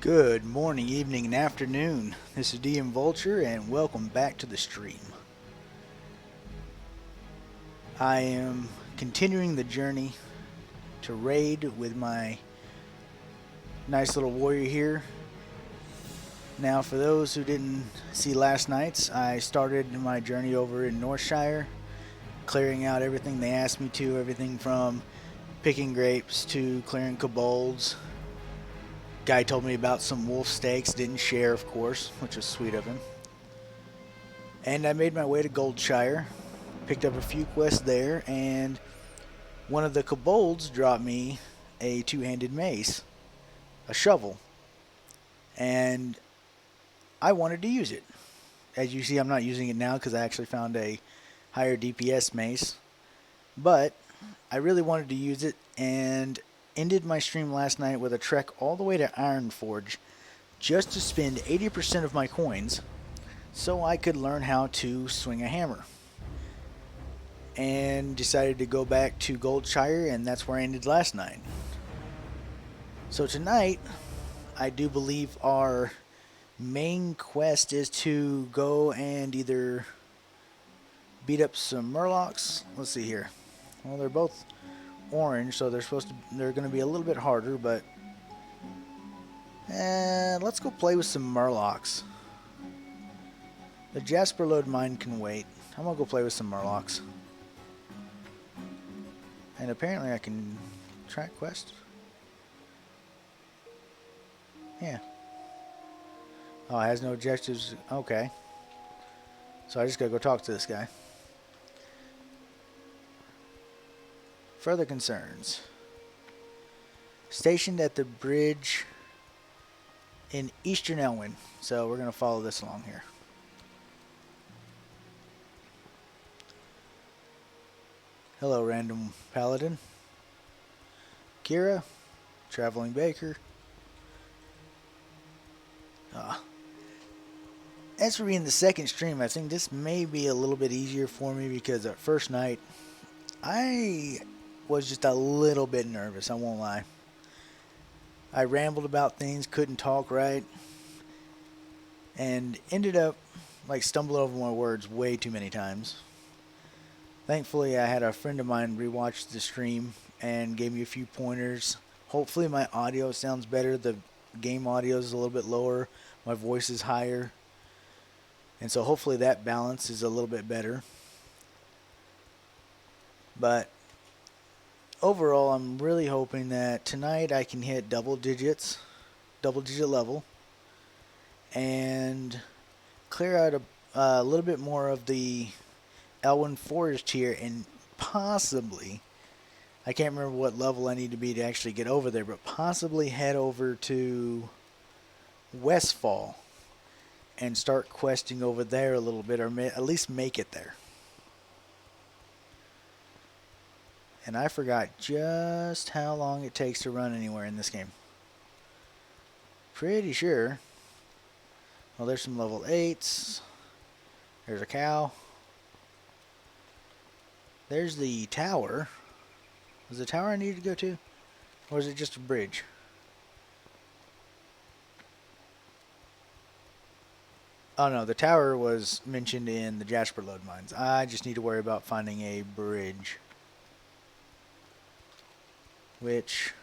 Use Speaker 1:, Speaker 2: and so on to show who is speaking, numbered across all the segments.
Speaker 1: Good morning, evening, and afternoon. This is DM Vulture, and welcome back to the stream. I am continuing the journey to raid with my nice little warrior here. Now, for those who didn't see last night's, I started my journey over in Northshire, clearing out everything they asked me to, everything from picking grapes to clearing kobolds. Guy told me about some wolf steaks, didn't share, of course, which was sweet of him. And I made my way to Goldshire, picked up a few quests there, and one of the kobolds dropped me a two-handed mace, a shovel, and I wanted to use it. As you see, I'm not using it now because I actually found a higher DPS mace, but I really wanted to use it and ended my stream last night with a trek all the way to Ironforge just to spend 80% of my coins so I could learn how to swing a hammer. And decided to go back to Goldshire, and that's where I ended last night. So tonight, I do believe our main quest is to go and either beat up some Murlocs. Let's see here. Well, they're both orange, so they're going to be a little bit harder, but let's go play with some Murlocs. The Jasper Load Mine can wait. I'm going to go play with some Murlocs. And apparently I can track quest. Yeah. Oh, it has no objectives. Okay. So I just gotta go talk to this guy. Further concerns. Stationed at the bridge in Eastern Elwyn. So we're gonna follow this along here. Hello, random paladin. Kira, traveling baker. As for being the second stream, I think this may be a little bit easier for me because at first night, I was just a little bit nervous, I won't lie. I rambled about things, couldn't talk right, and ended up like stumbling over my words way too many times. Thankfully, I had a friend of mine rewatch the stream and gave me a few pointers. Hopefully my audio sounds better. The game audio is a little bit lower. My voice is higher. And so hopefully that balance is a little bit better. But overall, I'm really hoping that tonight I can hit double digit level, and clear out a little bit more of the Elwyn Forest here, and possibly, I can't remember what level I need to be to actually get over there, but possibly head over to Westfall and start questing over there a little bit, or at least make it there. And I forgot just how long it takes to run anywhere in this game. Pretty sure. Well, there's some level 8s. There's a cow. There's the tower. Was the tower I needed to go to? Or is it just a bridge? Oh no, the tower was mentioned in the Jasper Load Mines. I just need to worry about finding a bridge. Which,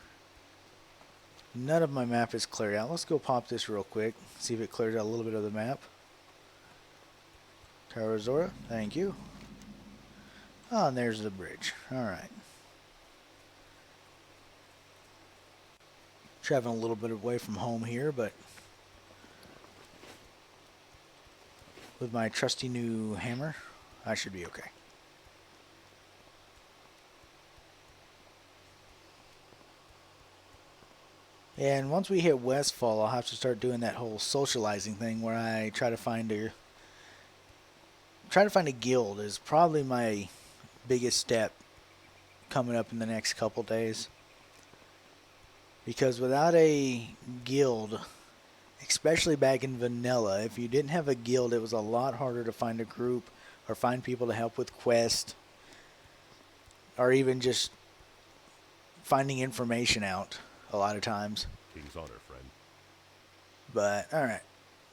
Speaker 1: none of my map is cleared out. Let's go pop this real quick. See if it clears out a little bit of the map. Tower Zora, thank you. Oh, and there's the bridge. Alright. Traveling a little bit away from home here, but with my trusty new hammer, I should be okay. And once we hit Westfall, I'll have to start doing that whole socializing thing where I try to find a guild is probably my biggest step coming up in the next couple days. Because without a guild, especially back in vanilla, if you didn't have a guild, it was a lot harder to find a group or find people to help with quests, or even just finding information out a lot of times.
Speaker 2: King's honor, friend.
Speaker 1: But, alright.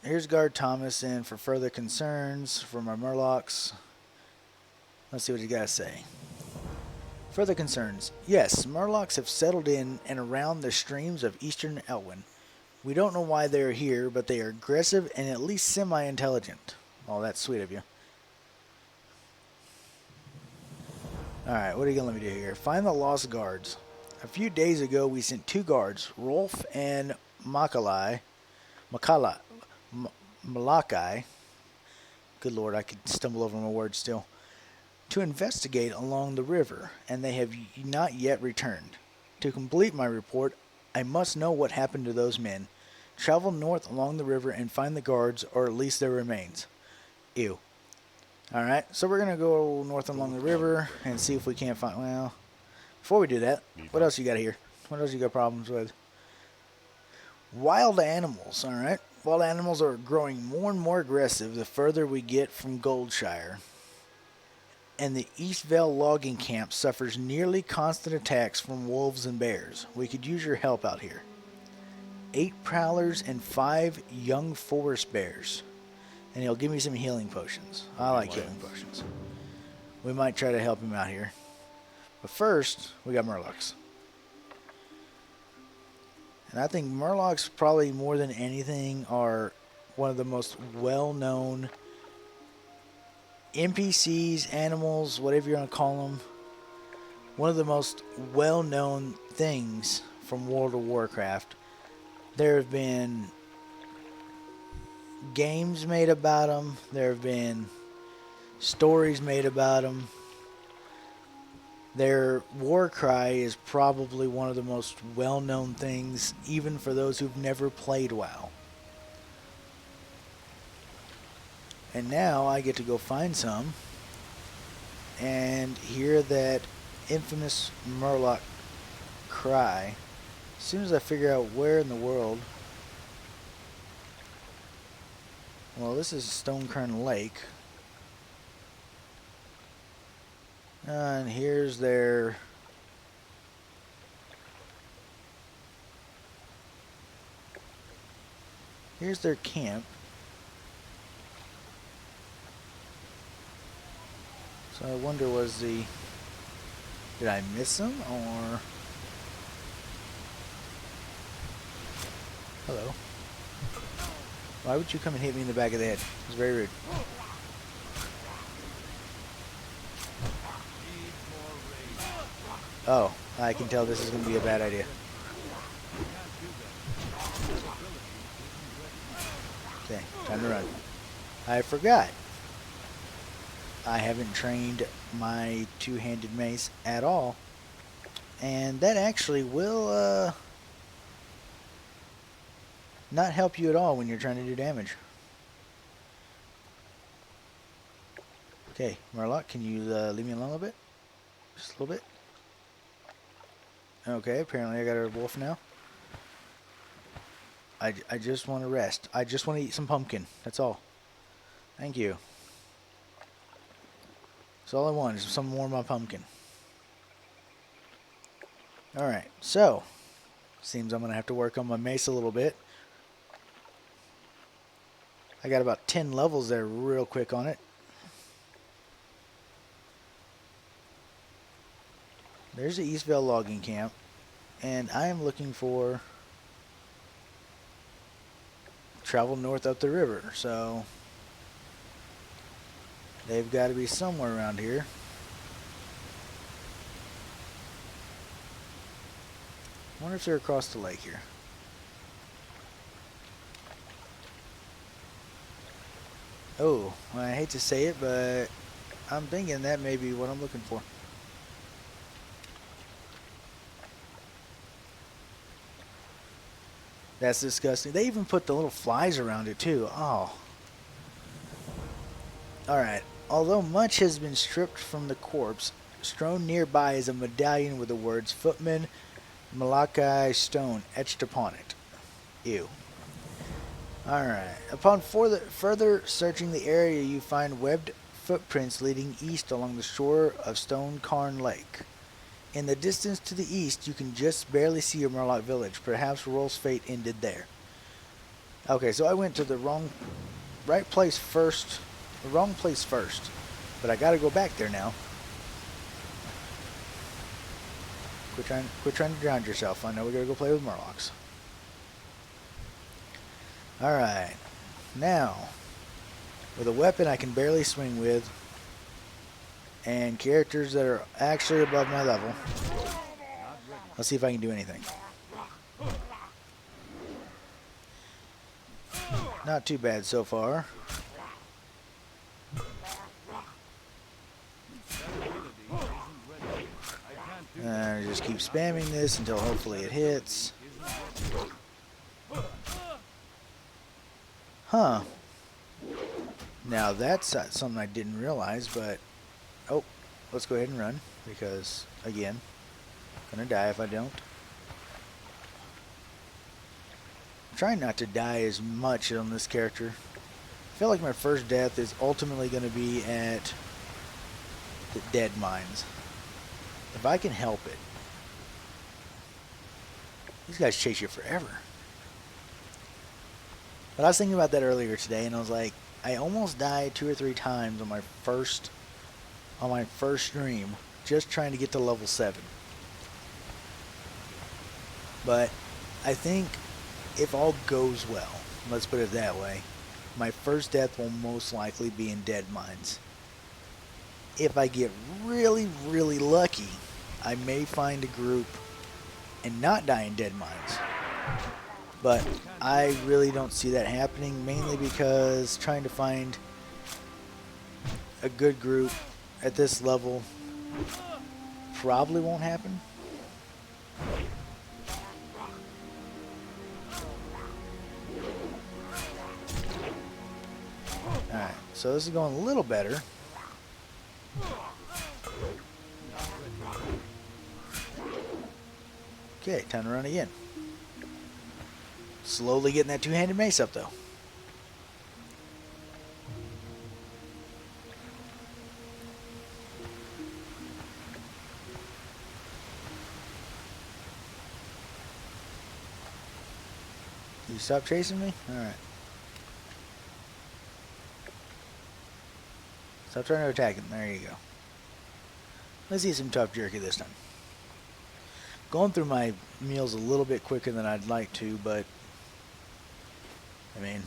Speaker 1: Here's Guard Thomas, and for further concerns from our Murlocs, let's see what you got to say. Further concerns. Yes, Murlocs have settled in and around the streams of eastern Elwyn. We don't know why they are here, but they are aggressive and at least semi-intelligent. Oh, that's sweet of you. Alright, what are you going to let me do here? Find the lost guards. A few days ago, we sent 2 guards, Rolf and Malachi. Good lord, I could stumble over my words still. To investigate along the river, and they have not yet returned. To complete my report, I must know what happened to those men. Travel north along the river and find the guards, or at least their remains. Ew. Alright, so we're going to go north along the river and see if we can't find... Well, before we do that, what else you got here? What else you got problems with? Wild animals, alright? Wild animals are growing more and more aggressive the further we get from Goldshire. And the East Vale logging camp suffers nearly constant attacks from wolves and bears. We could use your help out here. 8 prowlers and 5 young forest bears. And he'll give me some healing potions. I like healing potions. We might try to help him out here. But first, we got Murlocs. And I think Murlocs, probably more than anything, are one of the most well-known NPCs, animals, whatever you want to call them. One of the most well-known things from World of Warcraft. There have been games made about them. There have been stories made about them. Their war cry is probably one of the most well-known things, even for those who've never played WoW. And now I get to go find some and hear that infamous Murloc cry. As soon as I figure out where in the world... Well, this is Stonekern Lake. And here's their... Here's their camp. So I wonder, was the... Did I miss them, or... Hello. Why would you come and hit me in the back of the head? It's very rude. Oh, I can tell this is going to be a bad idea. Okay, time to run. I forgot. I haven't trained my two-handed mace at all. And that actually will not help you at all when you're trying to do damage. Okay, Murloc, can you leave me alone a little bit? Just a little bit. Okay, apparently I got a wolf now. I just want to rest. I just want to eat some pumpkin. That's all. Thank you. That's all I want is some more of my pumpkin. Alright, so seems I'm going to have to work on my mace a little bit. I got about 10 levels there real quick on it. There's the East Vale logging camp. And I am looking for... travel north up the river. So they've got to be somewhere around here. I wonder if they're across the lake here. Oh, well, I hate to say it, but I'm thinking that may be what I'm looking for. That's disgusting. They even put the little flies around it too. Oh. Alright. Although much has been stripped from the corpse, strewn nearby is a medallion with the words Footman Malachi Stone etched upon it. Ew. Alright. Upon further searching the area, you find webbed footprints leading east along the shore of Stonecarn Lake. In the distance to the east, you can just barely see a Murloc village. Perhaps Rolf's fate ended there. Okay, so I went to the right place first. The wrong place first. But I gotta go back there now. Quit trying to drown yourself. I know we gotta go play with Murlocs. Alright. Now, with a weapon I can barely swing with, and characters that are actually above my level, let's see if I can do anything. Not too bad so far. And just keep spamming this until hopefully it hits. Huh. Now that's something I didn't realize, but... Oh, let's go ahead and run, because, again, I'm gonna die if I don't. I'm trying not to die as much on this character. I feel like my first death is ultimately going to be at the dead mines. If I can help it. These guys chase you forever. But I was thinking about that earlier today, and I was like, I almost died 2 or 3 times on my first stream, just trying to get to level 7. But I think if all goes well, let's put it that way, my first death will most likely be in dead mines. If I get really, really lucky, I may find a group and not die in dead mines. But I really don't see that happening, mainly because trying to find a good group at this level probably won't happen. Alright, so this is going a little better. Okay, time to run again. Slowly getting that two-handed mace up, though. You stop chasing me? Alright. Stop trying to attack him. There you go. Let's eat some tough jerky this time. Going through my meals a little bit quicker than I'd like to, but I mean,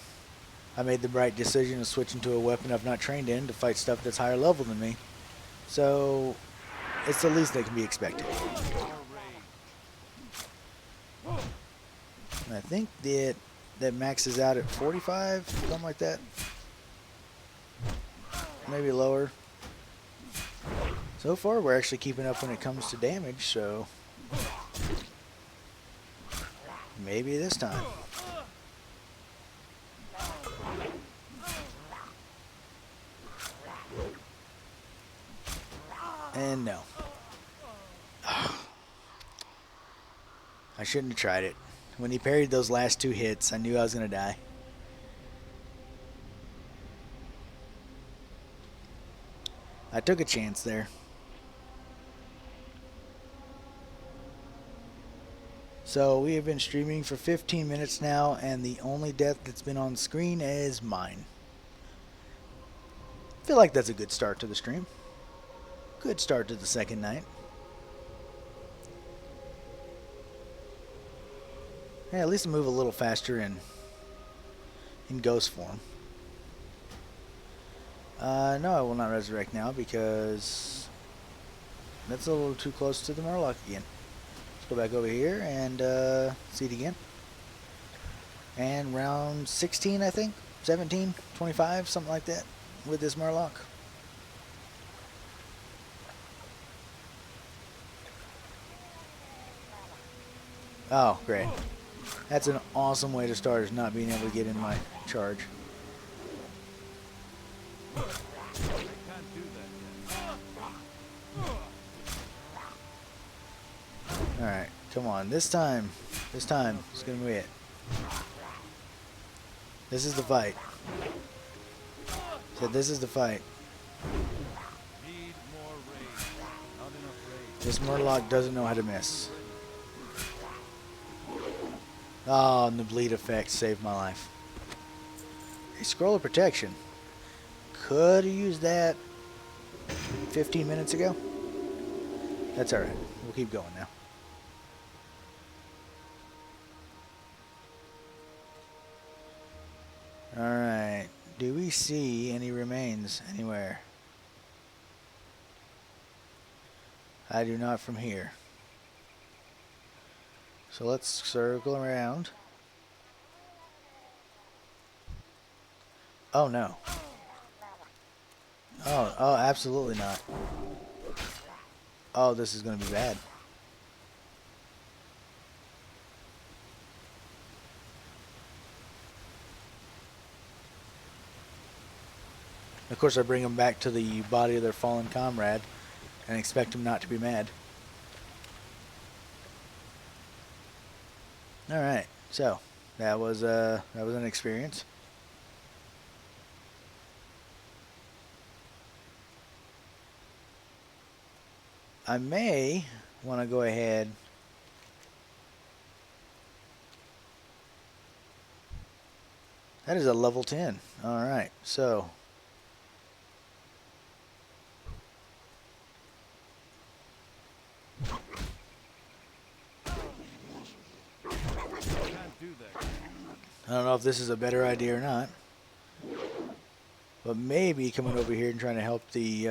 Speaker 1: I made the right decision of switching to a weapon I've not trained in to fight stuff that's higher level than me. So it's the least that can be expected. And I think that maxes out at 45, something like that. Maybe lower. So far, we're actually keeping up when it comes to damage, so maybe this time. And no. I shouldn't have tried it. When he parried those last 2 hits, I knew I was going to die. I took a chance there. So we have been streaming for 15 minutes now, and the only death that's been on screen is mine. I feel like that's a good start to the stream. Good start to the second night. Yeah, at least I move a little faster in ghost form. No, I will not resurrect now because that's a little too close to the Murloc again. Let's go back over here and see it again. And round 16, I think, 17, 25, something like that, with this Murloc. Oh, great. That's an awesome way to start, is not being able to get in my charge. Alright, come on. This time it's going to be it. This is the fight. So this is the fight. This Murloc doesn't know how to miss. Oh, and the bleed effect saved my life. A scroll of protection. Could have used that 15 minutes ago. That's alright. We'll keep going now. Alright. Do we see any remains anywhere? I do not from here. So let's circle around. Oh no. Oh, absolutely not. Oh, this is going to be bad. Of course, I bring them back to the body of their fallen comrade and expect him not to be mad. All right, so that was an experience. I may want to go ahead. That is a level 10. All right, so I don't know if this is a better idea or not, but maybe coming over here and trying to help the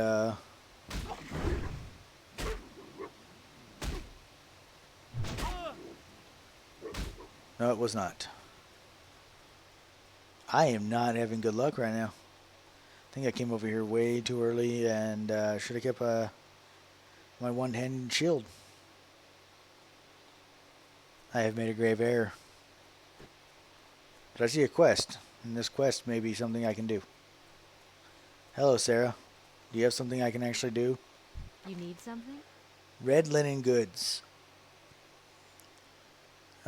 Speaker 1: no, it was not. I am not having good luck right now. I think I came over here way too early and should have kept my one-handed shield. I have made a grave error. But I see a quest, and this quest may be something I can do. Hello, Sarah. Do you have something I can actually do?
Speaker 2: You need something?
Speaker 1: Red linen goods.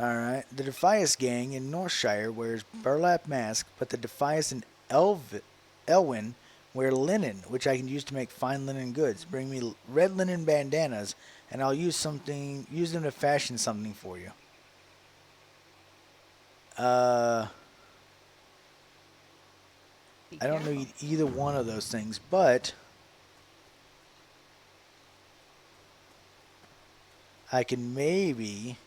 Speaker 1: Alright. The Defias gang in Northshire wears burlap mask, but the Defias in Elwyn wear linen, which I can use to make fine linen goods. Bring me red linen bandanas, and I'll use them to fashion something for you. I don't need either one of those things, but I can maybe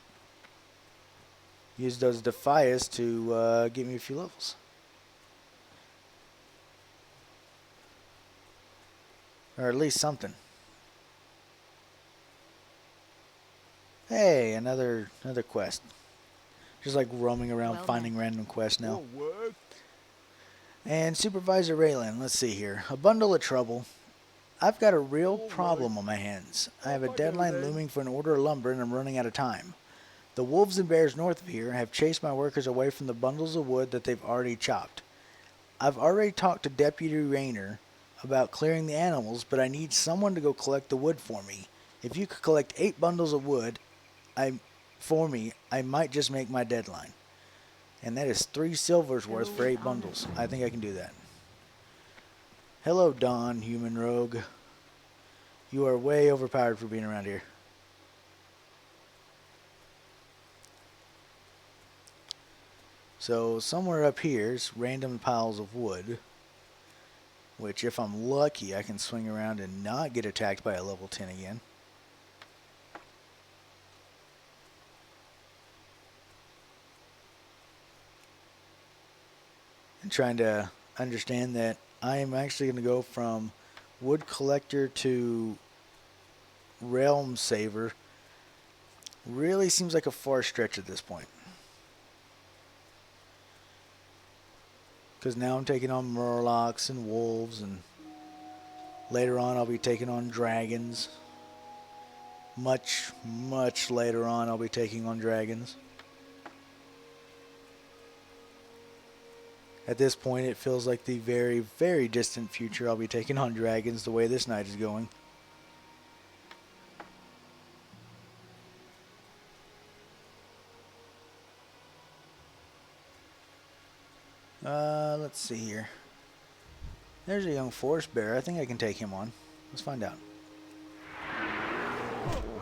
Speaker 1: use those Defias to get me a few levels. Or at least something. Hey, another quest. Just like roaming around finding random quests now. And Supervisor Raylan, let's see here. A bundle of trouble. I've got a real problem on my hands. I have a deadline looming for an order of lumber and I'm running out of time. The wolves and bears north of here have chased my workers away from the bundles of wood that they've already chopped. I've already talked to Deputy Rayner about clearing the animals, but I need someone to go collect the wood for me. If you could collect 8 bundles of wood for me, I might just make my deadline. And that is 3 silvers worth for 8 bundles. I think I can do that. Hello, Dawn, human rogue. You are way overpowered for being around here. So somewhere up here is random piles of wood, which if I'm lucky I can swing around and not get attacked by a level 10 again. And trying to understand that I am actually going to go from wood collector to realm saver. Really seems like a far stretch at this point. Because now I'm taking on murlocs and wolves, and later on I'll be taking on dragons. Much later on I'll be taking on dragons. At this point it feels like the very distant future I'll be taking on dragons the way this night is going. Let's see here. There's a young forest bear. I think I can take him on. Let's find out.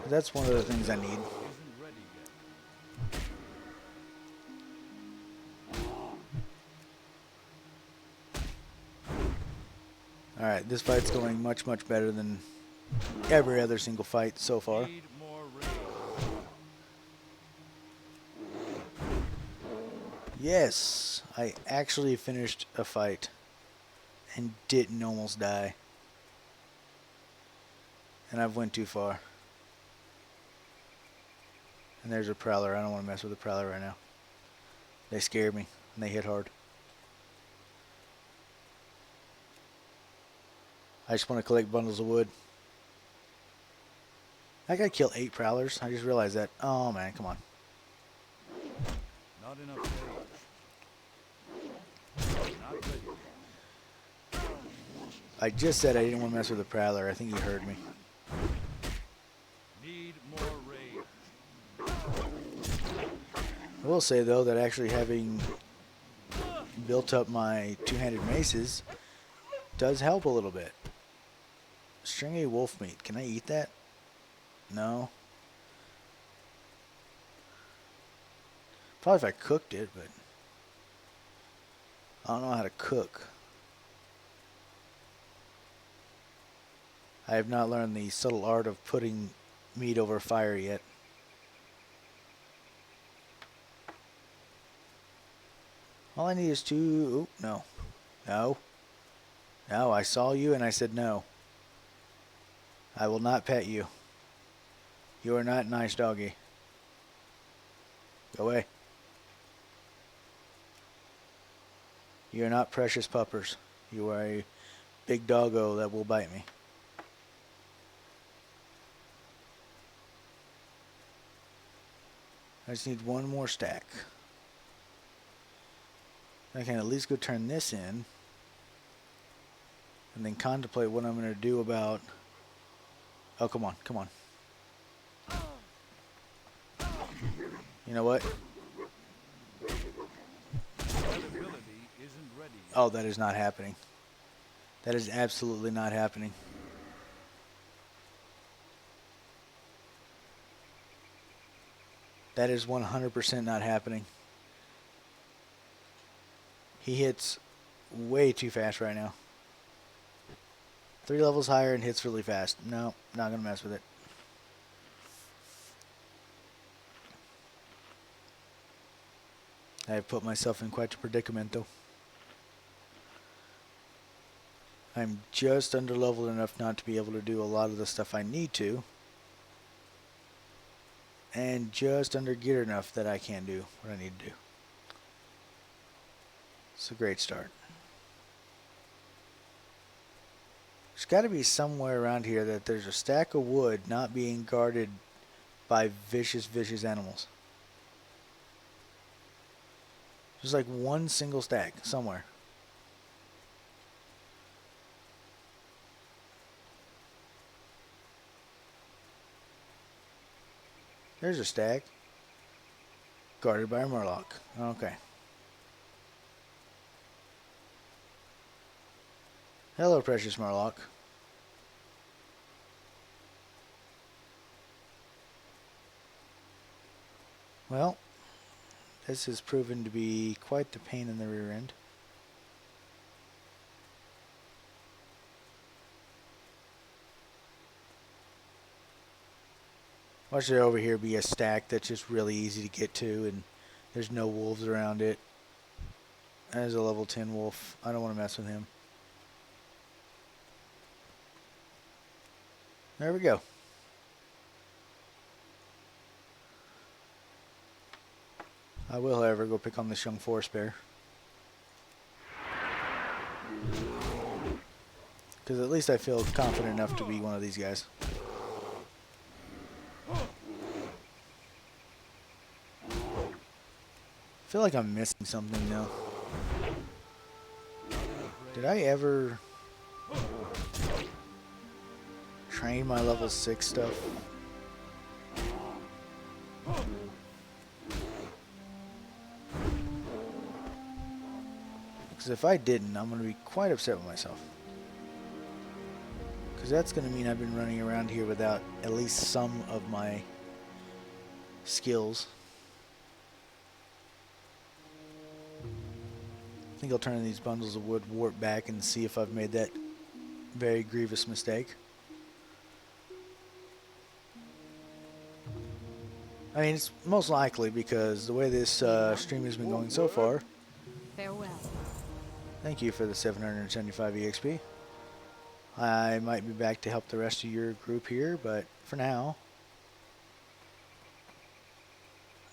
Speaker 1: That's one of the things I need. Alright, this fight's going much, much better than every other single fight so far. Yes, I actually finished a fight and didn't almost die. And I've went too far. And there's a prowler. I don't want to mess with a prowler right now. They scare me and they hit hard. I just want to collect bundles of wood. I gotta kill 8 prowlers. I just realized that. Oh man, come on.
Speaker 2: Not enough rage. Not ready.
Speaker 1: I just said I didn't want to mess with a prowler. I think you heard me.
Speaker 2: Need more rage.
Speaker 1: I will say though that actually having built up my two-handed maces does help a little bit. Stringy wolf meat. Can I eat that? No. Probably if I cooked it, but I don't know how to cook. I have not learned the subtle art of putting meat over fire yet. All I need is two... Oh, no. No. No, I saw you and I said no. I will not pet you. You are not nice, doggy. Go away. You are not precious puppers. You are a big doggo that will bite me. I just need one more stack. I can at least go turn this in. And then contemplate what I'm going to do about... Oh, come on, come on. You know what? Oh, that is not happening. That is absolutely not happening. That is 100% not happening. He hits way too fast right now. 3 levels higher and hits really fast. No, not going to mess with it. I have put myself in quite a predicament though. I'm just under leveled enough not to be able to do a lot of the stuff I need to. And just under gear enough that I can do what I need to do. It's a great start. There's got to be somewhere around here that there's a stack of wood not being guarded by vicious, vicious animals. There's like one single stack somewhere. There's a stack. Guarded by a murloc. Okay. Hello, precious murloc. Well, this has proven to be quite the pain in the rear end. Watch it over here be a stack that's just really easy to get to and there's no wolves around it. There's a level 10 wolf. I don't want to mess with him. There we go. I will, however, go pick on this young forest bear. Because at least I feel confident enough to be one of these guys. I feel like I'm missing something now. Did I ever train my level 6 stuff? Because if I didn't, I'm going to be quite upset with myself. Because that's going to mean I've been running around here without at least some of my skills. I think I'll turn these bundles of wood warp back and see if I've made that very grievous mistake. I mean, it's most likely because the way this stream has been going so far.
Speaker 3: Farewell.
Speaker 1: Thank you for the 775 EXP. I might be back to help the rest of your group here, but for now,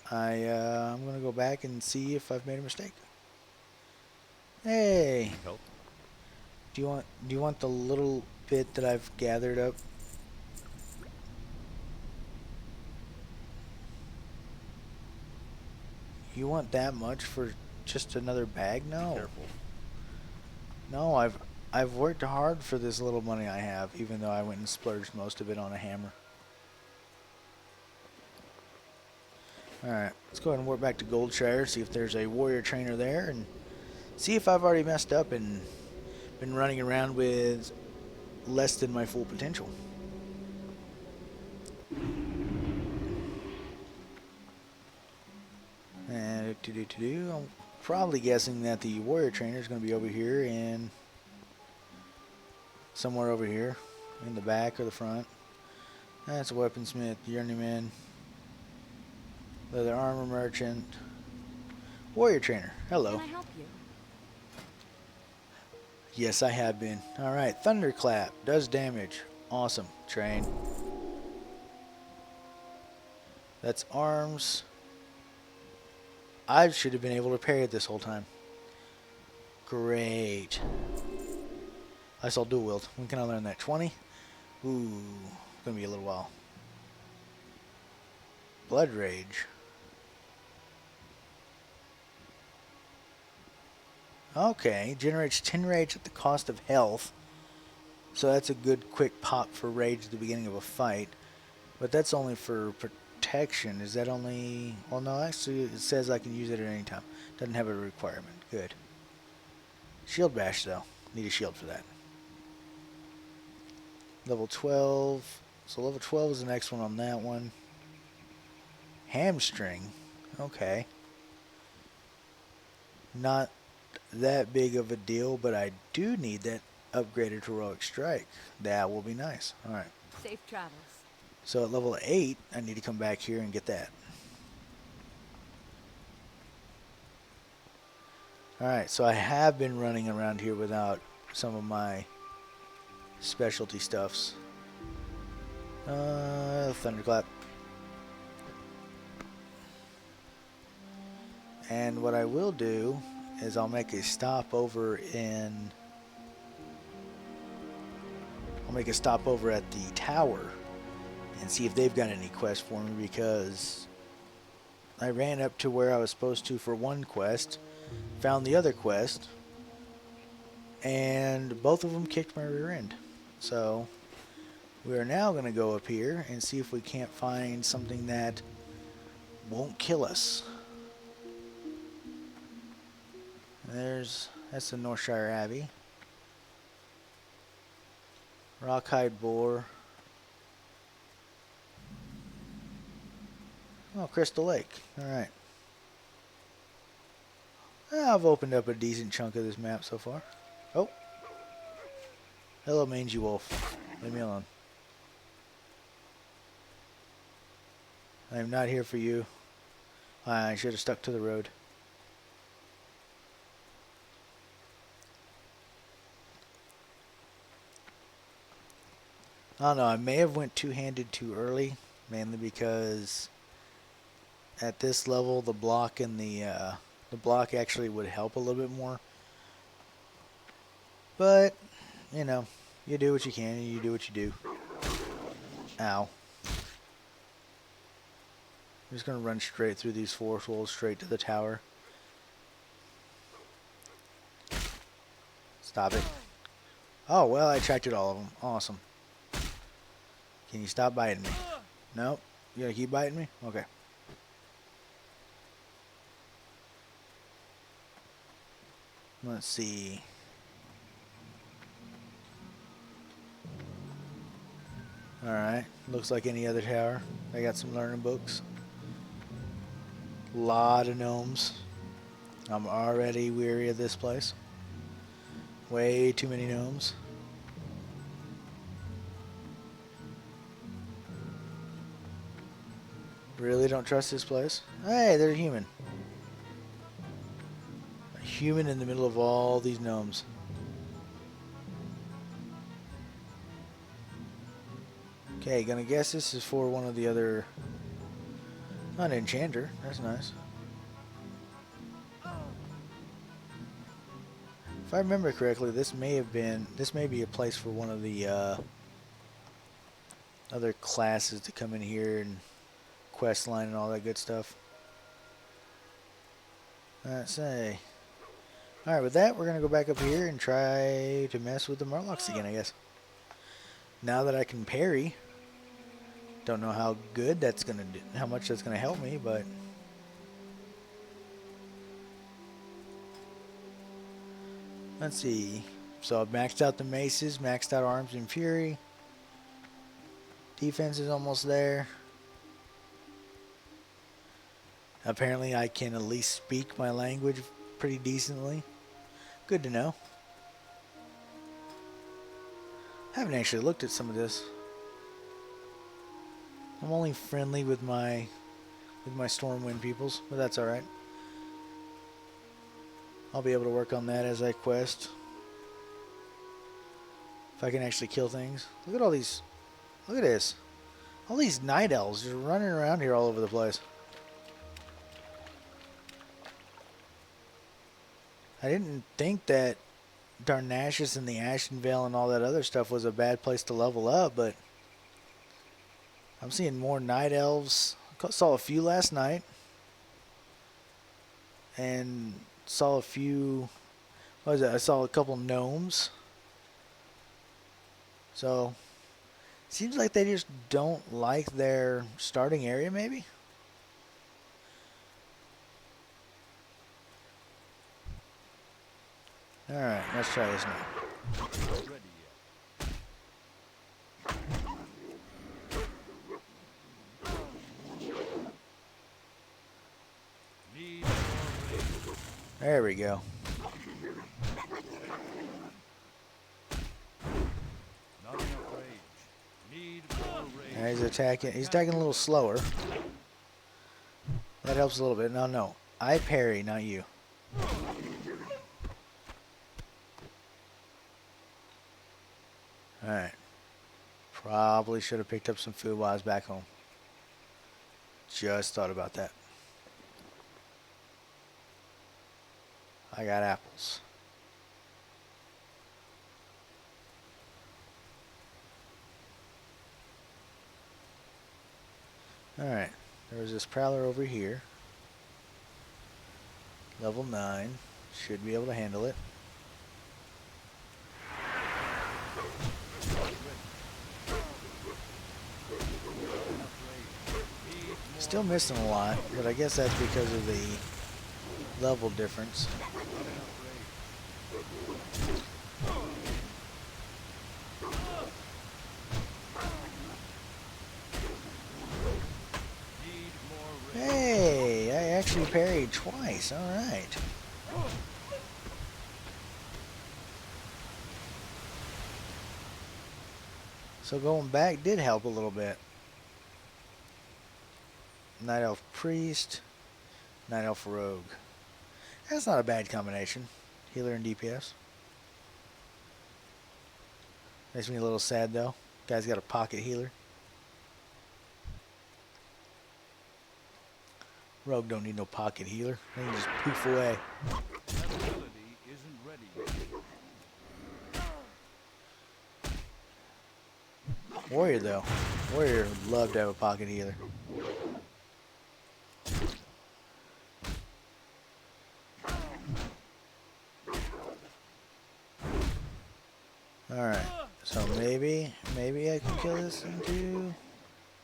Speaker 1: I'm gonna go back and see if I've made a mistake. Hey,
Speaker 2: Help.
Speaker 1: do you want the little bit that I've gathered up? You want that much for just another bag? No.
Speaker 2: Careful.
Speaker 1: No, I've worked hard for this little money I have, even though I went and splurged most of it on a hammer. Alright, let's go ahead and work back to Goldshire, see if there's a warrior trainer there, and see if I've already messed up and been running around with less than my full potential. And I'm probably guessing that the warrior trainer is going to be over here and somewhere over here in the back or the front. That's a weaponsmith, journeyman, leather armor merchant, warrior trainer. Hello.
Speaker 3: Can I help you?
Speaker 1: Yes, I have been. Alright, thunderclap does damage. Awesome. Train. That's arms. I should have been able to parry it this whole time. Great. I saw dual wield. When can I learn that? 20? Ooh, gonna be a little while. Blood rage. Okay, generates 10 rage at the cost of health. So that's a good quick pop for rage at the beginning of a fight. But that's only for protection. Is that only... Well, no, actually it says I can use it at any time. Doesn't have a requirement. Good. Shield bash, though. Need a shield for that. Level 12. So level 12 is the next one on that one. Hamstring. Okay. Not that big of a deal, but I do need that upgraded heroic strike. That will be nice. Alright.
Speaker 3: Safe travels.
Speaker 1: So at level 8, I need to come back here and get that. Alright, so I have been running around here without some of my specialty stuffs. Thunderclap. And what I will do is I'll make a stop over in... I'll make a stop over at the tower and see if they've got any quests for me, because I ran up to where I was supposed to for one quest, found the other quest, and both of them kicked my rear end. So we are now going to go up here and see if we can't find something that won't kill us. That's the Northshire Abbey. Rockhide Boar. Oh, Crystal Lake. Alright. I've opened up a decent chunk of this map so far. Oh. Hello, mangy wolf. Leave me alone. I am not here for you. I should have stuck to the road. I don't know, I may have went two-handed too early, mainly because at this level the block and the block actually would help a little bit more. But, you know, you do what you can and you do what you do. Ow. I'm just going to run straight through these forest walls, straight to the tower. Stop it. Oh, well, I attracted all of them. Awesome. Can you stop biting me? Nope. You gonna keep biting me? Okay. Let's see. Alright. Looks like any other tower. I got some learning books. Lot of gnomes. I'm already weary of this place. Way too many gnomes. Really don't trust this place. Hey, they're human. A human in the middle of all these gnomes. Okay, gonna guess this is for one of the other... Not an enchanter. That's nice. If I remember correctly, this may be a place for one of the other classes to come in here and quest line and all that good stuff. Let's say. Alright, with that, we're going to go back up here and try to mess with the Murlocs again, I guess. Now that I can parry, don't know how good that's going to do, how much that's going to help me, but let's see. So I've maxed out the maces, maxed out arms and fury. Defense is almost there. Apparently I can at least speak my language pretty decently. Good to know. Haven't actually looked at some of this. I'm only friendly with my Stormwind peoples, but that's alright. I'll be able to work on that as I quest. If I can actually kill things. Look at all these. Look at this. All these night elves just running around here all over the place. I didn't think that Darnashus and the Ashenvale and all that other stuff was a bad place to level up, but I'm seeing more night elves. Saw a few last night. And saw a few... What was it? I saw a couple gnomes. So, seems like they just don't like their starting area, maybe? Alright, let's try this now.
Speaker 2: Ready yet. Need more rage.
Speaker 1: There we go.
Speaker 2: Not enough rage. Need more rage.
Speaker 1: Now he's attacking. He's attacking a little slower. That helps a little bit. No. I parry, not you. Alright. Probably should have picked up some food while I was back home. Just thought about that. I got apples. Alright. There's this prowler over here. Level 9. Should be able to handle it. Still missing a lot, but I guess that's because of the level difference. Hey, I actually parried twice. All right. So going back did help a little bit. Night Elf Priest, Night Elf Rogue. That's not a bad combination. Healer and DPS. Makes me a little sad though. Guy's got a pocket healer. Rogue don't need no pocket healer. They can just poof away.
Speaker 2: That ability isn't ready yet.
Speaker 1: Warrior though. Warrior would love to have a pocket healer. Alright. So maybe I can kill this into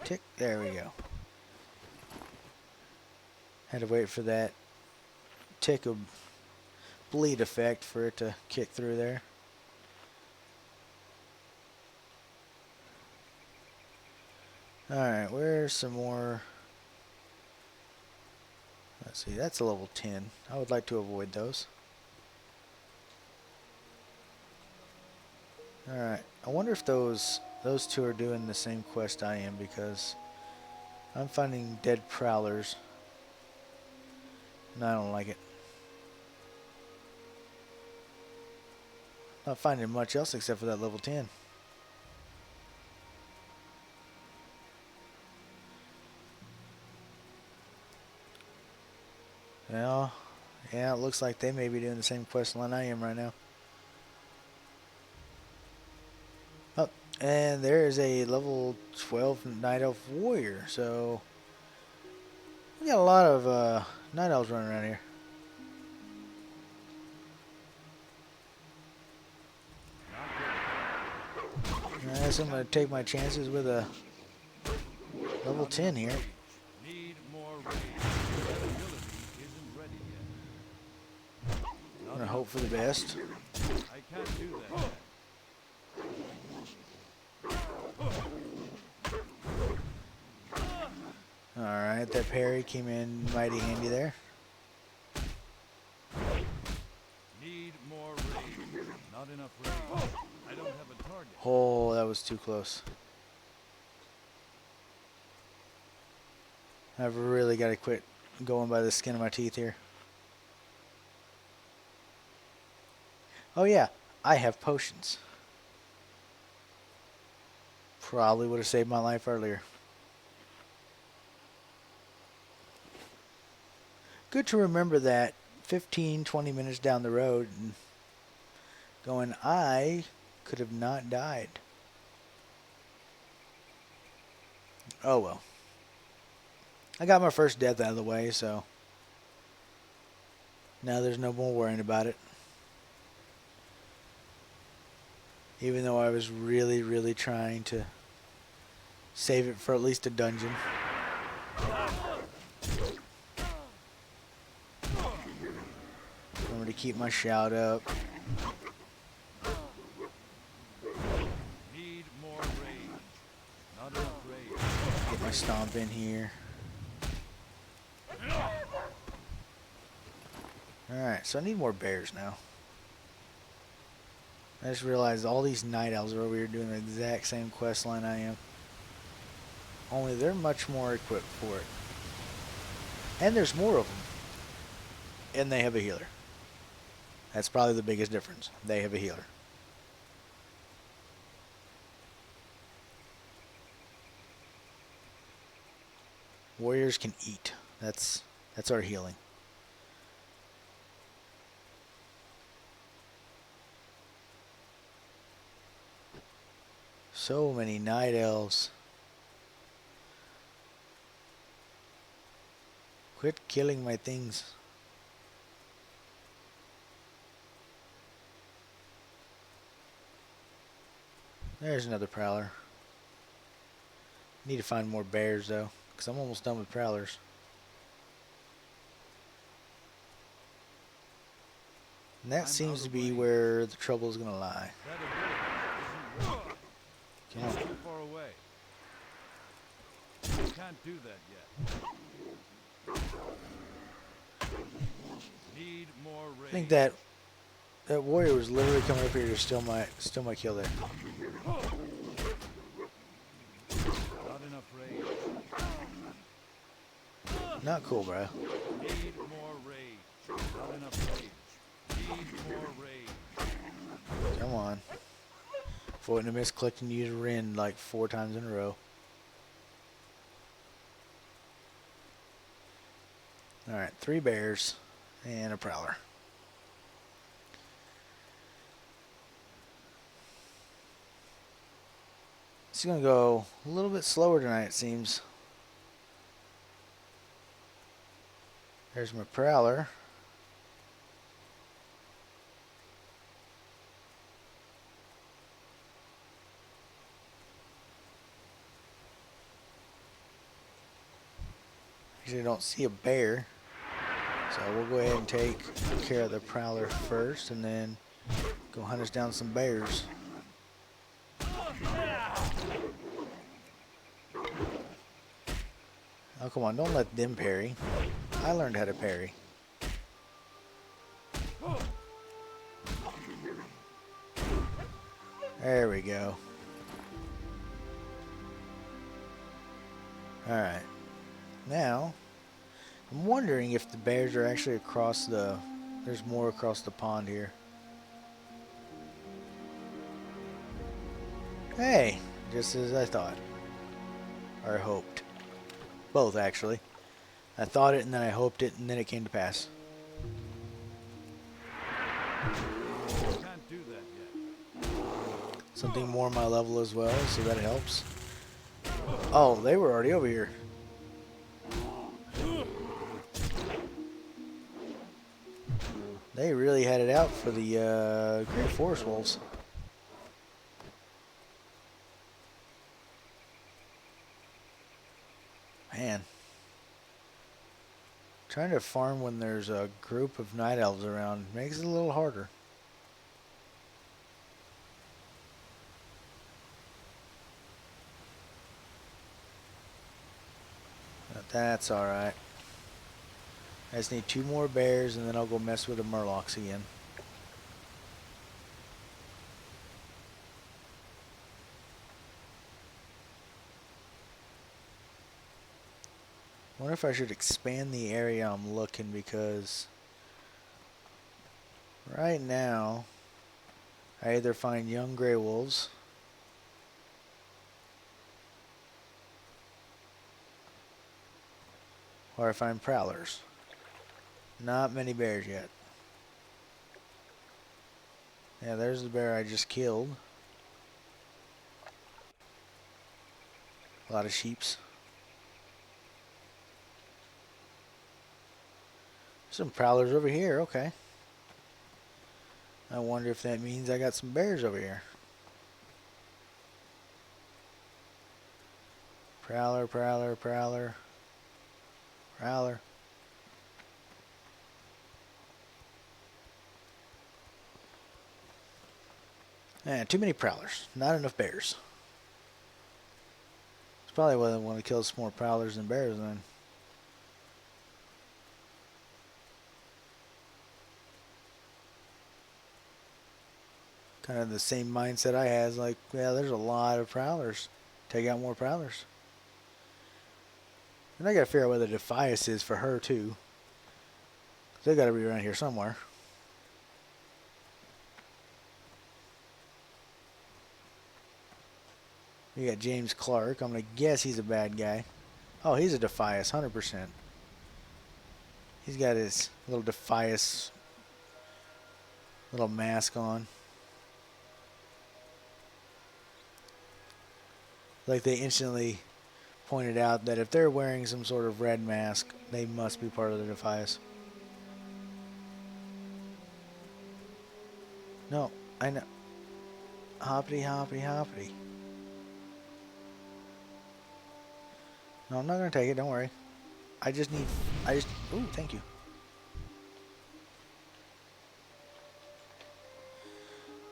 Speaker 1: tick. There we go. Had to wait for that tick of bleed effect for it to kick through there. Alright, where's some more? Let's see, that's a level 10. I would like to avoid those. Alright, I wonder if those two are doing the same quest I am, because I'm finding dead prowlers. And I don't like it. Not finding much else except for that level 10. Well, yeah, it looks like they may be doing the same quest line I am right now. Oh, and there is a level 12 Night Elf Warrior. So, we got a lot of Night Elves running around here. I guess I'm going to take my chances with a level 10 here.
Speaker 2: Need more rage. That ability isn't ready yet.
Speaker 1: I'm going to hope for the best.
Speaker 2: I can't do that yet.
Speaker 1: Alright, that parry came in mighty handy there.
Speaker 2: Need more rage. Not enough rage. I don't have a target.
Speaker 1: Oh, that was too close. I've really got to quit going by the skin of my teeth here. Oh yeah, I have potions. Probably would have saved my life earlier. Good to remember that 15-20 minutes down the road and going, I could have not died. Oh well. I got my first death out of the way, so now there's no more worrying about it. Even though I was really, really trying to save it for at least a dungeon. Remember to keep my shout up.
Speaker 2: Need more rage. Not enough rage.
Speaker 1: Get my stomp in here. Alright, so I need more bears now. I just realized all these night elves are over here doing the exact same quest line I am. Only they're much more equipped for it. And there's more of them. And they have a healer. That's probably the biggest difference. They have a healer. Warriors can eat. That's our healing. So many night elves. Quit killing my things. There's another prowler. Need to find more bears though, because I'm almost done with prowlers. And that seems to be where the trouble is going to lie.
Speaker 2: That ability isn't ready.
Speaker 1: Come on.
Speaker 2: It's too far away. I can't do that yet. Need more rage.
Speaker 1: I think that warrior was literally coming up here to steal my kill there.
Speaker 2: Not enough rage.
Speaker 1: Not cool, bro.
Speaker 2: Need more rage. Not enough rage. Need more rage.
Speaker 1: Come on. If I wouldn't have misclicked and used Rin like 4 times in a row. Alright, 3 bears and a prowler. It's going to go a little bit slower tonight, it seems. There's my prowler. Actually, I don't see a bear. So we'll go ahead and take care of the prowler first and then go hunt us down some bears. Oh, come on, don't let them parry. I learned how to parry. There we go. Alright. Now, I'm wondering if the bears are actually across the... There's more across the pond here. Hey, just as I thought. Or hoped. Both, actually. I thought it and then I hoped it and then it came to pass.
Speaker 2: Can't do that yet.
Speaker 1: Something more my level as well, so that helps. Oh, they were already over here. They really had it out for the Great Forest Wolves. Man. Trying to farm when there's a group of night elves around makes it a little harder. But that's alright. I just need 2 more bears and then I'll go mess with the murlocs again. I wonder if I should expand the area I'm looking, because right now I either find young gray wolves or I find prowlers. Not many bears yet. Yeah, there's the bear I just killed. A lot of sheeps. Some prowlers over here, okay. I wonder if that means I got some bears over here. Prowler, prowler, prowler. Prowler. Too many prowlers. Not enough bears. It's probably why I want to kill some more prowlers than bears then. Kind of the same mindset I had. Like, yeah, there's a lot of prowlers. Take out more prowlers. And I gotta figure out where the Defias is for her too. They gotta be around here somewhere. We got James Clark. I'm gonna guess he's a bad guy. Oh, he's a Defias, 100%. He's got his little Defias little mask on. Like they instantly pointed out that if they're wearing some sort of red mask, they must be part of the Defias. No, I know. Hoppity, hoppity, hoppity. No, I'm not going to take it. Don't worry. Ooh, thank you.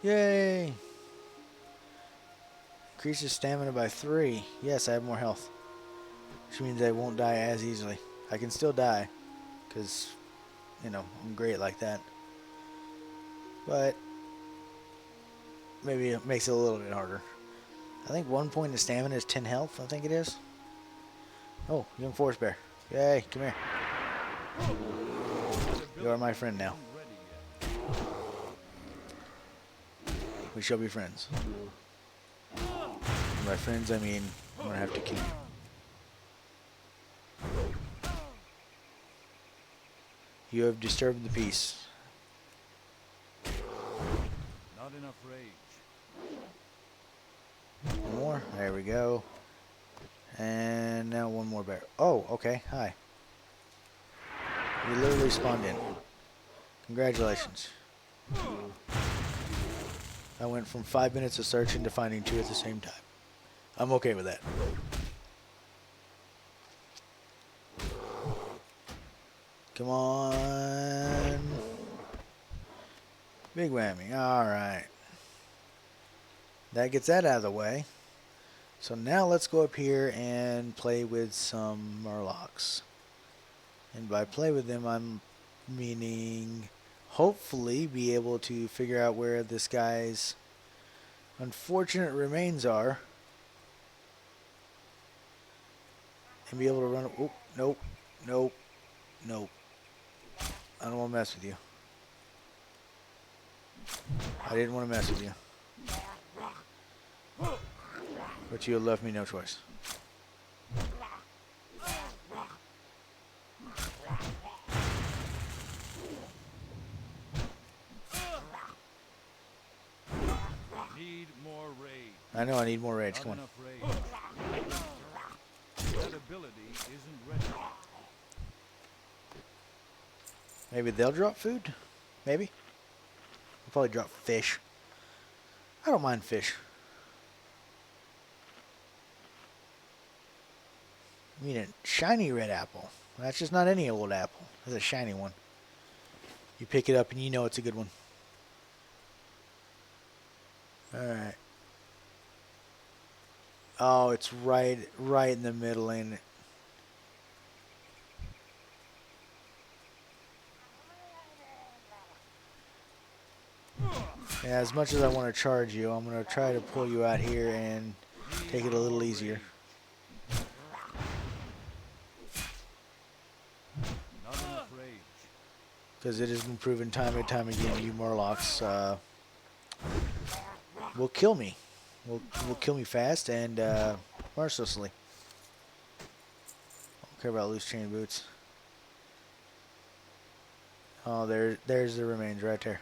Speaker 1: Yay. Increases stamina by 3. Yes, I have more health. Which means I won't die as easily. I can still die. Because, you know, I'm great like that. But maybe it makes it a little bit harder. I think 1 point of stamina is 10 health. I think it is. Oh, young forest bear. Yay, come here. You are my friend now. We shall be friends. By friends, I mean I'm gonna have to kill you. You have disturbed the peace.
Speaker 2: Not enough rage.
Speaker 1: One more. There we go. And now one more bear. Oh, okay. Hi. You literally spawned in. Congratulations. I went from 5 minutes of searching to finding 2 at the same time. I'm okay with that. Come on. Big whammy. Alright. That gets that out of the way. So now let's go up here and play with some murlocs. And by play with them, I'm meaning hopefully be able to figure out where this guy's unfortunate remains are. And be able to run... Oh, Nope. Nope. Nope. I don't want to mess with you. I didn't want to mess with you. But you have left me no choice.
Speaker 2: Need more rage.
Speaker 1: I know I need more rage.
Speaker 2: Not
Speaker 1: Come on.
Speaker 2: enough rage. That ability isn't ready.
Speaker 1: Maybe they'll drop food? Maybe? They'll probably drop fish. I don't mind fish. I mean, a shiny red apple. That's just not any old apple. It's a shiny one. You pick it up and you know it's a good one. Alright. Oh, it's right in the middle, ain't it? Yeah, as much as I want to charge you, I'm going to try to pull you out here and take it a little easier.
Speaker 2: Not enough rage.
Speaker 1: Because it has been proven time and time again, you Murlocs will kill me. Will kill me fast and mercilessly. I don't care about loose chain boots. Oh, there's the remains right there.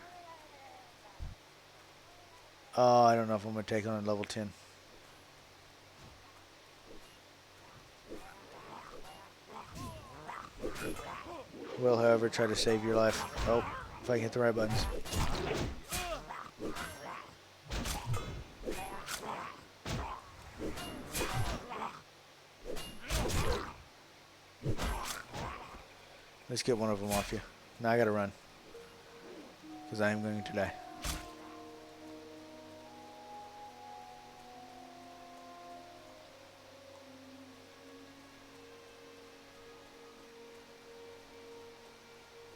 Speaker 1: Oh, I don't know if I'm going to take on a level 10. Will, however, try to save your life. Oh, if I can hit the right buttons. Let's get one of them off you. Now I gotta run. Because I am going to die.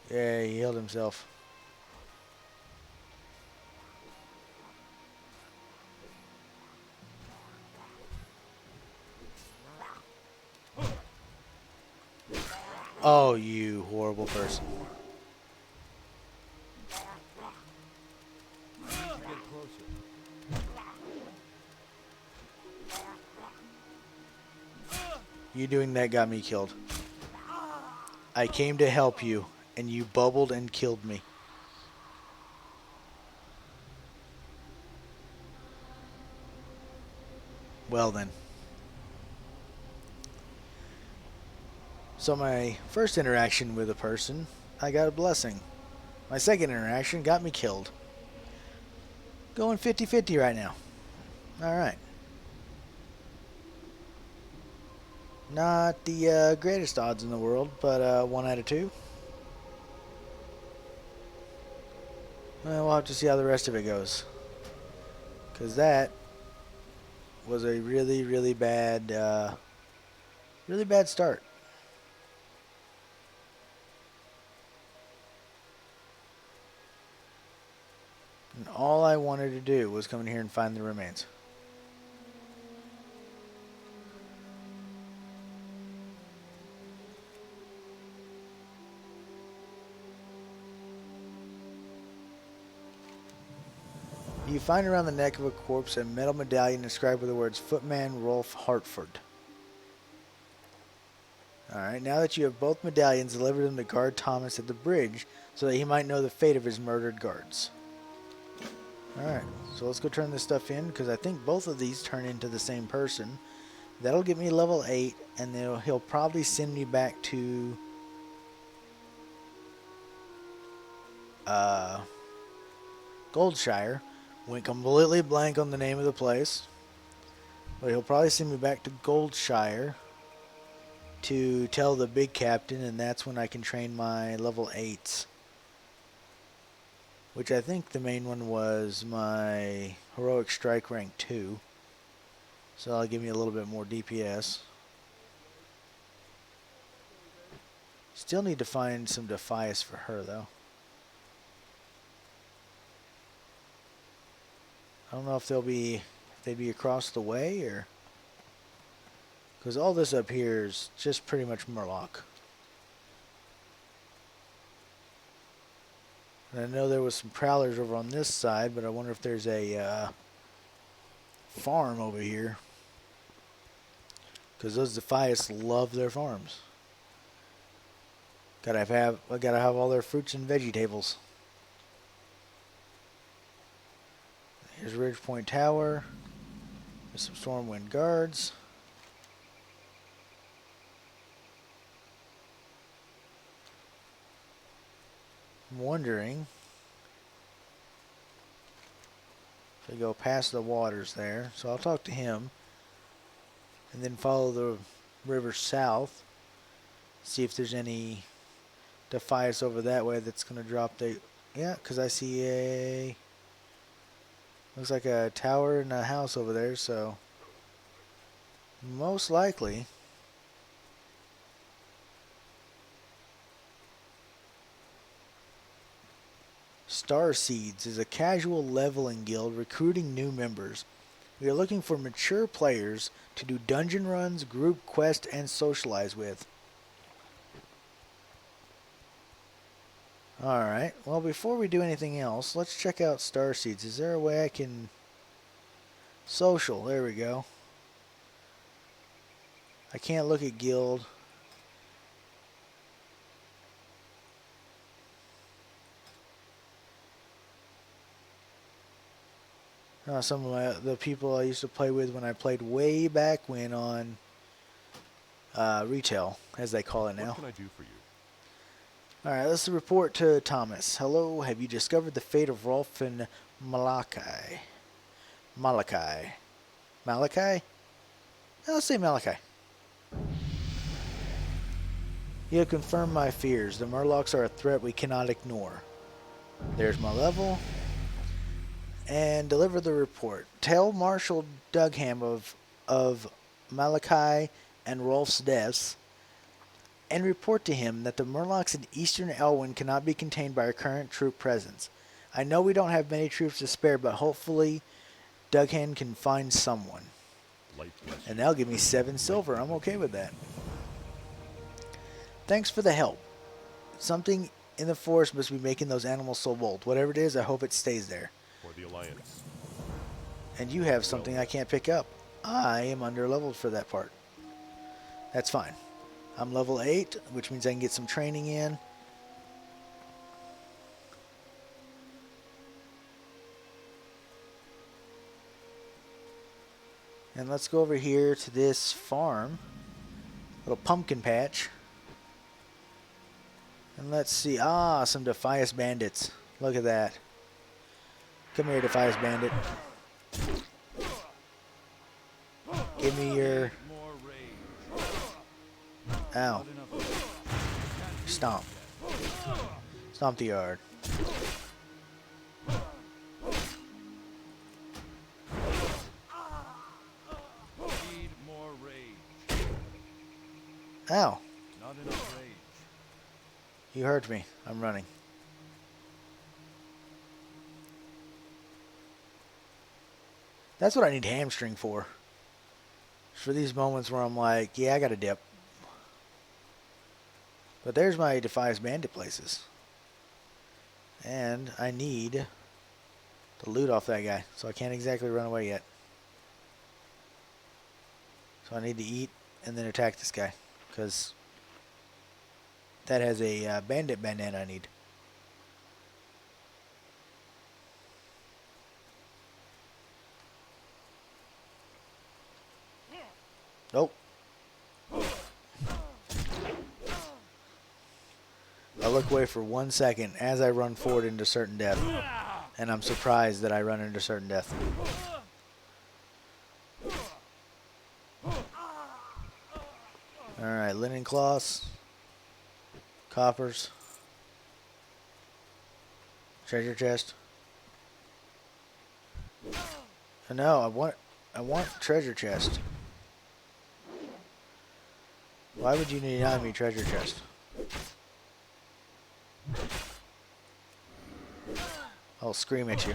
Speaker 1: Yeah, he healed himself. Oh, you horrible person.
Speaker 2: I need to get closer.
Speaker 1: You doing that got me killed. I came to help you, and you bubbled and killed me. Well then. So my first interaction with a person, I got a blessing. My second interaction got me killed. Going 50-50 right now. Alright. Not the greatest odds in the world, but 1 out of 2. Well, we'll have to see how the rest of it goes. Because that was a really bad start. And all I wanted to do was come in here and find the remains. You find around the neck of a corpse a metal medallion inscribed with the words Footman Rolf Hartford. Alright, now that you have both medallions, deliver them to guard Thomas at the bridge so that he might know the fate of his murdered guards. Alright, so let's go turn this stuff in, because I think both of these turn into the same person. That'll get me level 8, and then he'll probably send me back to Goldshire. Went completely blank on the name of the place. But he'll probably send me back to Goldshire to tell the big captain, and that's when I can train my level 8s. Which I think the main one was my Heroic Strike rank 2. So that'll give me a little bit more DPS. Still need to find some Defias for her, though. I don't know if they'd be across the way, or Because all this up here is just pretty much Murloc. And I know there was some prowlers over on this side, but I wonder if there's a farm over here. Because those Defias love their farms. I gotta have all their fruits and veggie tables. Here's Ridgepoint Tower. There's some Stormwind guards. I'm wondering if I go past the waters there. So I'll talk to him and then follow the river south. See if there's any Defias over that way that's going to drop the... Yeah, because I see a... Looks like a tower and a house over there, so... Most likely... Star Seeds is a casual leveling guild recruiting new members. We are looking for mature players to do dungeon runs, group quests, and socialize with. Alright, well before we do anything else, let's check out Star Seeds. Is there a way I can... Social, there we go. I can't look at guild. Some of the people I used to play with when I played way back when on retail, as they call it now.
Speaker 4: What can I do for you?
Speaker 1: Alright, let's report to Thomas. Hello, have you discovered the fate of Rolf and Malachi? Malachi? Let's say Malachi. You have confirmed my fears. The Murlocs are a threat we cannot ignore. There's my level. And deliver the report. Tell Marshal Dugham of Malachi and Rolf's deaths, and report to him that the Murlocs in Eastern Elwyn cannot be contained by our current troop presence. I know we don't have many troops to spare, but hopefully Dugham can find someone. And they'll give me 7 silver. I'm okay with that. Thanks for the help. Something in the forest must be making those animals so bold. Whatever it is, I hope it stays there.
Speaker 4: For the Alliance.
Speaker 1: And you have something I can't pick up. I am under-leveled for that part. That's fine. I'm level 8, which means I can get some training in. And let's go over here to this farm. Little pumpkin patch. And let's see. Ah, some Defias bandits. Look at that. Come here, Defias bandit. Give me your... Ow. Stomp. Stomp the yard.
Speaker 2: Need more rage.
Speaker 1: Ow.
Speaker 2: Not enough rage.
Speaker 1: You hurt me. I'm running. That's what I need hamstring for. For these moments where I'm like, yeah, I got to dip. But there's my Defias bandit places. And I need to loot off that guy. So I can't exactly run away yet. So I need to eat and then attack this guy. Because that has a bandit bandana I need. Nope. I look away for 1 second as I run forward into certain death. And I'm surprised that I run into certain death. Alright, linen cloths. Coppers. Treasure chest. No, I want treasure chest. Why would you deny me treasure chest? I'll scream at you.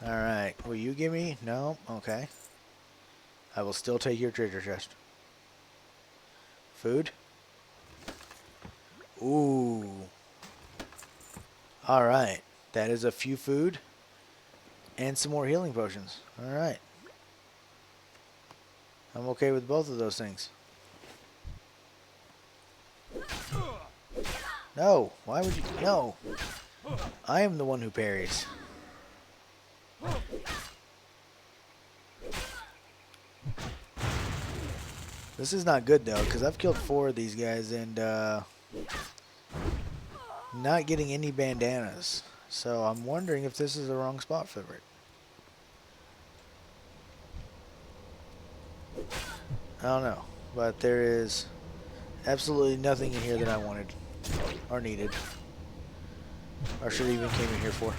Speaker 1: Alright. Will you give me? No? Okay. I will still take your treasure chest. Food? Ooh. Alright. That is a few food and some more healing potions. Alright. I'm okay with both of those things. No. Why would you? No. I am the one who parries. This is not good though, because I've killed 4 of these guys and not getting any bandanas. So I'm wondering if this is the wrong spot for it. I don't know, but there is absolutely nothing in here that I wanted or needed or should have even came in here for.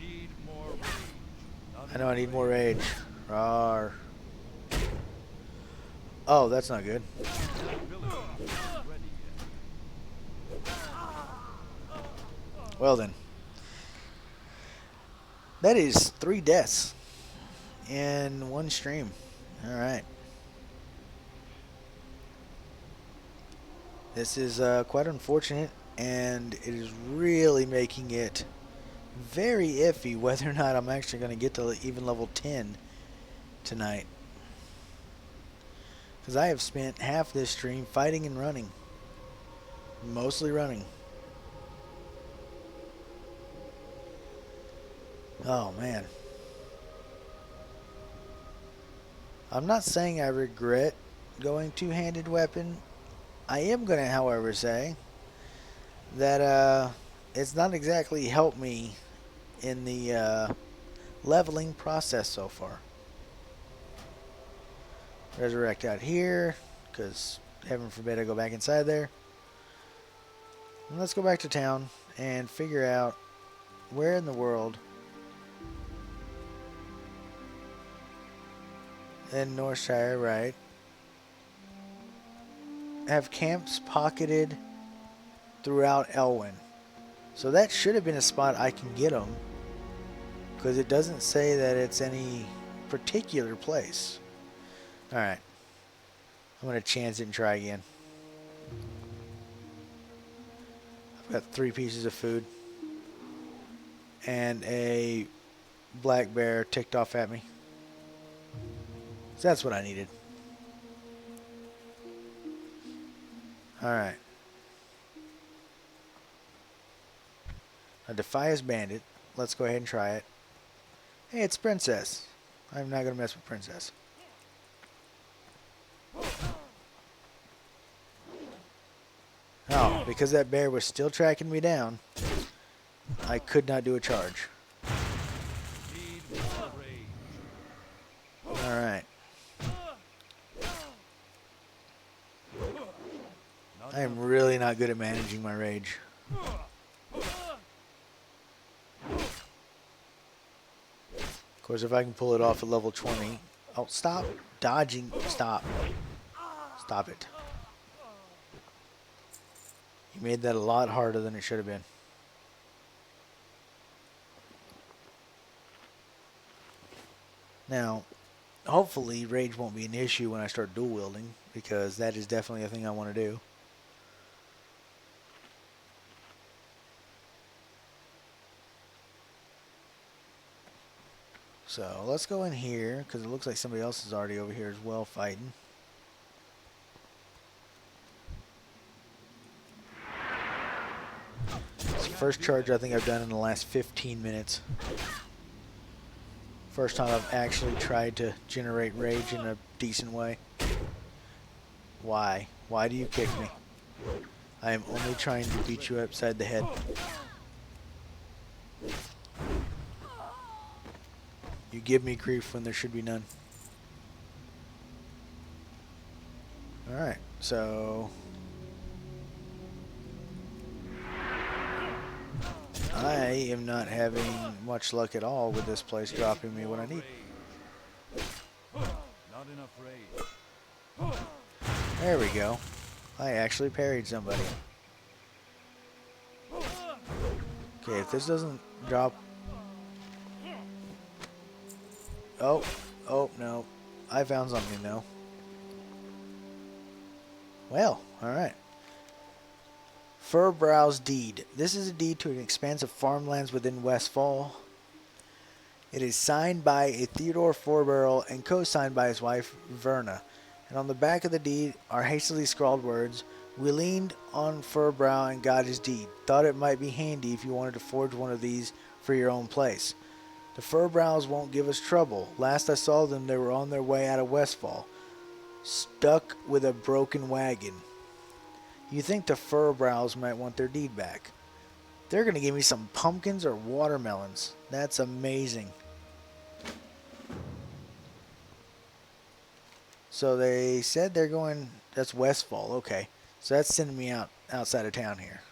Speaker 2: Need more rage. Not
Speaker 1: I know I
Speaker 2: enough
Speaker 1: need more
Speaker 2: rage.
Speaker 1: rage. Rawr. Oh, that's not good.
Speaker 2: That ability isn't ready yet.
Speaker 1: Well then. That is 3 deaths in one stream. Alright. This is quite unfortunate, and it is really making it very iffy whether or not I'm actually going to get to even level 10 tonight. Because I have spent half this stream fighting and running. Mostly running. Oh, man. I'm not saying I regret going two-handed weapon. I am going to, however, say that it's not exactly helped me in the leveling process so far. Resurrect out here, because heaven forbid I go back inside there. And let's go back to town and figure out where in the world in Northshire, right, have camps pocketed throughout Elwyn. So that should have been a spot I can get them, because it doesn't say that it's any particular place. Alright. I'm going to chance it and try again. I've got 3 pieces of food. And a black bear ticked off at me. So that's what I needed. Alright. A Defias Bandit. Let's go ahead and try it. Hey, it's Princess. I'm not going to mess with Princess. Oh, because that bear was still tracking me down, I could not do a charge.
Speaker 2: Need more rage.
Speaker 1: Alright. I am really not good at managing my rage. Of course, if I can pull it off at level 20... Oh, stop dodging. Stop. Stop it. You made that a lot harder than it should have been. Now, hopefully rage won't be an issue when I start dual wielding, because that is definitely a thing I want to do. So let's go in here, because it looks like somebody else is already over here as well fighting. It's the first charge I think I've done in the last 15 minutes. First time I've actually tried to generate rage in a decent way. Why? Why do you kick me? I am only trying to beat you upside the head. You give me grief when there should be none. Alright, so... I am not having much luck at all with this place dropping me what I need.
Speaker 2: Not enough rage.
Speaker 1: There we go. I actually parried somebody. Okay, if this doesn't drop Oh, no. I found something, though. Well, alright. Furbrow's Deed. This is a deed to an expanse of farmlands within Westfall. It is signed by a Theodore Furbarrel and co-signed by his wife, Verna. And on the back of the deed are hastily scrawled words, "We leaned on Furbrow and got his deed. Thought it might be handy if you wanted to forge one of these for your own place. The Furbrows won't give us trouble. Last I saw them, they were on their way out of Westfall, stuck with a broken wagon. You think the Furbrows might want their deed back? They're going to give me some pumpkins or watermelons. That's amazing." So they said they're going, that's Westfall, okay. So that's sending me outside of town here.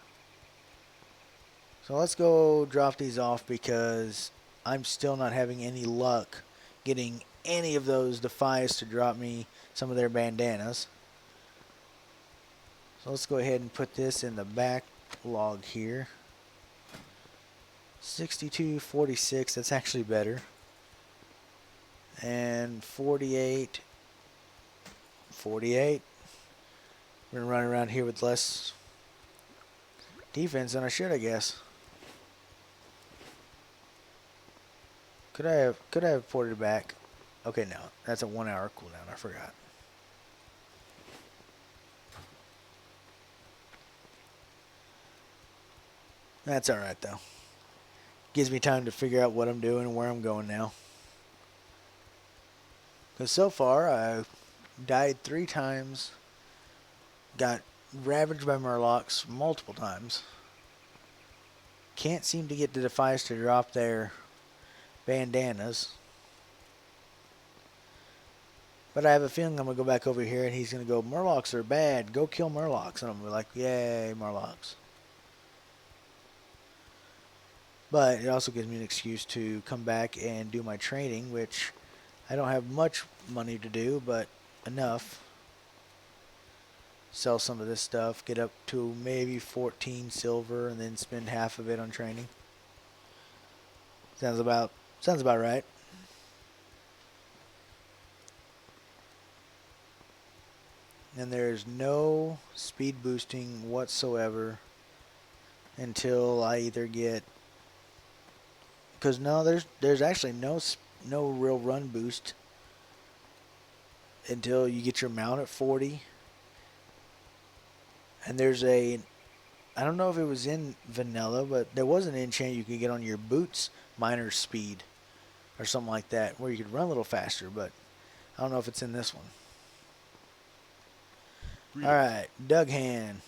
Speaker 1: So let's go drop these off because I'm still not having any luck getting any of those Defias to drop me some of their bandanas. So let's go ahead and put this in the backlog here. 62.46, that's actually better. And 48. We're going to run around here with less defense than I should, I guess. Could I have ported it back? Okay, no. That's a 1 hour cooldown. I forgot. That's alright, though. Gives me time to figure out what I'm doing and where I'm going now. Because so far, I've died 3 times. Got ravaged by murlocs multiple times. Can't seem to get the Defias to drop their bandanas. But I have a feeling I'm going to go back over here and he's going to go, "Murlocs are bad. Go kill Murlocs." And I'm going to be like, "Yay, Murlocs." But it also gives me an excuse to come back and do my training, which I don't have much money to do, but enough. Sell some of this stuff, get up to maybe 14 silver, and then spend half of it on training. Sounds about right. And there's no speed boosting whatsoever until I either get, because no, there's actually no real run boost until you get your mount at 40. And there's I don't know if it was in vanilla, but there was an enchant you could get on your boots, miner's speed, or something like that, where you could run a little faster, but I don't know if it's in this one. Alright, Doug Hand.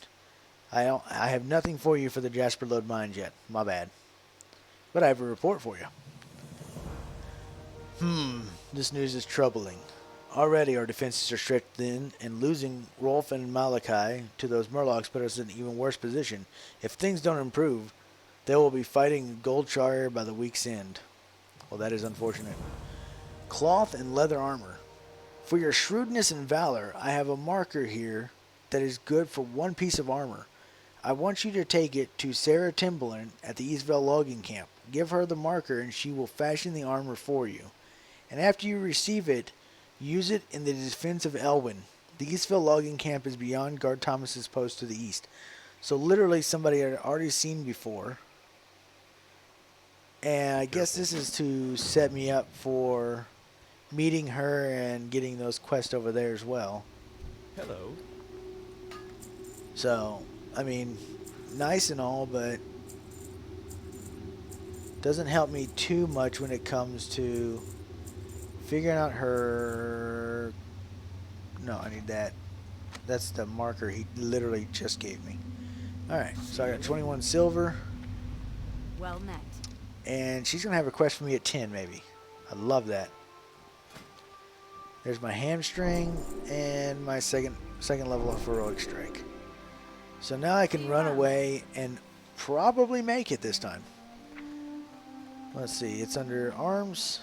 Speaker 1: I have nothing for you for the Jasper Lode mines yet. My bad. But I have a report for you. This news is troubling. Already our defenses are stretched thin, and losing Rolf and Malachi to those Murlocs put us in an even worse position. If things don't improve, they will be fighting Goldshire by the week's end. Well, that is unfortunate. Cloth and leather armor. For your shrewdness and valor, I have a marker here that is good for 1 piece of armor. I want you to take it to Sarah Timberland at the Eastvale logging camp. Give her the marker and she will fashion the armor for you. And after you receive it, use it in the defense of Elwyn. The Eastville logging camp is beyond Guard Thomas's post to the east. So literally somebody I had already seen before. And I guess this is to set me up for meeting her and getting those quests over there as well.
Speaker 2: Hello.
Speaker 1: So, I mean, nice and all, but doesn't help me too much when it comes to figuring out her. No, I need that. That's the marker he literally just gave me. Alright, so I got 21 silver.
Speaker 3: Well met.
Speaker 1: And she's going to have a quest for me at 10, maybe. I love that. There's my hamstring and my second level of heroic strike. So now I can run away and probably make it this time. Let's see, it's under arms,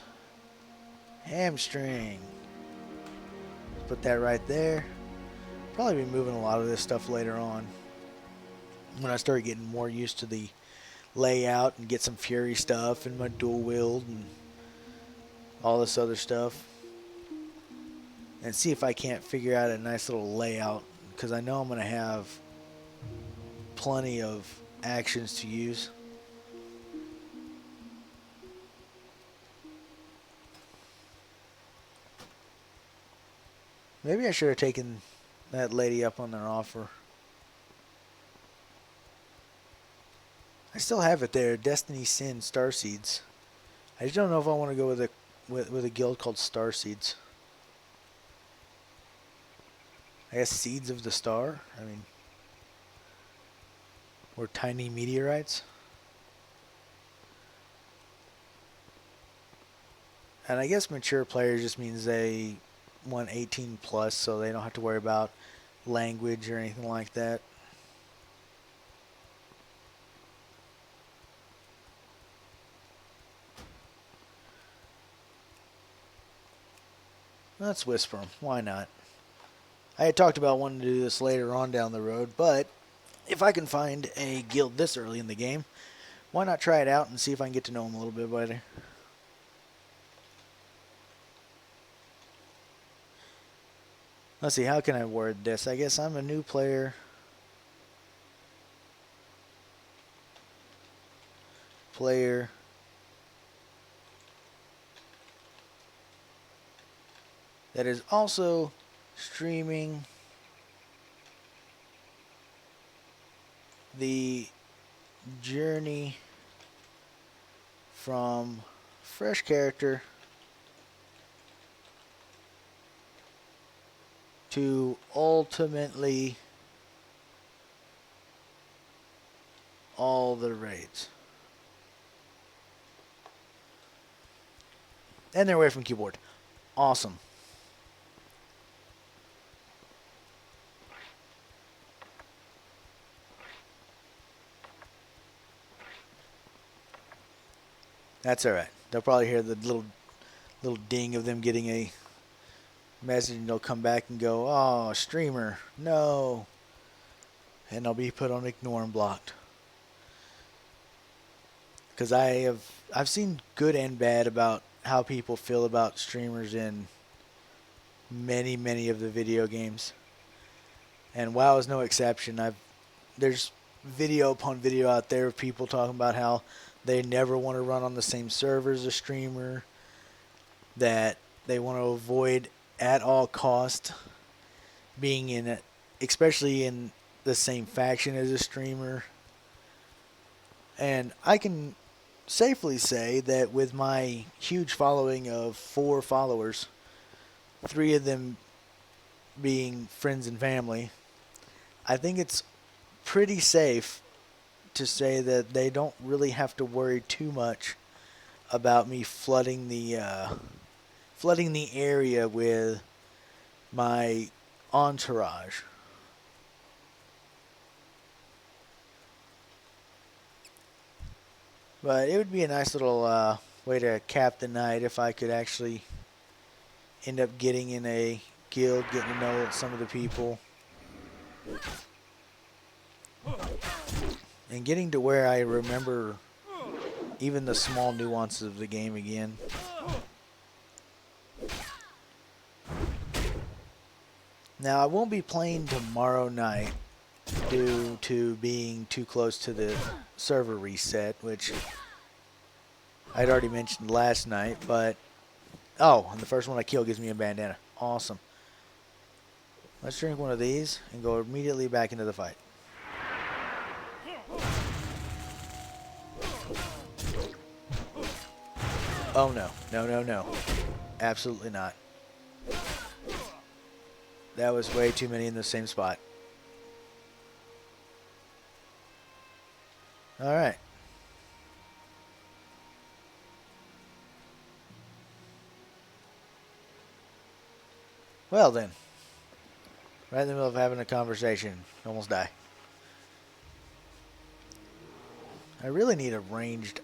Speaker 1: hamstring. Let's put that right there. Probably be moving a lot of this stuff later on when I start getting more used to the layout and get some fury stuff and my dual wield and all this other stuff, and see if I can't figure out a nice little layout, because I know I'm going to have plenty of actions to use. Maybe I should have taken that lady up on their offer. I still have it there, Destiny Sin Starseeds. I just don't know if I want to go with a guild called Starseeds. I guess Seeds of the Star? I mean, or Tiny Meteorites? And I guess mature players just means they want 18 plus, so they don't have to worry about language or anything like that. Let's whisper them. Why not? I had talked about wanting to do this later on down the road, but if I can find a guild this early in the game, why not try it out and see if I can get to know them a little bit better? Let's see, how can I word this? I guess I'm a new player. That is also streaming the journey from fresh character to ultimately all the raids. And they're away from keyboard. Awesome. That's alright. They'll probably hear the little ding of them getting a message, and they'll come back and go, "Oh, streamer, no," and they'll be put on ignore and blocked. Because I've seen good and bad about how people feel about streamers in many of the video games, and WoW is no exception. There's video upon video out there of people talking about how they never want to run on the same server as a streamer, that they want to avoid at all cost being in it, especially in the same faction as a streamer. And I can safely say that with my huge following of 4 followers, 3 of them being friends and family, I think it's pretty safe to say that they don't really have to worry too much about me flooding the area with my entourage. But it would be a nice little way to cap the night if I could actually end up getting in a guild, getting to know some of the people, and getting to where I remember even the small nuances of the game again. Now, I won't be playing tomorrow night due to being too close to the server reset, which I'd already mentioned last night, but oh, and the first one I kill gives me a bandana. Awesome. Let's drink one of these and go immediately back into the fight. Oh no, no. Absolutely not. That was way too many in the same spot. Alright. Well then. Right in the middle of having a conversation. Almost die. I really need a ranged...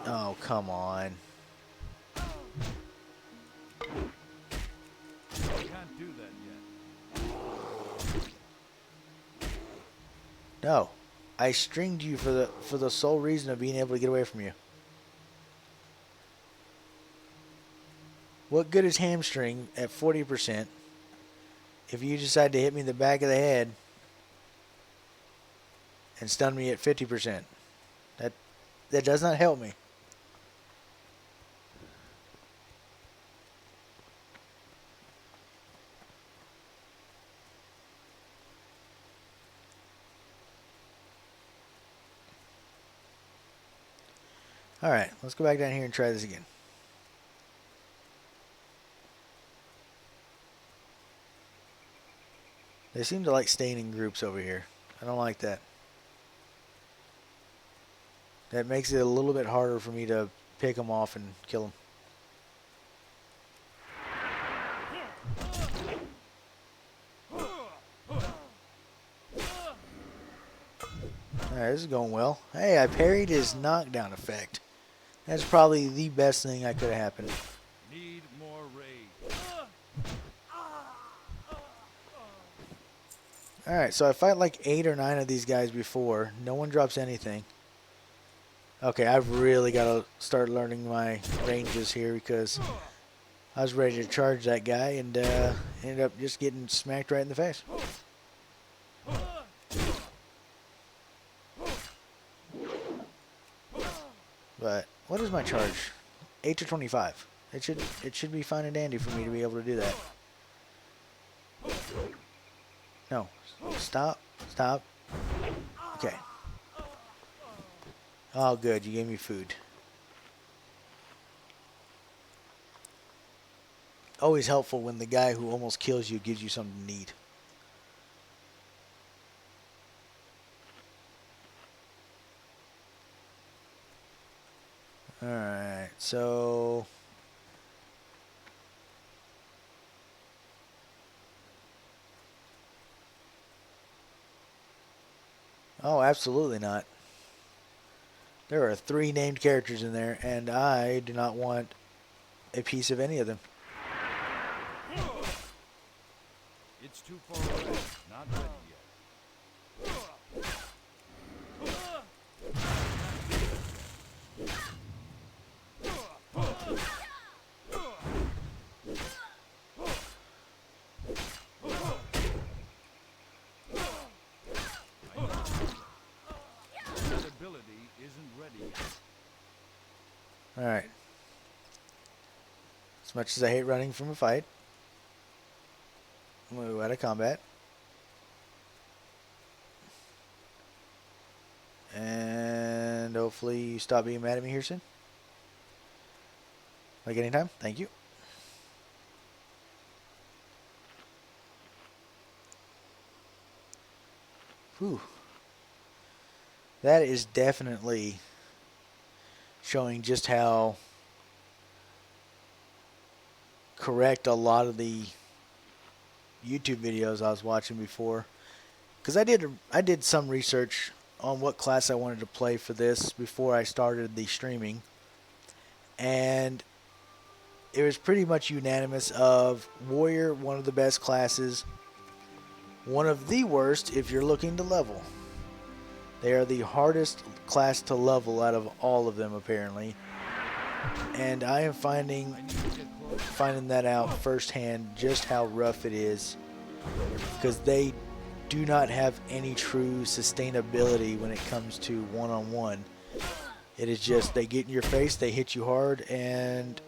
Speaker 1: Oh, come on.
Speaker 2: Can't do that yet.
Speaker 1: No. I stringed you for the sole reason of being able to get away from you. What good is hamstring at 40% if you decide to hit me in the back of the head and stun me at 50%? That does not help me. Alright, let's go back down here and try this again. They seem to like staying in groups over here. I don't like that. That makes it a little bit harder for me to pick them off and kill them. Alright, this is going well. Hey, I parried his knockdown effect. That's probably the best thing that could have happened.
Speaker 2: Need more rage.
Speaker 1: Alright, so I fight like 8 or 9 of these guys before. No one drops anything. Okay, I've really got to start learning my ranges here because I was ready to charge that guy and ended up just getting smacked right in the face. But what is my charge? 8 to 25. It should be fine and dandy for me to be able to do that. No. Stop. Stop. Okay. Oh, good. You gave me food. Always helpful when the guy who almost kills you gives you something to eat. Alright, so... Oh, absolutely not. There are 3 named characters in there, and I do not want a piece of any of them.
Speaker 2: It's too far away. Not ready yet. That ability isn't ready yet.
Speaker 1: Alright. As much as I hate running from a fight, I'm going to go out of combat. And hopefully you stop being mad at me here soon. Like anytime. Thank you. Whew. That is definitely showing just how correct a lot of the YouTube videos I was watching before, because I did some research on what class I wanted to play for this before I started the streaming, and it was pretty much unanimous of Warrior, one of the best classes, one of the worst if you're looking to level. They are the hardest class to level out of all of them apparently, and I am finding that out firsthand just how rough it is, because they do not have any true sustainability when it comes to one-on-one. It is just they get in your face, they hit you hard, and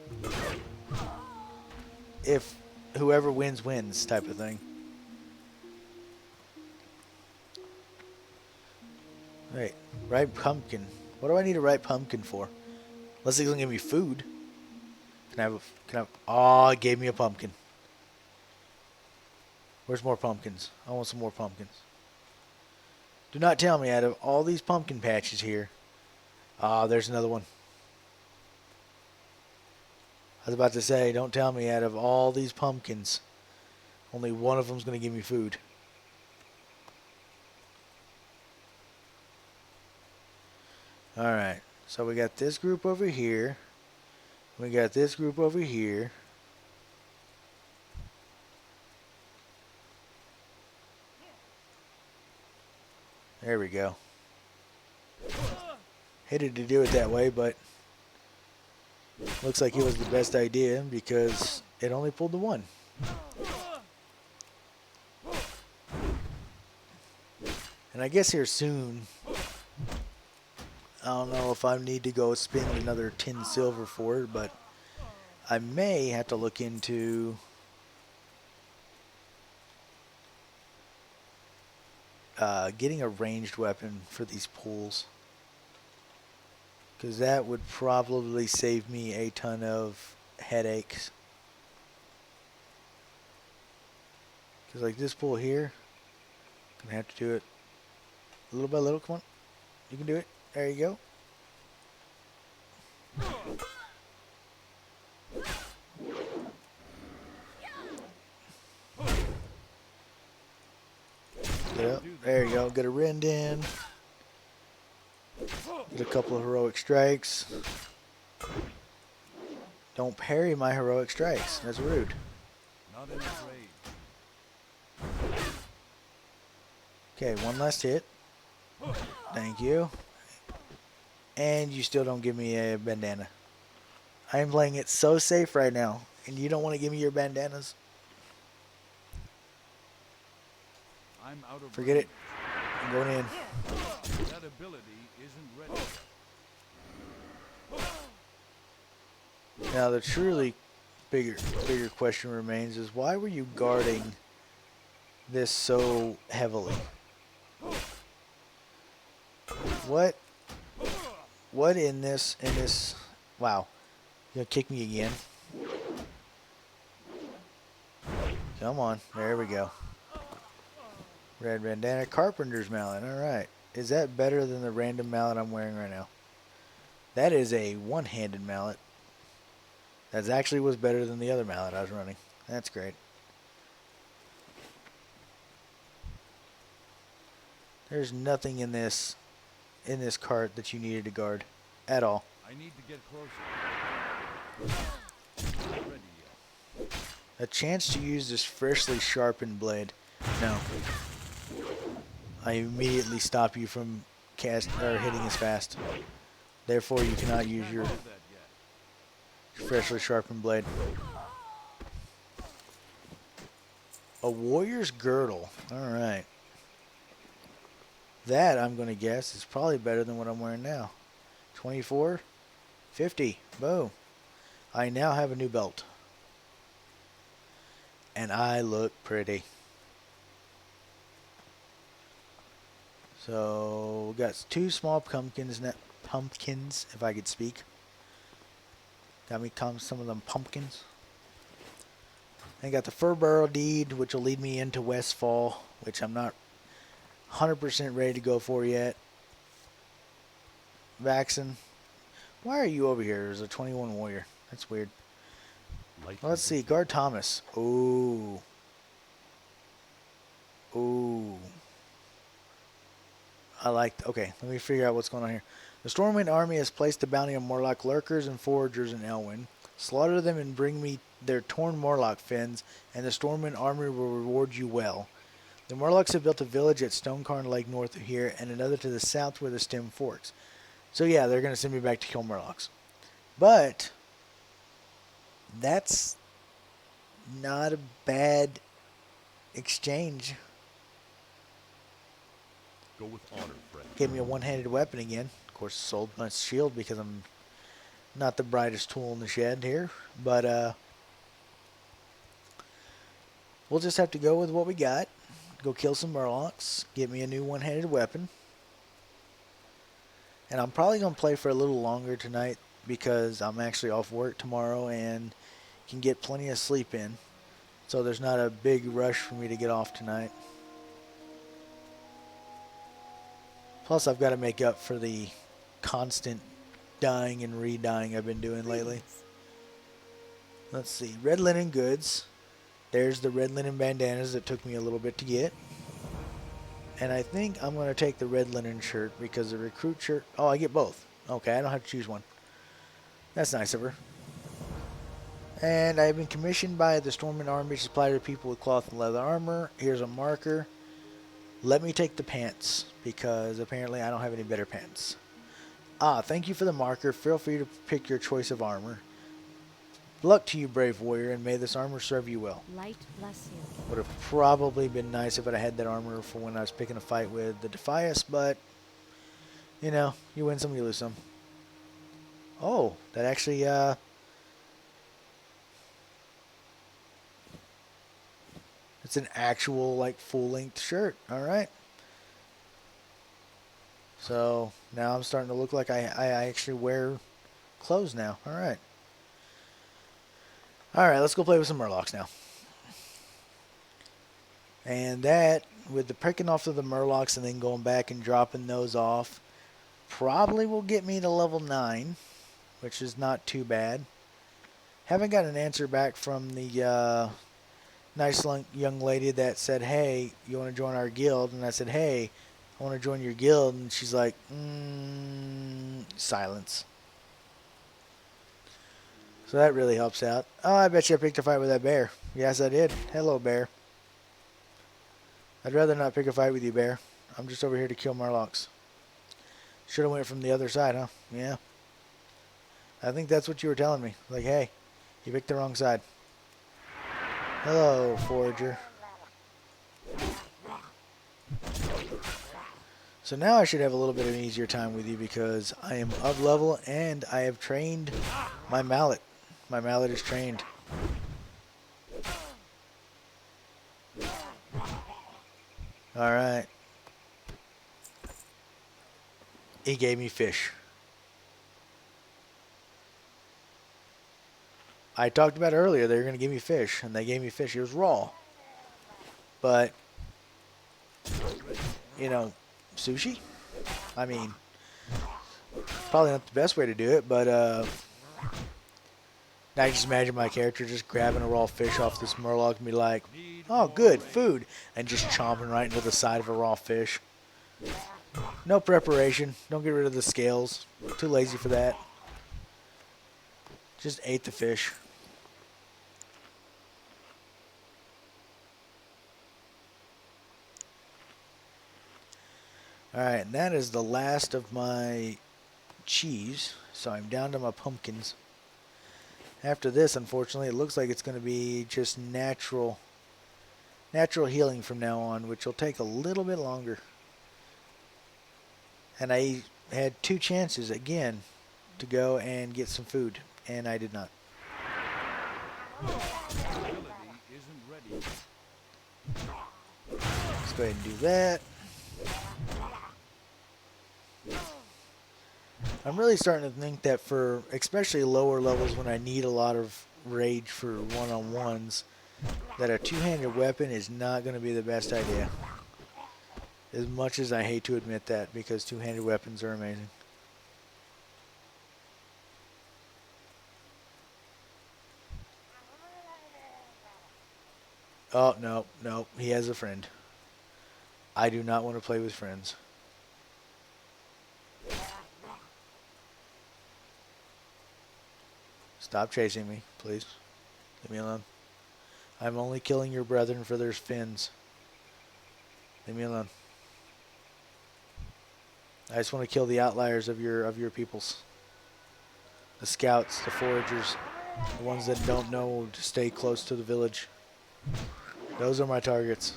Speaker 1: if whoever wins wins type of thing. Right, ripe pumpkin. What do I need a ripe pumpkin for? Unless it's gonna give me food. Can I have, oh, it gave me a pumpkin. Where's more pumpkins? I want some more pumpkins. Do not tell me out of all these pumpkin patches here. Ah, there's another one. I was about to say, don't tell me out of all these pumpkins, only one of them's going to give me food. Alright, so we got this group over here. We got this group over here. There we go. Hated to do it that way, but Looks like it was the best idea because it only pulled the one. And I guess here soon, I don't know if I need to go spend another 10 silver for it, but I may have to look into getting a ranged weapon for these pools. Because that would probably save me a ton of headaches. Because like this pool here, I'm going to have to do it little by little. Come on. You can do it. There you go. Get up. There you go. Get a rend in. Get a couple of heroic strikes. Don't parry my heroic strikes. That's rude.
Speaker 2: Not enough rage.
Speaker 1: Okay, one last hit. Thank you. And you still don't give me a bandana. I am playing it so safe right now, and you don't want to give me your bandanas.
Speaker 2: I'm out of
Speaker 1: Forget
Speaker 2: range.
Speaker 1: it. I'm going in.
Speaker 2: That ability isn't ready yet.
Speaker 1: Now the truly bigger question remains is why were you guarding this so heavily? What in this wow. You gonna kick me again? Come on, there we go. Red bandana, carpenter's mallet. Alright. Is that better than the random mallet I'm wearing right now? That is a one-handed mallet. That actually was better than the other mallet I was running. That's great. There's nothing in this cart that you needed to guard at all.
Speaker 2: I need to get closer. Not ready yet.
Speaker 1: A chance to use this freshly sharpened blade. No. I immediately stop you from hitting as fast. Therefore, you cannot use your
Speaker 2: Can't do that yet.
Speaker 1: freshly sharpened blade. A warrior's girdle. Alright. That, I'm going to guess, is probably better than what I'm wearing now. 24, 50. Boom. I now have a new belt. And I look pretty. So, we got two small pumpkins, if I could speak. Got me some of them pumpkins. I got the Fur Barrel Deed, which will lead me into Westfall, which I'm not 100% ready to go for yet. Vaxen. Why are you over here as a 21 warrior? That's weird. Let's see. Guard Thomas. Ooh. Ooh. Okay, let me figure out what's going on here. The Stormwind army has placed the bounty on Morlock lurkers and foragers in Elwyn. Slaughter them and bring me their torn Morlock fins, and the Stormwind army will reward you well. The Morlocks have built a village at Stonecarn Lake north of here, and another to the south where the stem forks. So yeah, they're going to send me back to kill Morlocks. But that's not a bad exchange.
Speaker 2: Go with honor, friend.
Speaker 1: Gave me a one-handed weapon again. Of course, sold my shield because I'm not the brightest tool in the shed here. But we'll just have to go with what we got. Go kill some Murlocs. Get me a new one-handed weapon. And I'm probably going to play for a little longer tonight because I'm actually off work tomorrow and can get plenty of sleep in. So there's not a big rush for me to get off tonight. Plus, I've got to make up for the constant dying and re-dying I've been doing lately. Let's see. Red linen goods. There's the red linen bandanas that took me a little bit to get. And I think I'm going to take the red linen shirt because the recruit shirt... Oh, I get both. Okay, I don't have to choose one. That's nice of her. And I've been commissioned by the Stormwind Army to supply to people with cloth and leather armor. Here's a marker. Let me take the pants because apparently I don't have any better pants. Thank you for the marker. Feel free to pick your choice of armor. Luck to you, brave warrior, and may this armor serve you well.
Speaker 3: Light bless you.
Speaker 1: Would have probably been nice if I had that armor for when I was picking a fight with the Defias, but, you know, you win some, you lose some. Oh, that actually, it's an actual, like, full-length shirt. All right. So, now I'm starting to look like I actually wear clothes now. All right. All right, let's go play with some Murlocs now. And that, with the pricking off of the Murlocs and then going back and dropping those off, probably will get me to level 9, which is not too bad. Haven't got an answer back from the nice young lady that said, hey, you want to join our guild? And I said, hey, I want to join your guild. And she's like, silence. So that really helps out. Oh, I bet you I picked a fight with that bear. Yes, I did. Hello, bear. I'd rather not pick a fight with you, bear. I'm just over here to kill Murlocs. Should have went from the other side, huh? Yeah. I think that's what you were telling me. Like, hey, you picked the wrong side. Hello, forager. So now I should have a little bit of an easier time with you because I am up level and I have trained my mallet. My mallet is trained. Alright. He gave me fish. I talked about earlier they were going to give me fish, and they gave me fish. It was raw. But, you know, sushi? I mean, probably not the best way to do it, but I just imagine my character just grabbing a raw fish off this Murloc and be like, oh, good, food, and just chomping right into the side of a raw fish. No preparation. Don't get rid of the scales. Too lazy for that. Just ate the fish. Alright, and that is the last of my cheese. So I'm down to my pumpkins. After this, unfortunately, it looks like it's going to be just natural healing from now on, which will take a little bit longer. And I had 2 chances again to go and get some food, and I did not. Let's go ahead and do that. I'm really starting to think that for especially lower levels when I need a lot of rage for one-on-ones, that a two-handed weapon is not going to be the best idea. As much as I hate to admit that, because two-handed weapons are amazing. Oh, no, he has a friend. I do not want to play with friends. Stop chasing me, please. Leave me alone. I'm only killing your brethren for their fins. Leave me alone. I just want to kill the outliers of your peoples. The scouts, the foragers, the ones that don't know to stay close to the village. Those are my targets.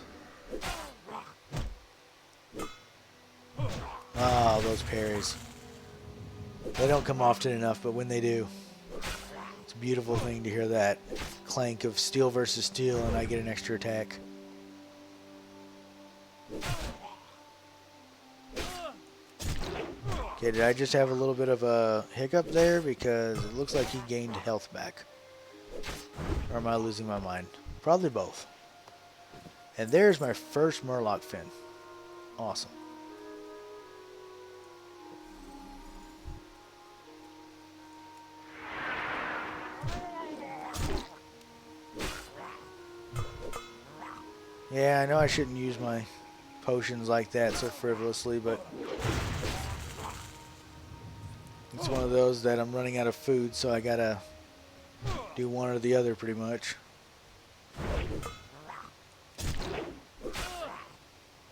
Speaker 1: Ah, those parries. They don't come often enough, but when they do, it's a beautiful thing to hear that clank of steel versus steel and I get an extra attack. Okay, did I just have a little bit of a hiccup there? Because it looks like he gained health back. Or am I losing my mind? Probably both. And there's my first Murloc fin. Awesome. Yeah, I know I shouldn't use my potions like that so frivolously, but it's one of those that I'm running out of food, so I gotta do one or the other pretty much.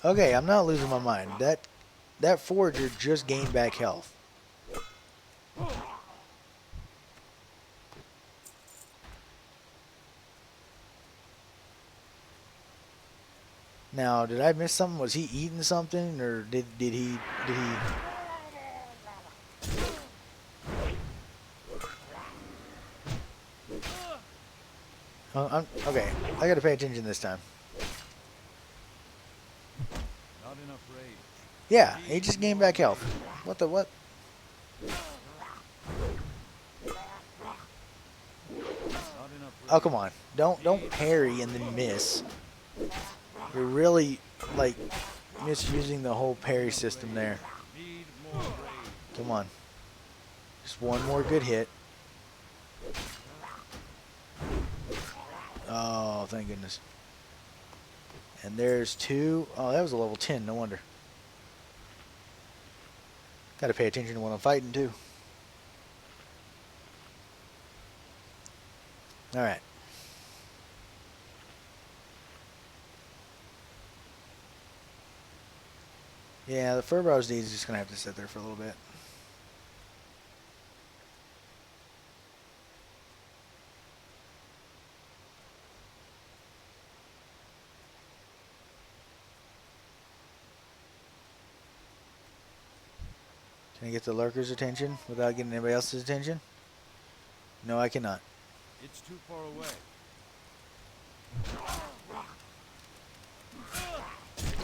Speaker 1: Okay, I'm not losing my mind. That forager just gained back health. Now, did I miss something? Was he eating something, or did he? Okay. I gotta pay attention this time.
Speaker 2: Not enough rage.
Speaker 1: Yeah, he just gained back health. What the what?
Speaker 2: Not enough rage.
Speaker 1: Oh, come on. Don't parry and then miss. You're really like misusing the whole parry system there.
Speaker 2: Need more rage.
Speaker 1: Come on. Just one more good hit. Oh, thank goodness. And there's two. Oh, that was a level 10. No wonder. Got to pay attention to when I'm fighting, too. All right. Yeah, the Furbrow's Deed is just going to have to sit there for a little bit. Can I get the lurker's attention without getting anybody else's attention? No, I cannot.
Speaker 2: It's too far away.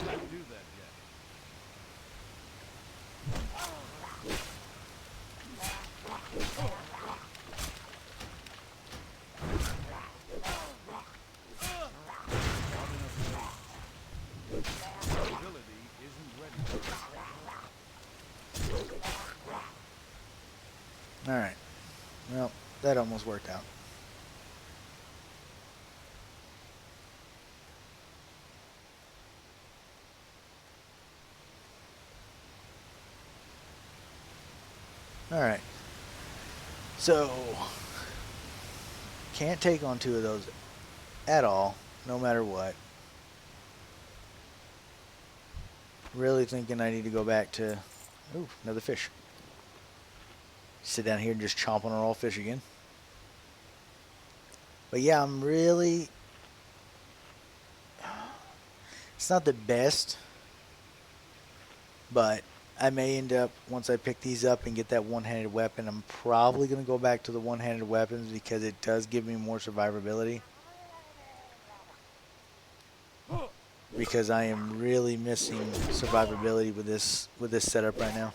Speaker 2: Can't do that yet. Not enough rage. Your ability isn't ready.
Speaker 1: All right. Well, that almost worked out. All right. So, can't take on two of those at all, no matter what. Really thinking I need to go back to... Ooh, another fish. Sit down here and just chomp on a raw fish again. But yeah, I'm really... It's not the best, but I may end up, once I pick these up and get that one-handed weapon, I'm probably going to go back to the one-handed weapons because it does give me more survivability. Because I am really missing survivability with this setup right now.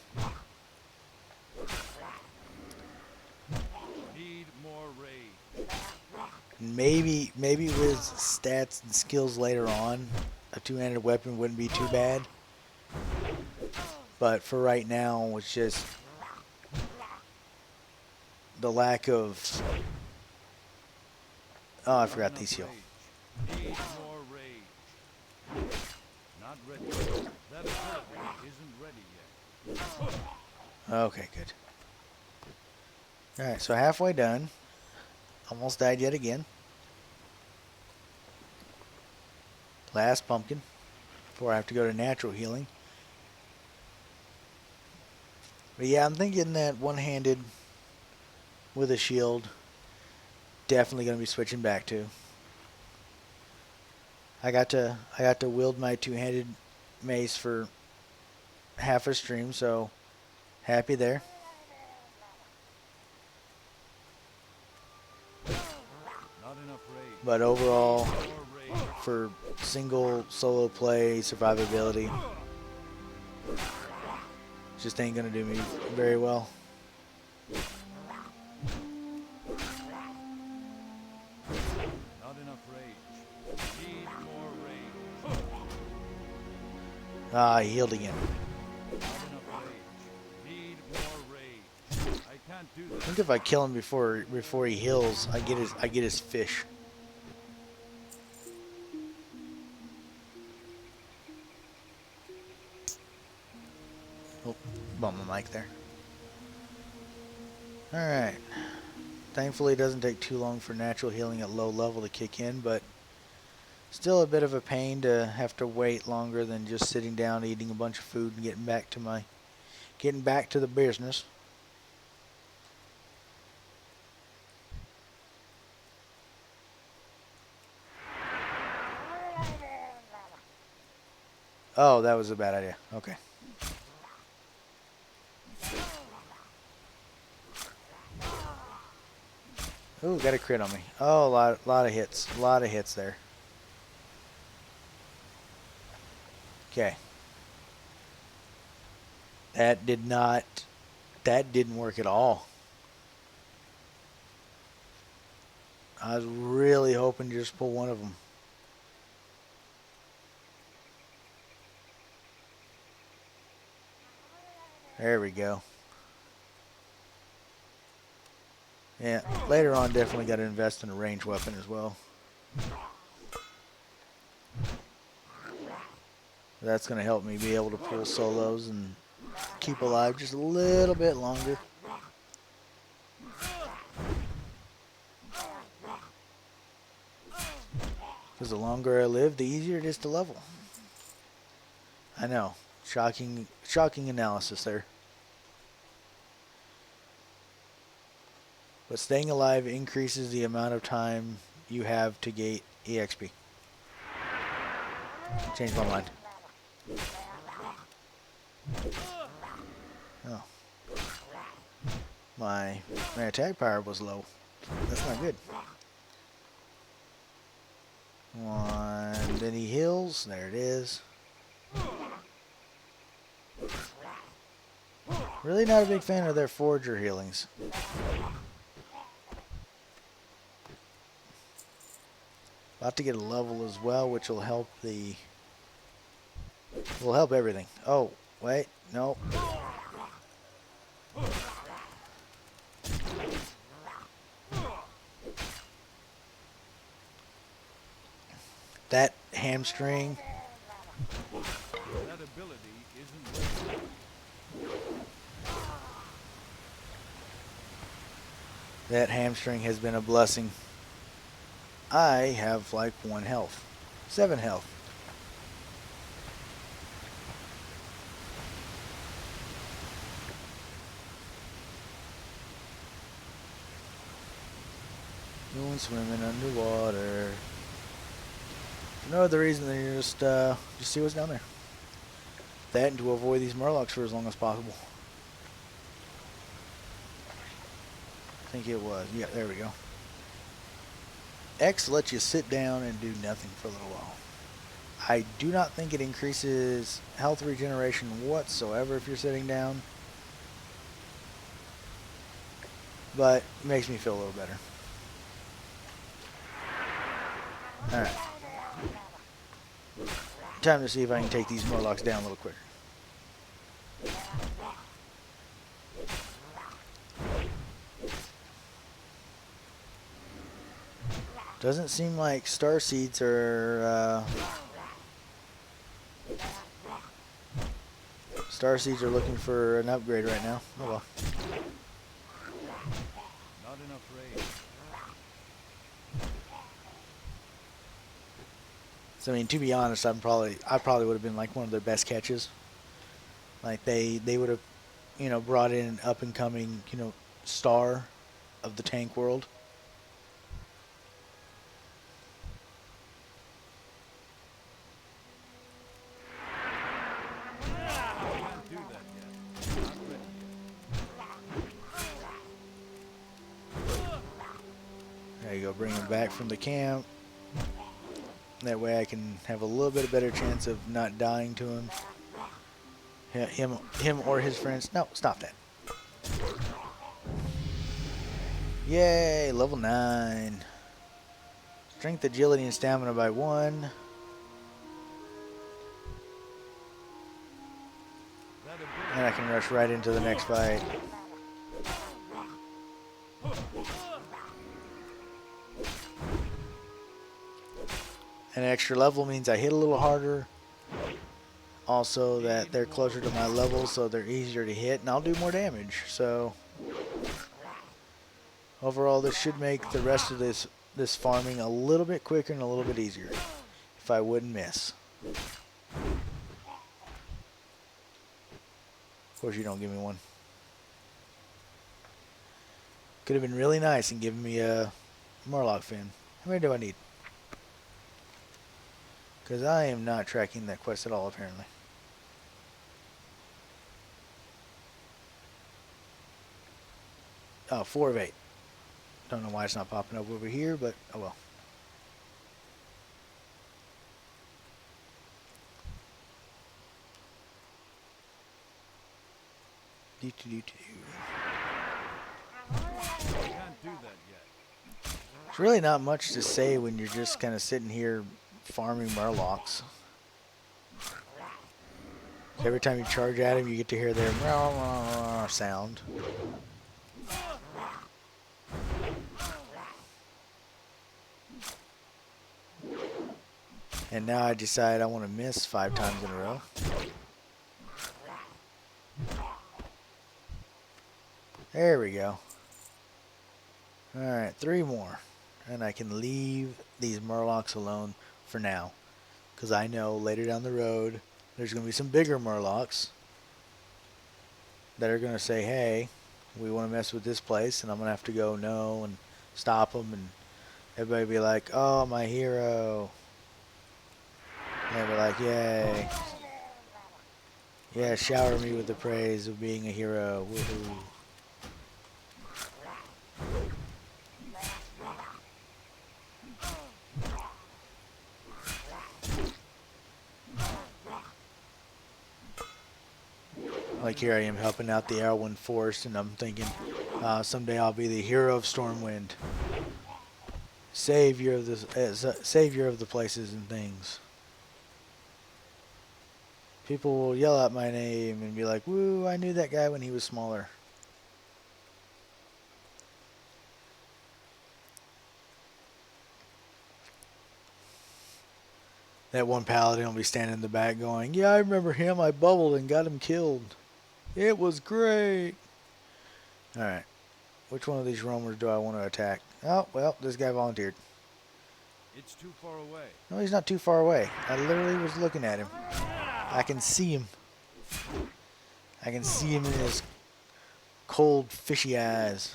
Speaker 2: Need more rage.
Speaker 1: Maybe with stats and skills later on, a two-handed weapon wouldn't be too bad. But for right now, it's just the lack of... Oh, I forgot these heal.
Speaker 2: Need more rage. Not ready. That ability isn't ready yet.
Speaker 1: Okay, good. Alright, so halfway done. Almost died yet again. Last pumpkin before I have to go to natural healing. But yeah, I'm thinking that one-handed with a shield, definitely going to be switching back to. I got to wield my two-handed mace for half a stream, so happy there.
Speaker 2: Not enough rage.
Speaker 1: But overall,
Speaker 2: More rage.
Speaker 1: for single solo play survivability, just ain't gonna do me very well.
Speaker 2: Not enough rage. Need more rage.
Speaker 1: Ah, he healed again.
Speaker 2: Not enough rage. Need more rage. I can't do
Speaker 1: I
Speaker 2: that.
Speaker 1: think if I kill him before he heals, I get his fish. Oh, bump the mic there. Alright. Thankfully it doesn't take too long for natural healing at low level to kick in, but still a bit of a pain to have to wait longer than just sitting down, eating a bunch of food and getting back to the business. Oh, that was a bad idea. Okay. Ooh, got a crit on me. Oh, a lot of hits. A lot of hits there. Okay. That didn't work at all. I was really hoping to just pull one of them. There we go. Yeah, later on definitely got to invest in a ranged weapon as well. That's going to help me be able to pull solos and keep alive just a little bit longer. Because the longer I live, the easier it is to level. I know. Shocking analysis there. But staying alive increases the amount of time you have to gate EXP. Change my mind. Oh. My attack power was low. That's not good. One, then he heals. There it is. Really not a big fan of their forager healings. About to get a level as well, which will help everything. Oh, wait, no. That hamstring.
Speaker 2: That ability isn't working.
Speaker 1: That hamstring has been a blessing. I have like 1 health. 7 health. Going swimming underwater. For no other reason than just see what's down there. That and to avoid these murlocs for as long as possible. I think it was. Yeah, there we go. X lets you sit down and do nothing for a little while. I do not think it increases health regeneration whatsoever if you're sitting down. But it makes me feel a little better. Alright. Time to see if I can take these murlocs down a little quicker. Doesn't seem like star seeds are looking for an upgrade right now. Oh well.
Speaker 2: Not enough rage.
Speaker 1: So I mean, to be honest, I probably would have been like one of their best catches. Like they would have, brought in an up and coming, star of the tank world.
Speaker 2: Can't do that yet. Not ready yet.
Speaker 1: There you go, bring him back from the camp. That way I can have a little bit of better chance of not dying to him. Him or his friends. No, stop that. Yay, level 9. Strength, agility, and stamina by 1. And I can rush right into the next fight. An extra level means I hit a little harder. Also that they're closer to my level, so they're easier to hit, and I'll do more damage. So overall, this should make the rest of this farming a little bit quicker and a little bit easier, if I wouldn't miss. Of course, you don't give me one. Could have been really nice and given me a Murloc fin. How many do I need? Because I am not tracking that quest at all, apparently. Oh, 4 of 8. Don't know why it's not popping up over here, but oh well.
Speaker 2: Can't do that yet.
Speaker 1: It's really not much to say when you're just kind of sitting here farming murlocs. Every time you charge at him, you get to hear their sound. And now I decide I want to miss 5 times in a row. There we go. Alright, 3 more. And I can leave these murlocs alone for now. Because I know later down the road, there's going to be some bigger murlocs that are going to say, hey, we want to mess with this place. And I'm going to have to go no and stop them. And everybody be like, oh, my hero. And they'll be like, yay. Yeah, shower me with the praise of being a hero. Woohoo. Like here I am helping out the Arrowwind Forest, and I'm thinking someday I'll be the hero of Stormwind, savior of the places and things. People will yell out my name and be like, "Woo! I knew that guy when he was smaller." That one paladin will be standing in the back going, "Yeah, I remember him. I bubbled and got him killed. It was great." Alright. Which one of these roamers do I want to attack? Oh, well, this guy volunteered.
Speaker 2: It's too far away.
Speaker 1: No, he's not too far away. I literally was looking at him. I can see him. I can see him in his cold, fishy eyes.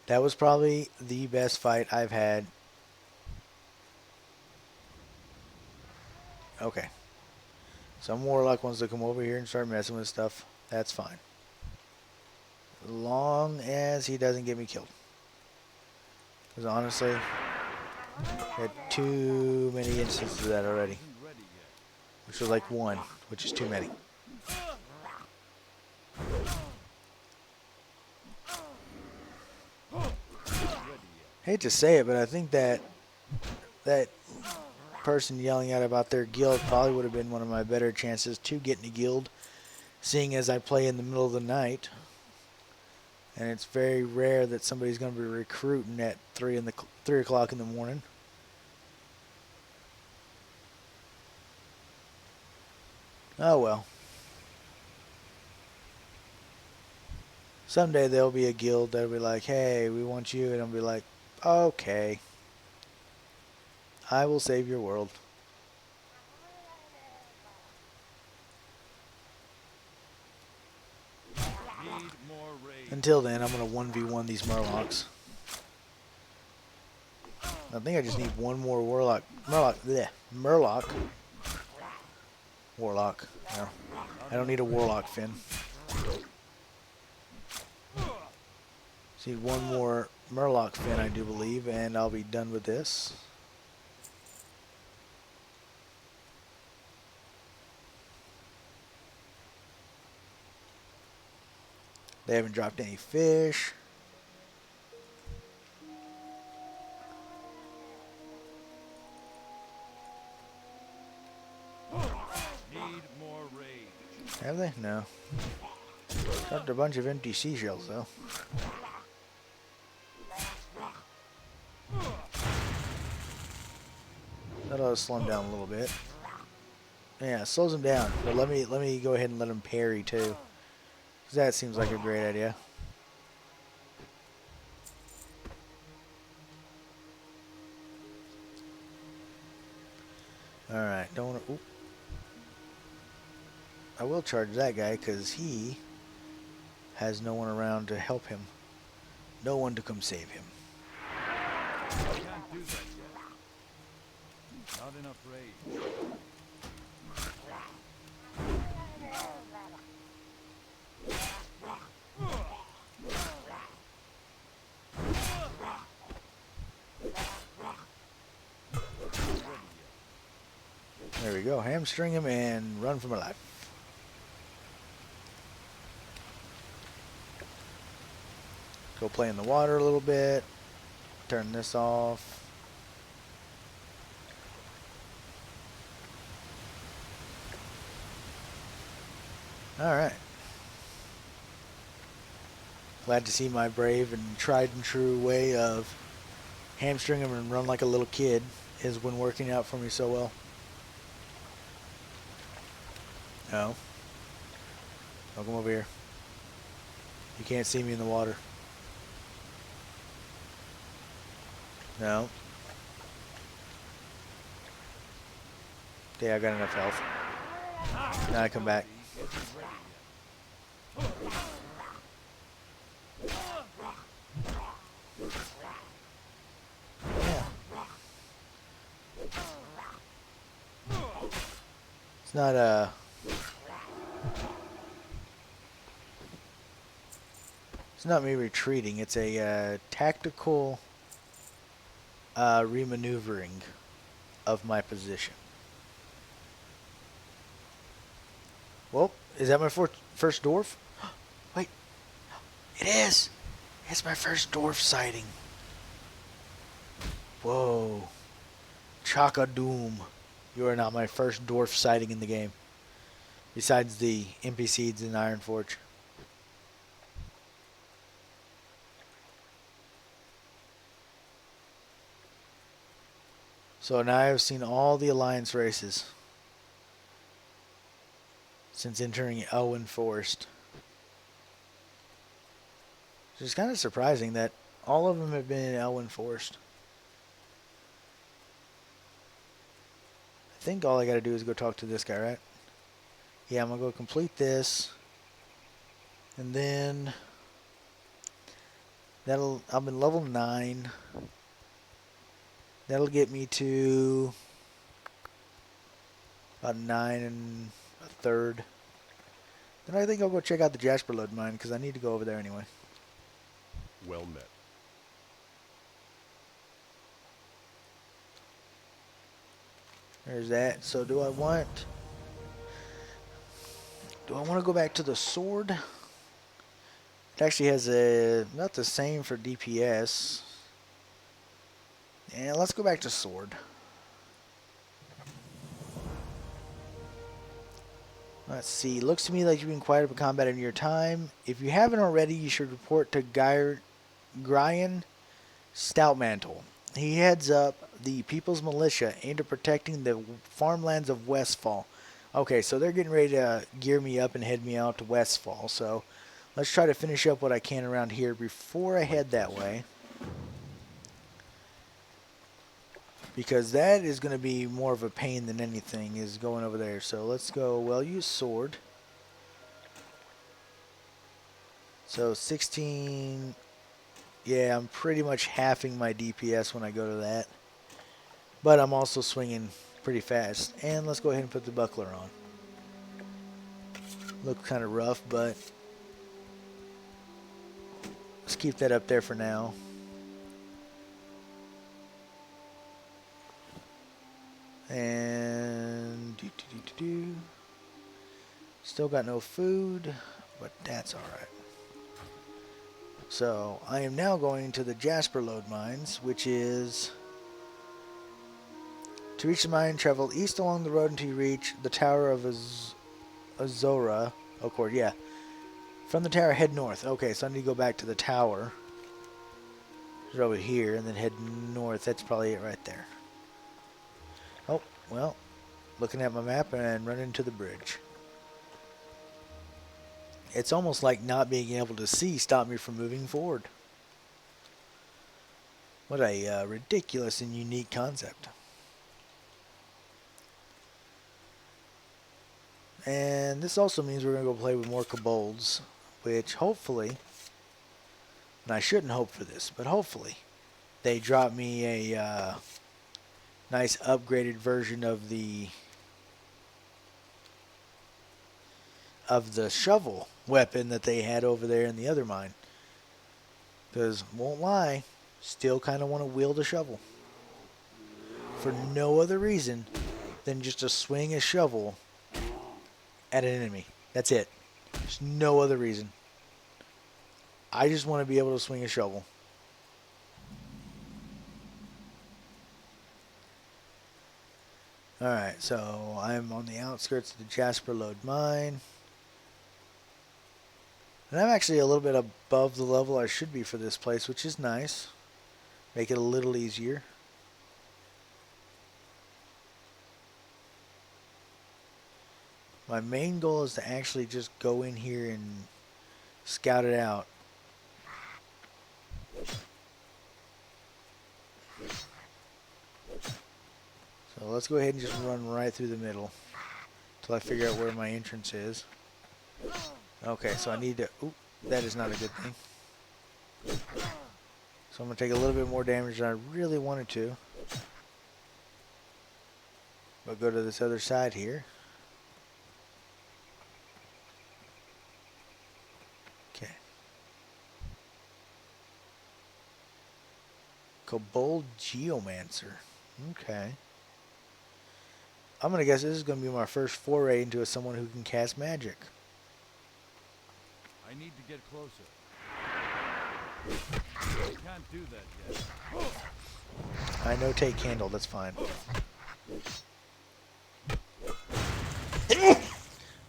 Speaker 1: That was probably the best fight I've had. Okay. Some warlock wants to come over here and start messing with stuff. That's fine. As long as he doesn't get me killed. Because honestly, I had too many instances of that already.
Speaker 2: Isn't ready yet.
Speaker 1: Which was like 1, which is too many. Hate to say it, but I think that person yelling out about their guild probably would have been one of my better chances to get in a guild, seeing as I play in the middle of the night. And it's very rare that somebody's going to be recruiting at 3 o'clock in the morning. Oh well. Someday there'll be a guild that'll be like, hey, we want you. And I'll be like, okay. I will save your world.
Speaker 2: Need more rage.
Speaker 1: Until then, I'm going to 1v1 these Murlocs. I think I just need one more Warlock. Murloc. Warlock. No. I don't need a Warlock Fin. Just need one more Murloc Fin, I do believe, and I'll be done with this. They haven't dropped any fish.
Speaker 2: Need more rage.
Speaker 1: Have they? No. Dropped a bunch of empty seashells, though. That'll slow him down a little bit. Yeah, it slows him down. But let me go ahead and let him parry too. 'Cause that seems like a great idea. Alright, don't want to... I will charge that guy because he has no one around to help him. no one to come save him.
Speaker 2: Can't do that yet. Not enough rage.
Speaker 1: There we go. Hamstring him and run for my life. Go play in the water a little bit. Turn this off. Alright. Glad to see my brave and tried and true way of hamstring him and run like a little kid has been working out for me so well. No. Don't come over here. You can't see me in the water. No. Okay, I got enough health. Now I come back. Yeah. It's not it's not me retreating. It's a tactical remaneuvering of my position. Well, is that my first dwarf? Wait, it is. It's my first dwarf sighting. Whoa. Chaka Doom. You are not my first dwarf sighting in the game. Besides the NPCs in Ironforge. So now I've seen all the Alliance races since entering Elwyn Forest. It's kind of surprising that all of them have been in Elwyn Forest. I think all I gotta do is go talk to this guy, right? Yeah, I'm gonna go complete this. And then I'm in level 9. That'll get me to about 9 1/3. Then I think I'll go check out the Jasper Lode mine because I need to go over there anyway.
Speaker 4: Well met.
Speaker 1: There's that. So do I want to go back to the sword? It actually has not the same for DPS. And let's go back to sword. Let's see. Looks to me like you've been quiet about combat in your time. If you haven't already, you should report to Gryan Stoutmantle. He heads up the People's Militia aimed at protecting the farmlands of Westfall. Okay, so they're getting ready to gear me up and head me out to Westfall. So let's try to finish up what I can around here before I head that way. Because that is going to be more of a pain than anything is going over there. So let's go well-used sword. So 16. Yeah, I'm pretty much halving my DPS when I go to that. But I'm also swinging pretty fast. And let's go ahead and put the buckler on. Looks kind of rough, but let's keep that up there for now. And still got no food, but that's alright. So I am now going to the Jasper Lode mines, which is to reach the mine, travel east along the road until you reach the Tower of Azora. Oh, court, yeah. From the tower, head north. Okay, so I need to go back to the tower. It's over here, and then head north. That's probably it right there. Oh, well, looking at my map and running into the bridge. It's almost like not being able to see stopped me from moving forward. What a ridiculous and unique concept. And this also means we're going to go play with more kobolds, which hopefully And I shouldn't hope for this, but hopefully they drop me a nice upgraded version of the shovel weapon that they had over there in the other mine. Because, won't lie, still kind of want to wield a shovel. For no other reason than just to swing a shovel at an enemy. That's it. There's no other reason. I just want to be able to swing a shovel. Alright, so I'm on the outskirts of the Jasper Lode Mine. And I'm actually a little bit above the level I should be for this place, which is nice. Make it a little easier. My main goal is to actually just go in here and scout it out. So let's go ahead and just run right through the middle until I figure out where my entrance is. Okay, so I need to... Oop, that is not a good thing. So I'm going to take a little bit more damage than I really wanted to. But go to this other side here. Okay. Kobold Geomancer. Okay. I'm going to guess this is going to be my first foray into someone who can cast magic.
Speaker 2: I need to get closer. I can't do that yet.
Speaker 1: I know take candle, that's fine.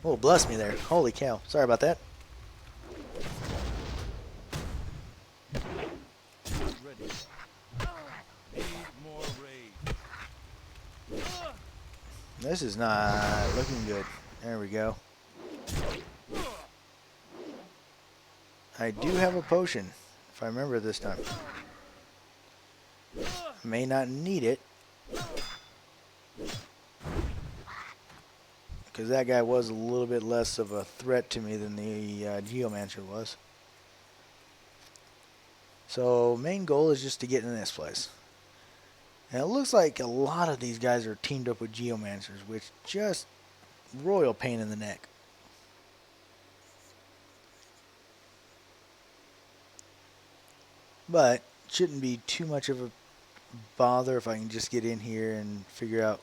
Speaker 1: Oh, bless me there. Holy cow. Sorry about that.
Speaker 2: Ready. Need more rage.
Speaker 1: This is not looking good. There we go. I do have a potion, if I remember this time. May not need it. Because that guy was a little bit less of a threat to me than the Geomancer was. So, main goal is just to get in this place. And it looks like a lot of these guys are teamed up with Geomancers, which just royal pain in the neck. But shouldn't be too much of a bother if I can just get in here and figure out,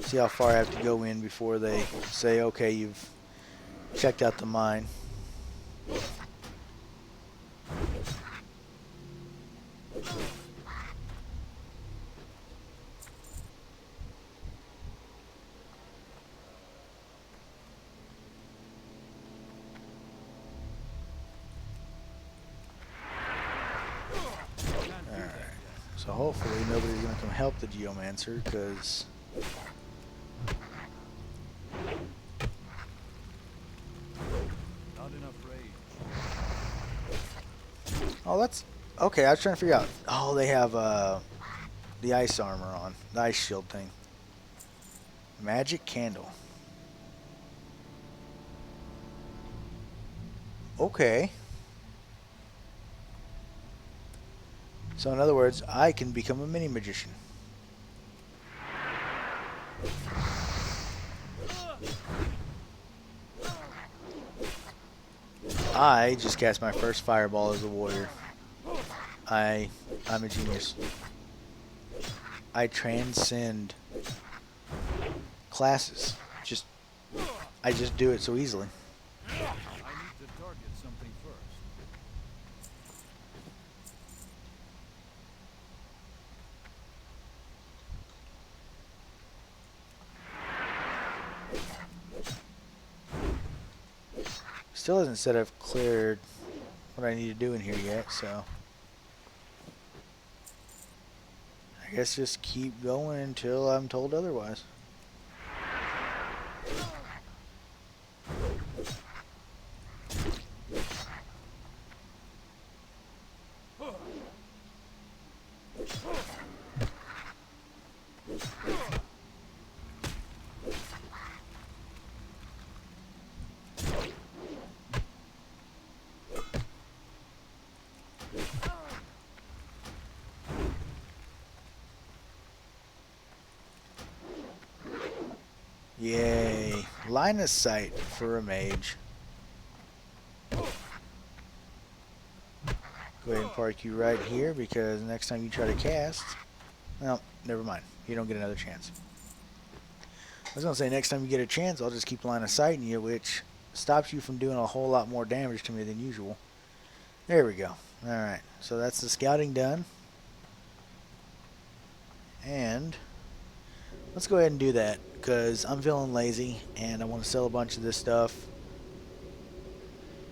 Speaker 1: see how far I have to go in before they say, okay, you've checked out the mine. So hopefully nobody's going to come help the Geomancer, because
Speaker 2: Not enough rage.
Speaker 1: oh, that's okay. I was trying to figure out. Oh, they have the ice armor on, the ice shield thing. Magic candle. Okay. So in other words, I can become a mini magician. I just cast my first fireball as a warrior. I'm a genius. I transcend classes. I just do it so easily.
Speaker 2: I need to target something first.
Speaker 1: Still hasn't said I've cleared what I need to do in here yet, so I guess just keep going until I'm told otherwise. Yay. Line of sight for a mage. Go ahead and park you right here because next time you try to cast... Well, never mind. You don't get another chance. I was going to say next time you get a chance, I'll just keep line of sighting you, which stops you from doing a whole lot more damage to me than usual. There we go. Alright, so that's the scouting done. And let's go ahead and do that because I'm feeling lazy and I want to sell a bunch of this stuff.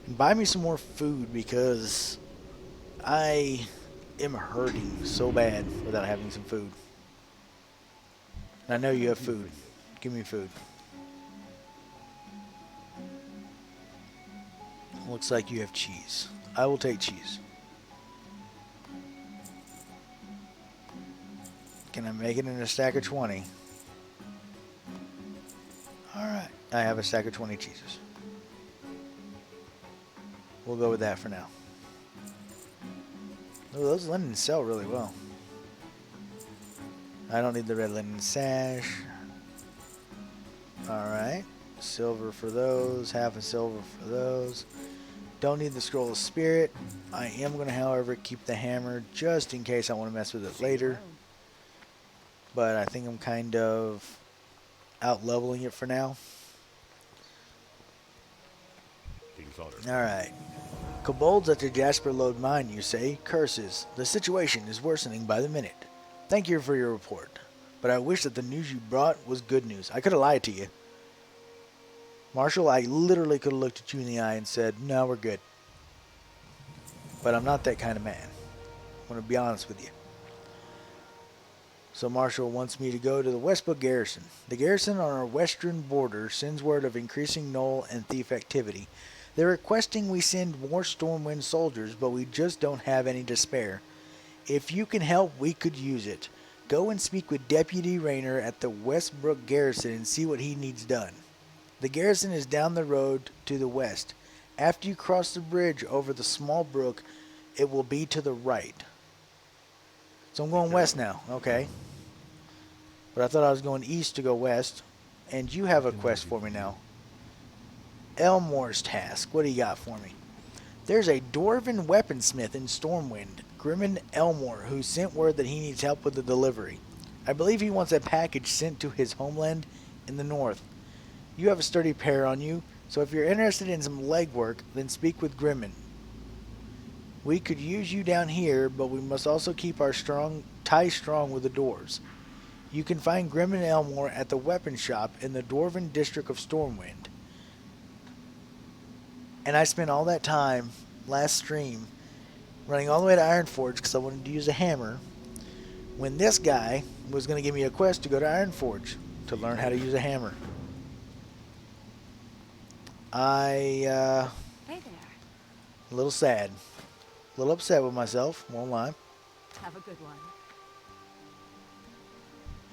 Speaker 1: And buy me some more food because I am hurting so bad without having some food. And I know you have food. Give me food. Looks like you have cheese. I will take cheese. Can I make it in a stack of 20? Alright, I have a stack of 20 cheeses. We'll go with that for now. Oh, those linens sell really well. I don't need the red linen sash. Alright, silver for those, half a silver for those. Don't need the scroll of spirit. I am going to, however, keep the hammer just in case I want to mess with it later. But I think I'm kind of out leveling it for now.
Speaker 4: King's Honor.
Speaker 1: Alright. Kobolds at the Jasper Lode mine, you say? Curses. The situation is worsening by the minute. Thank you for your report. But I wish that the news you brought was good news. I could have lied to you. Marshall, I literally could have looked at you in the eye and said, no, we're good. But I'm not that kind of man. I'm going to be honest with you. So Marshall wants me to go to the Westbrook Garrison. The garrison on our western border sends word of increasing gnoll and thief activity. They're requesting we send more Stormwind soldiers, but we just don't have any to spare. If you can help, we could use it. Go and speak with Deputy Rayner at the Westbrook Garrison and see what he needs done. The garrison is down the road to the west. After you cross the bridge over the small brook, it will be to the right. So I'm going west now, okay. But I thought I was going east to go west. And you have a quest for me now. Elmore's task. What do you got for me? There's a dwarven weaponsmith in Stormwind, Grimmin Elmore, who sent word that he needs help with the delivery. I believe he wants a package sent to his homeland in the north. You have a sturdy pair on you, so if you're interested in some legwork, then speak with Grimmin. We could use you down here, but we must also keep our tie strong with the dwarves. You can find Grimmin Elmore at the weapon shop in the Dwarven district of Stormwind. And I spent all that time last stream running all the way to Ironforge because I wanted to use a hammer, when this guy was going to give me a quest to go to Ironforge to learn how to use a hammer.
Speaker 3: Hey there.
Speaker 1: A little sad. A little upset with myself, won't lie.
Speaker 3: Have a good one.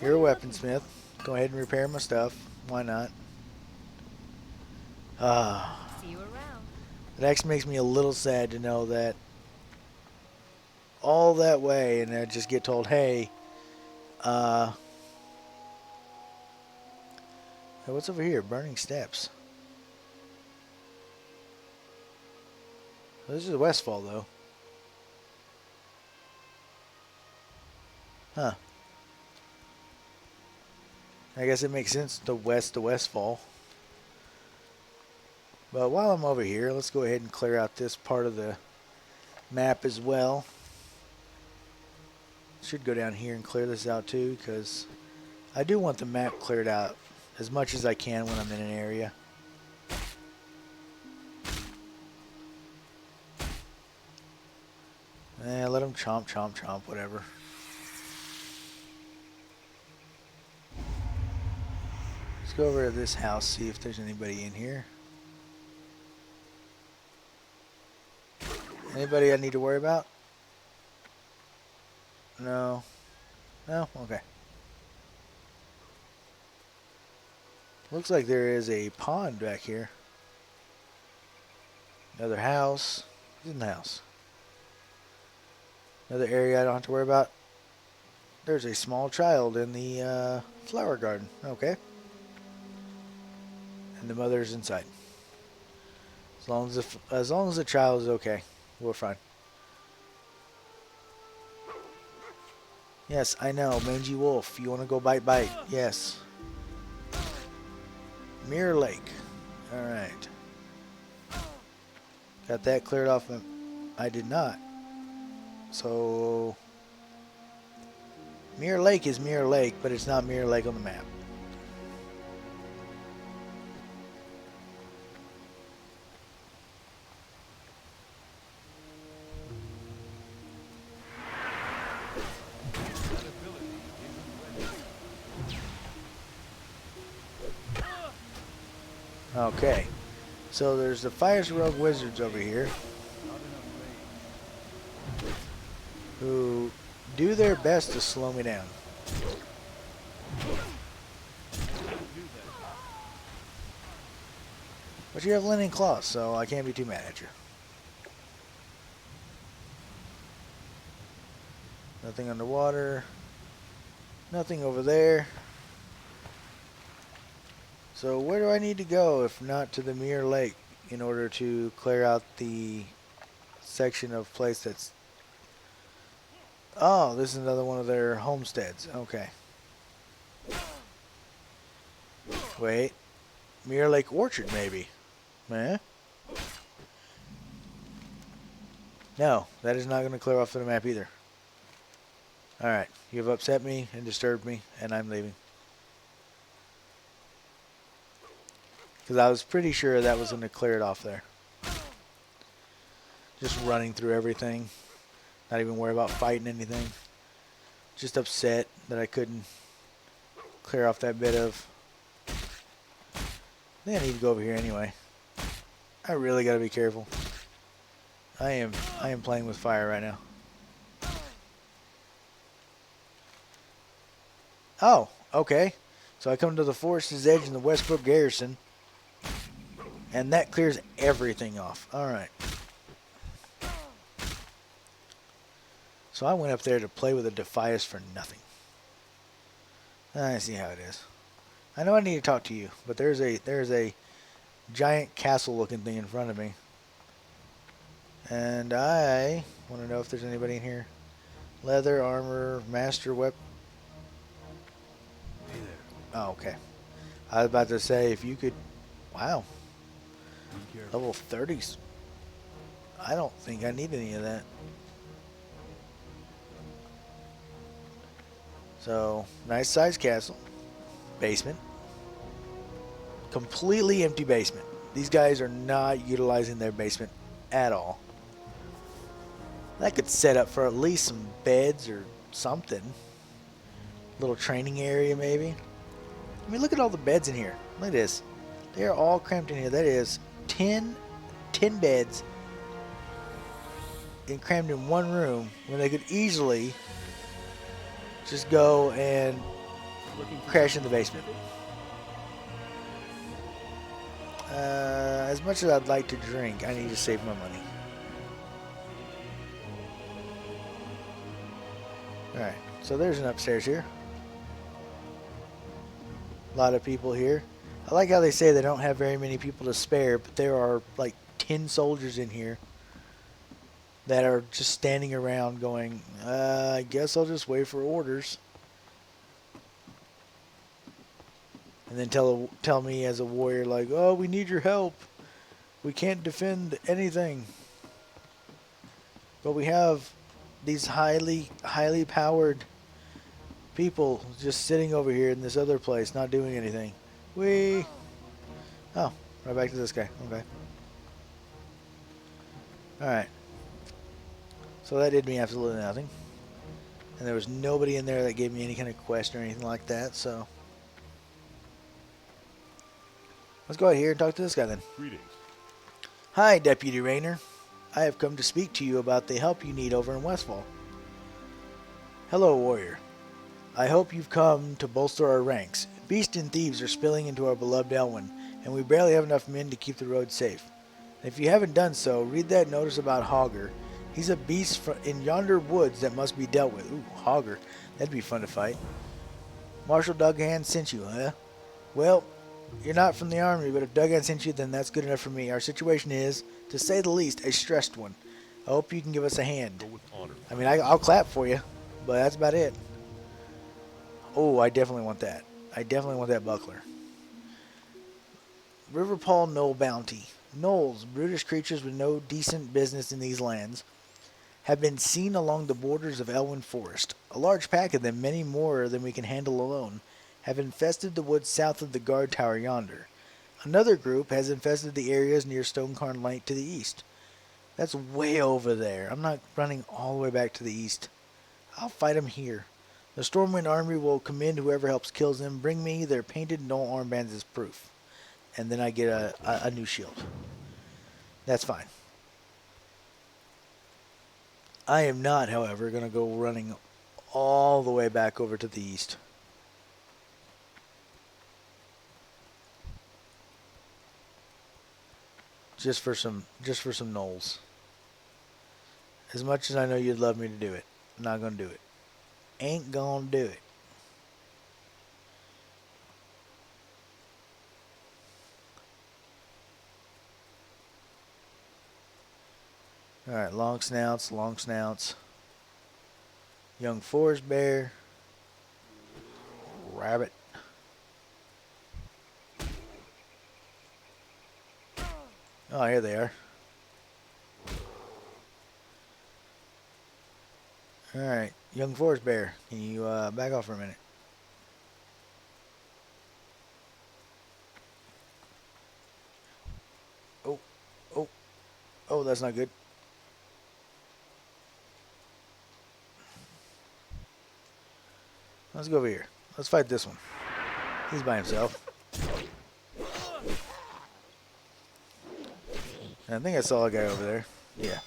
Speaker 1: You're a weaponsmith. Go ahead and repair my stuff. Why not?
Speaker 3: See you around.
Speaker 1: It actually makes me a little sad to know that all that way and I just get told, hey, hey, what's over here? Burning steps. This is Westfall, though. Huh. I guess it makes sense to Westfall. But while I'm over here, let's go ahead and clear out this part of the map as well. Should go down here and clear this out too, because I do want the map cleared out as much as I can when I'm in an area. Let them chomp, chomp, chomp, whatever. Let's go over to this house, see if there's anybody in here. Anybody I need to worry about? No. No? Okay. Looks like there is a pond back here. Another house. Who's in the house? Another area I don't have to worry about. There's a small child in the flower garden. Okay. And the mother's inside. As long as the child is okay, we're fine. Yes, I know, mangy wolf. You want to go bite? Yes. Mirror Lake. All right. Got that cleared off. I did not. So Mirror Lake is Mirror Lake, but it's not Mirror Lake on the map. Okay. So there's the Fire Rogue Wizards over here who do their best to slow me down. But you have linen claws, so I can't be too mad at you. Nothing underwater. Nothing over there. So where do I need to go if not to the Mirror Lake in order to clear out the section of place that's... Oh, this is another one of their homesteads. Okay. Wait. Mirror Lake Orchard, maybe. Eh? No, that is not going to clear off the map either. Alright, you've upset me and disturbed me, and I'm leaving. Because I was pretty sure that was going to clear it off there. Just running through everything. Not even worry about fighting anything. Just upset that I couldn't clear off that bit of... I think I need to go over here anyway. I really got to be careful. I am playing with fire right now. Oh, okay. So I come to the forest's edge in the Westbrook Garrison. And that clears everything off. Alright. So I went up there to play with a Defias for nothing. I see how it is. I know I need to talk to you, but there's a giant castle looking thing in front of me. And I want to know if there's anybody in here. Leather, armor, master weapon.
Speaker 2: Hey there.
Speaker 1: Oh, okay. I was about to say if you could... Wow.
Speaker 2: Be careful.
Speaker 1: Level 30s. I don't think I need any of that. So, nice sized castle. Basement. Completely empty basement. These guys are not utilizing their basement at all. That could set up for at least some beds or something. Little training area maybe. I mean, look at all the beds in here. Look at this. They are all cramped in here. That is 10 beds and crammed in one room when they could easily just go and crash in the basement. As much as I'd like to drink, I need to save my money. Alright, so there's an upstairs here. A lot of people here. I like how they say they don't have very many people to spare, but there are like 10 soldiers in here that are just standing around going, I guess I'll just wait for orders. And then tell me as a warrior, like, oh, we need your help. We can't defend anything. But we have these highly powered people just sitting over here in this other place, not doing anything. Oh, right back to this guy. Okay. Alright. So that did me absolutely nothing. And there was nobody in there that gave me any kind of quest or anything like that, so... Let's go out here and talk to this guy then.
Speaker 4: Greetings.
Speaker 1: Hi, Deputy Rayner. I have come to speak to you about the help you need over in Westfall. Hello, warrior. I hope you've come to bolster our ranks. Beasts and thieves are spilling into our beloved Elwyn, and we barely have enough men to keep the road safe. If you haven't done so, read that notice about Hogger He's a beast in yonder woods that must be dealt with. Ooh, Hogger. That'd be fun to fight. Marshal Duggan sent you, huh? Well, you're not from the army, but if Duggan sent you, then that's good enough for me. Our situation is, to say the least, a stressed one. I hope you can give us a hand.
Speaker 4: Go with honor.
Speaker 1: I mean, I'll clap for you, but that's about it. Oh, I definitely want that. I definitely want that buckler. River Paul Knoll Bounty. Knolls, brutish creatures with no decent business in these lands, have been seen along the borders of Elwyn Forest. A large pack of them, many more than we can handle alone, have infested the woods south of the guard tower yonder. Another group has infested the areas near Stonecarn Light to the east. That's way over there. I'm not running all the way back to the east. I'll fight them here. The Stormwind Army will commend whoever helps kills them. Bring me their painted Knoll armbands as proof. And then I get a new shield. That's fine. I am not, however, going to go running all the way back over to the east. Just for some knolls. As much as I know you'd love me to do it, I'm not going to do it. Ain't going to do it. Alright, long snouts, long snouts. Young forest bear. Rabbit. Oh, here they are. Alright, young forest bear. Can you back off for a minute? Oh, oh, oh, that's not good. Let's go over here. Let's fight this one. He's by himself. And I think I saw a guy over there. Yeah.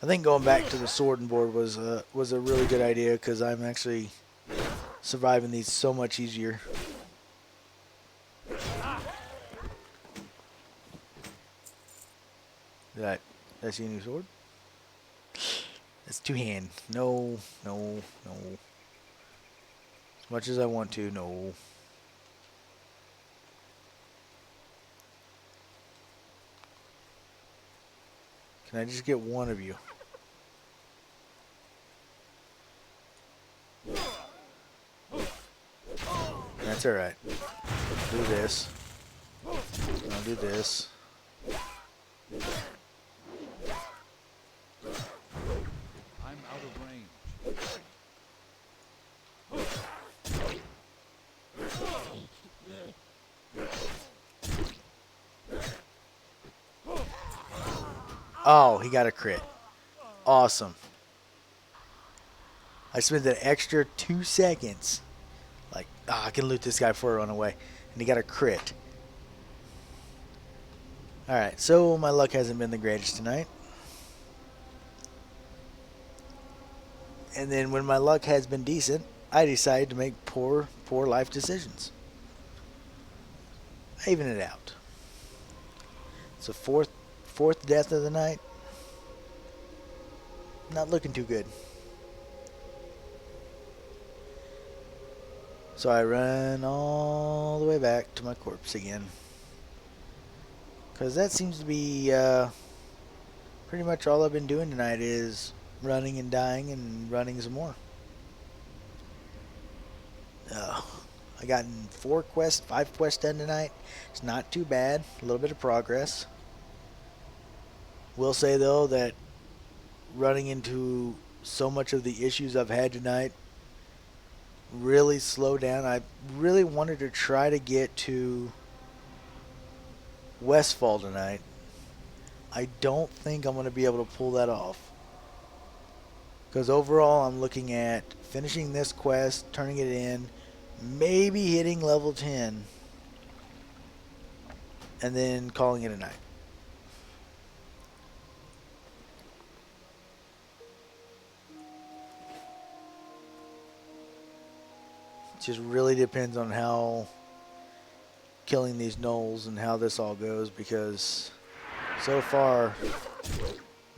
Speaker 1: I think going back to the sword and board was a really good idea because I'm actually surviving these so much easier. Did I see a new sword? It's two-hand. No, no, no. As much as I want to, no. Can I just get one of you? That's alright. Do this. I'll do this.
Speaker 2: I'm out of range.
Speaker 1: Oh, he got a crit. Awesome. I spent an extra 2 seconds. Like, I can loot this guy before I run away. And he got a crit. Alright, so my luck hasn't been the greatest tonight. And then when my luck has been decent, I decide to make poor life decisions. I even it out. It's the fourth death of the night. Not looking too good. So I run all the way back to my corpse again. Because that seems to be pretty much all I've been doing tonight is running and dying and running some more. I gotten 5 quests done tonight. It's not too bad. A little bit of progress. Will say though that running into so much of the issues I've had tonight really slowed down. I really wanted to try to get to Westfall tonight. I don't think I'm going to be able to pull that off. Because overall I'm looking at finishing this quest, turning it in, maybe hitting level 10, and then calling it a night. Just really depends on how killing these gnolls and how this all goes, because so far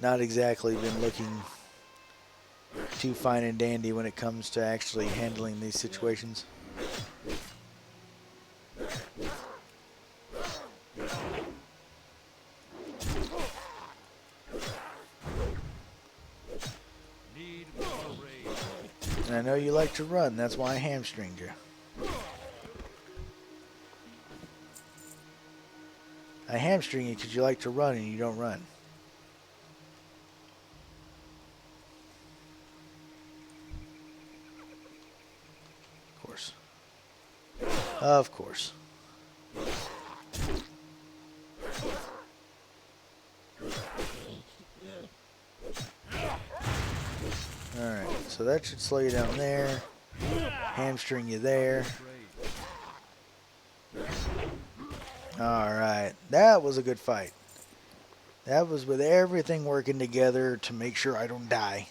Speaker 1: not exactly been looking too fine and dandy when it comes to actually handling these situations.
Speaker 2: Need more rage.
Speaker 1: And I know you like to run, that's why I hamstringed you. I hamstring you because you like to run and you don't run. Of course. Of course. Alright, so that should slow you down there. Hamstring you there. Alright, that was a good fight. That was with everything working together to make sure I don't die.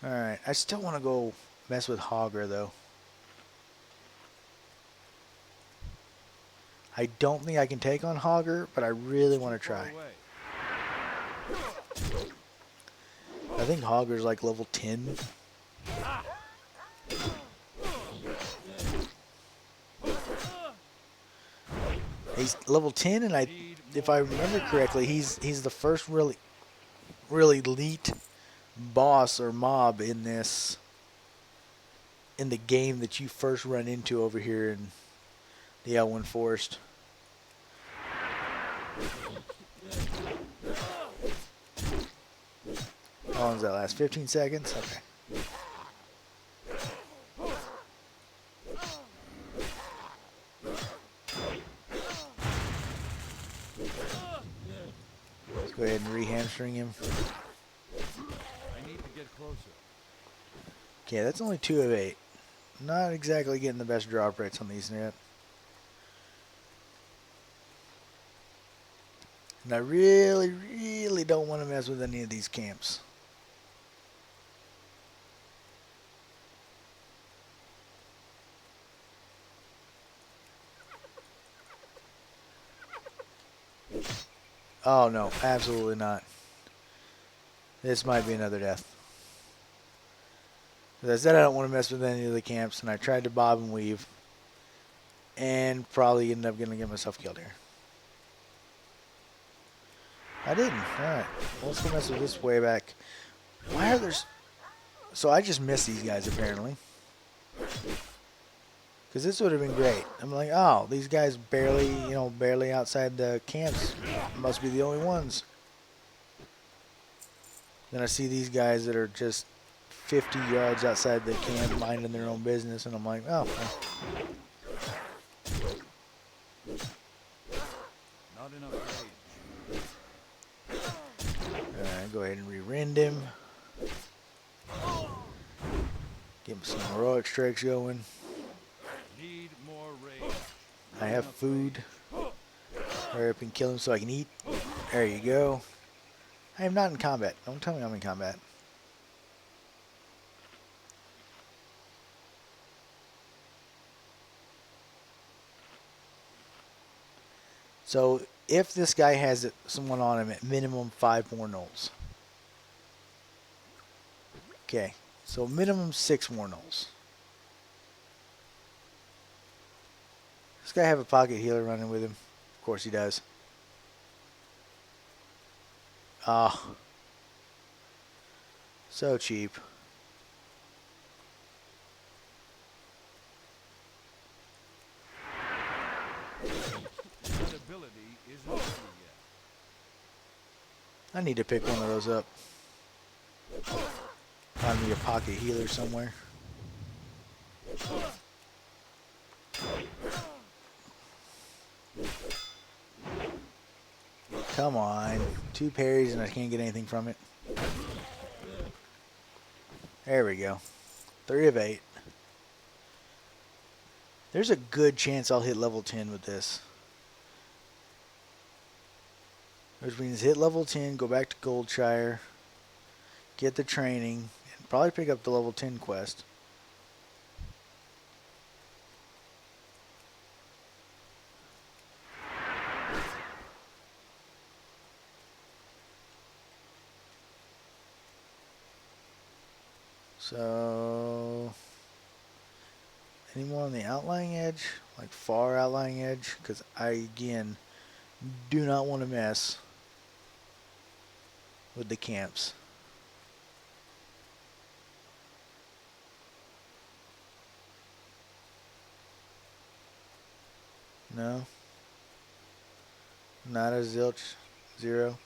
Speaker 1: Alright, I still want to go mess with Hogger though. I don't think I can take on Hogger, but I really want to try. I think Hogger's like level 10. He's level 10, and if I remember correctly, he's the first really elite boss or mob in the game that you first run into over here in the Elwyn Forest. How long does that last? 15 seconds? Okay. Let's go ahead and re-hamstring him.
Speaker 2: I need to get closer.
Speaker 1: Okay, that's only 2 of 8. Not exactly getting the best drop rates on these yet. And I really don't want to mess with any of these camps. Oh no, absolutely not. This might be another death. As I said, I don't want to mess with any of the camps, and I tried to bob and weave, and probably ended up going to get myself killed here. I didn't. Alright. Well, let's go mess with this way back. Why are there... So I just missed these guys, apparently. Because this would have been great. I'm like, oh, these guys barely outside the camps. Must be the only ones. Then I see these guys that are just 50 yards outside the camp minding their own business, and I'm like, oh.
Speaker 2: Not enough rage.
Speaker 1: Alright, go ahead and re-rend him. Get him some heroic strikes going.
Speaker 2: Need more rage.
Speaker 1: I have food. Hurry up and kill him so I can eat. There you go. I am not in combat. Don't tell me I'm in combat. So, if this guy has someone on him, at minimum 5 more gnolls. Okay, so minimum 6 more gnolls. This guy have a pocket healer running with him? Of course he does. Oh. So cheap.
Speaker 2: That ability isn't ready yet.
Speaker 1: I need to pick one of those up. Find me a pocket healer somewhere. Come on. 2 parries and I can't get anything from it. There we go. 3 of 8. There's a good chance I'll hit level 10 with this. Which means hit level 10, go back to Goldshire, get the training, and Probably pick up the level 10 quest. So, any more on the outlying edge? Like far outlying edge? Because I, again, do not want to mess with the camps. No? Not a zilch. Zero.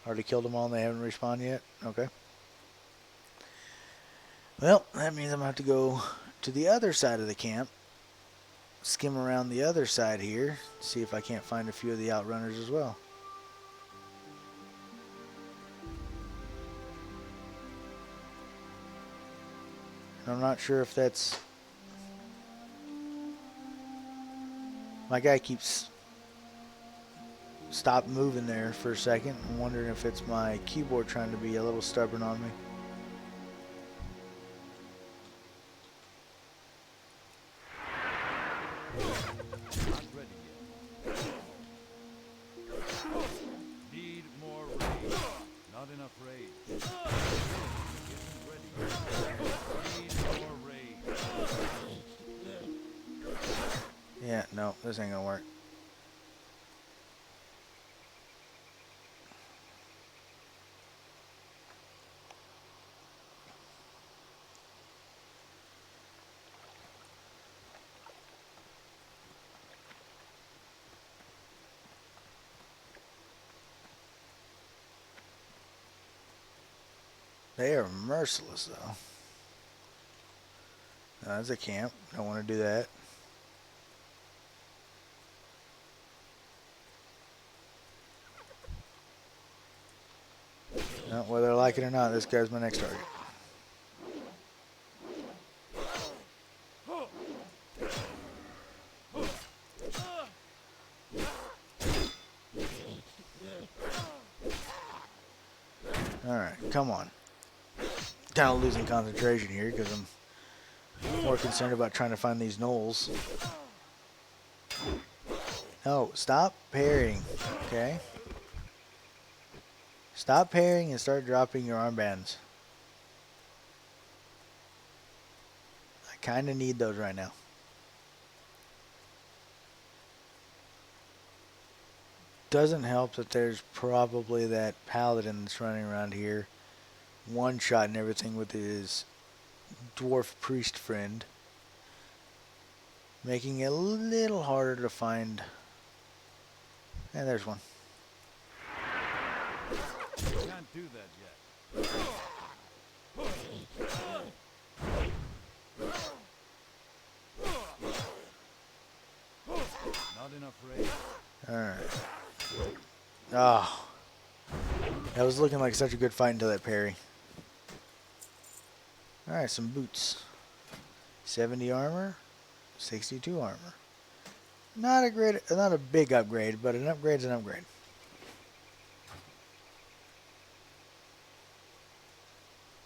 Speaker 1: Already killed them all and they haven't respawned yet? Okay. Well, that means I'm going to have to go to the other side of the camp. Skim around the other side here. See if I can't find a few of the outrunners as well. I'm not sure if that's... My guy keeps... Stop moving there for a second. I'm wondering if it's my keyboard trying to be a little stubborn on me.
Speaker 2: Not ready yet. Need more rage. Not enough rage. Getting ready. Need more rage.
Speaker 1: Yeah, no, this ain't gonna work. They are merciless, though. That's a camp. Don't want to do that. No, whether I like it or not, this guy's my next target. Alright, come on. Kind of losing concentration here because I'm more concerned about trying to find these gnolls. No, stop parrying, okay? Stop parrying and start dropping your armbands. I kind of need those right now. Doesn't help that there's probably that paladin that's running around here, one-shotting everything with his dwarf priest friend, making it a little harder to find. And there's one.
Speaker 2: Can't do that yet. Not enough rage.
Speaker 1: Alright. Oh. That was looking like such a good fight until that parry. Alright, some boots. 70 armor, 62 armor. Not a big upgrade, but an upgrade's an upgrade.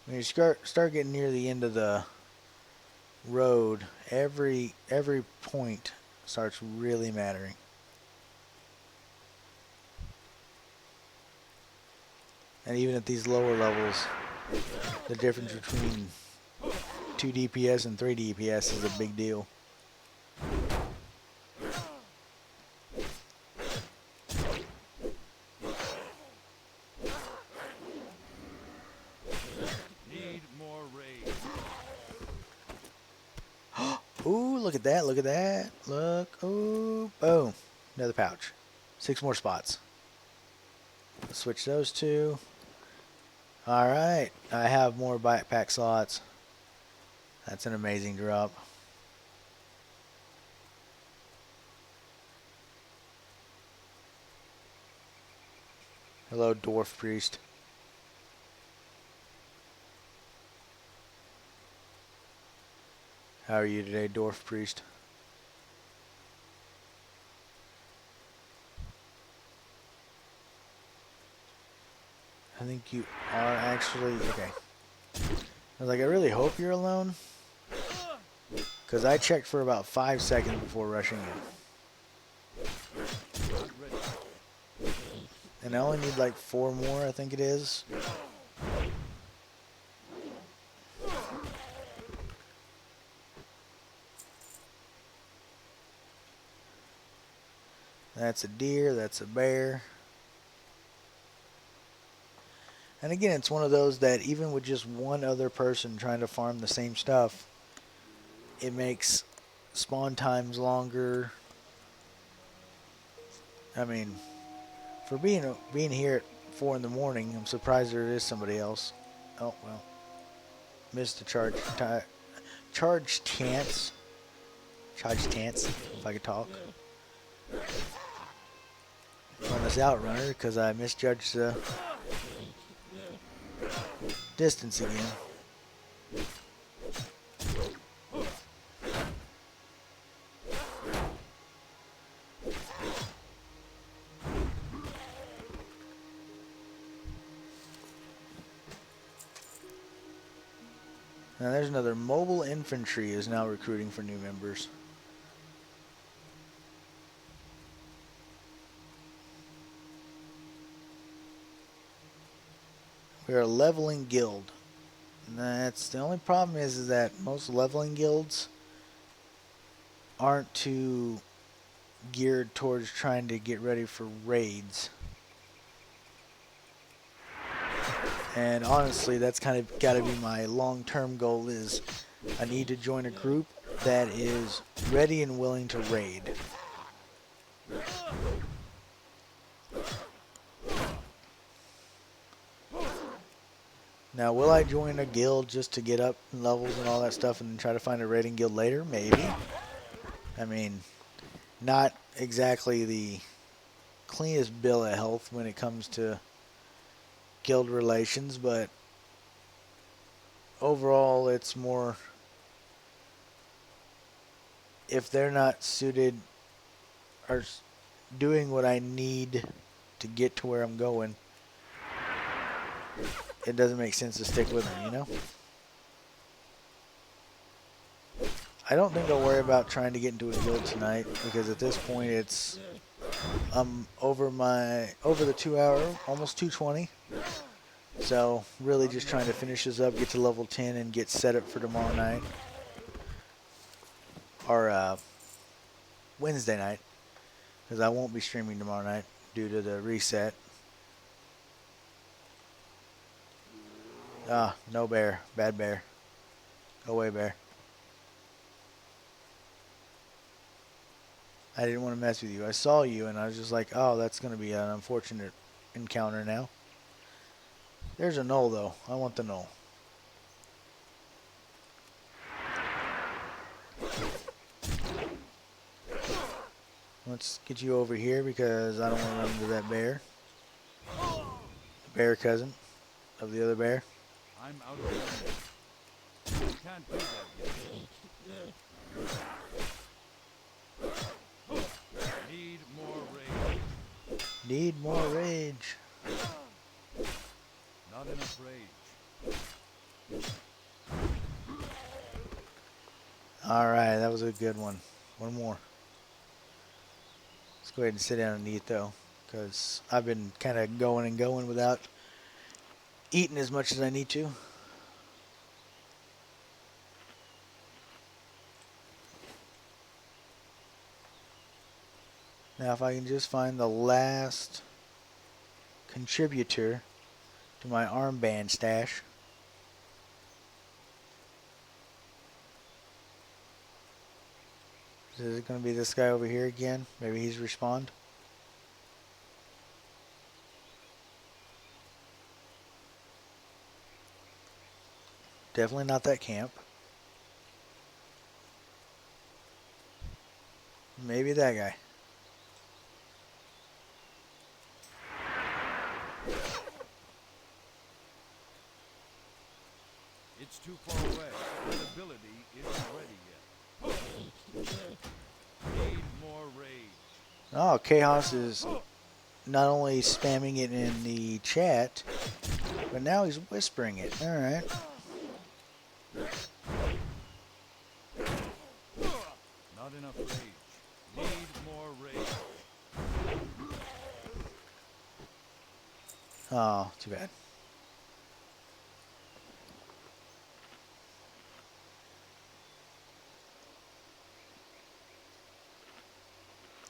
Speaker 1: When you start getting near the end of the road, every point starts really mattering. And even at these lower levels, the difference between 2 DPS and 3 DPS is a big deal.
Speaker 2: Need more rage.
Speaker 1: Ooh, look at that, look at that. Look, ooh, boom. Another pouch. 6 more spots. Let's switch those two. Alright, I have more backpack slots. That's an amazing drop. Hello, dwarf priest. How are you today, dwarf priest? I think you are actually... Okay. I was like, I really hope you're alone. Because I checked for about 5 seconds before rushing in.
Speaker 2: Not ready.
Speaker 1: And I only need like 4 more, I think it is. That's a deer, that's a bear. And again, it's one of those that even with just one other person trying to farm the same stuff, it makes spawn times longer. I mean, for being here at 4 in the morning, I'm surprised there is somebody else. Oh well, missed the charge chance. If I could talk. On this outrunner because I misjudged the distance again. Now there's another mobile infantry is now recruiting for new members. We are a leveling guild. And that's the only problem is that most leveling guilds aren't too geared towards trying to get ready for raids. And honestly, that's kind of got to be my long-term goal is I need to join a group that is ready and willing to raid. Now, will I join a guild just to get up in levels and all that stuff and then try to find a raiding guild later? Maybe. I mean, not exactly the cleanest bill of health when it comes to guild relations, but overall it's more if they're not suited or doing what I need to get to where I'm going, it doesn't make sense to stick with them, you know? I don't think I'll worry about trying to get into a guild tonight because at this point it's over the 2 hour, almost 2:20. So really just trying to finish this up, get to level 10 and get set up for tomorrow night. Or Wednesday night. Because I won't be streaming tomorrow night due to the reset. Ah, no bear. Bad bear. Go away, bear. I didn't want to mess with you. I saw you and I was just like, oh, that's going to be an unfortunate encounter now. There's a knoll, though. I want the knoll. Let's get you over here because I don't want to run into that bear. Bear cousin of the other bear.
Speaker 2: I'm out of money. Can't do that yet. Need more rage.
Speaker 1: Need more rage.
Speaker 2: Not enough rage.
Speaker 1: Alright, that was a good one. One more. Let's go ahead and sit down and eat, though, because I've been kind of going and going without eating as much as I need to. Now, if I can just find the last contributor to my armband stash. Is it going to be this guy over here again? Maybe he's respawned. Definitely not that camp. Maybe that guy.
Speaker 2: It's too far away. That ability isn't ready yet. Need more rage.
Speaker 1: Oh, Chaos is not only spamming it in the chat, but now he's whispering it. Alright.
Speaker 2: Not enough rage. Need more rage.
Speaker 1: Oh, too bad.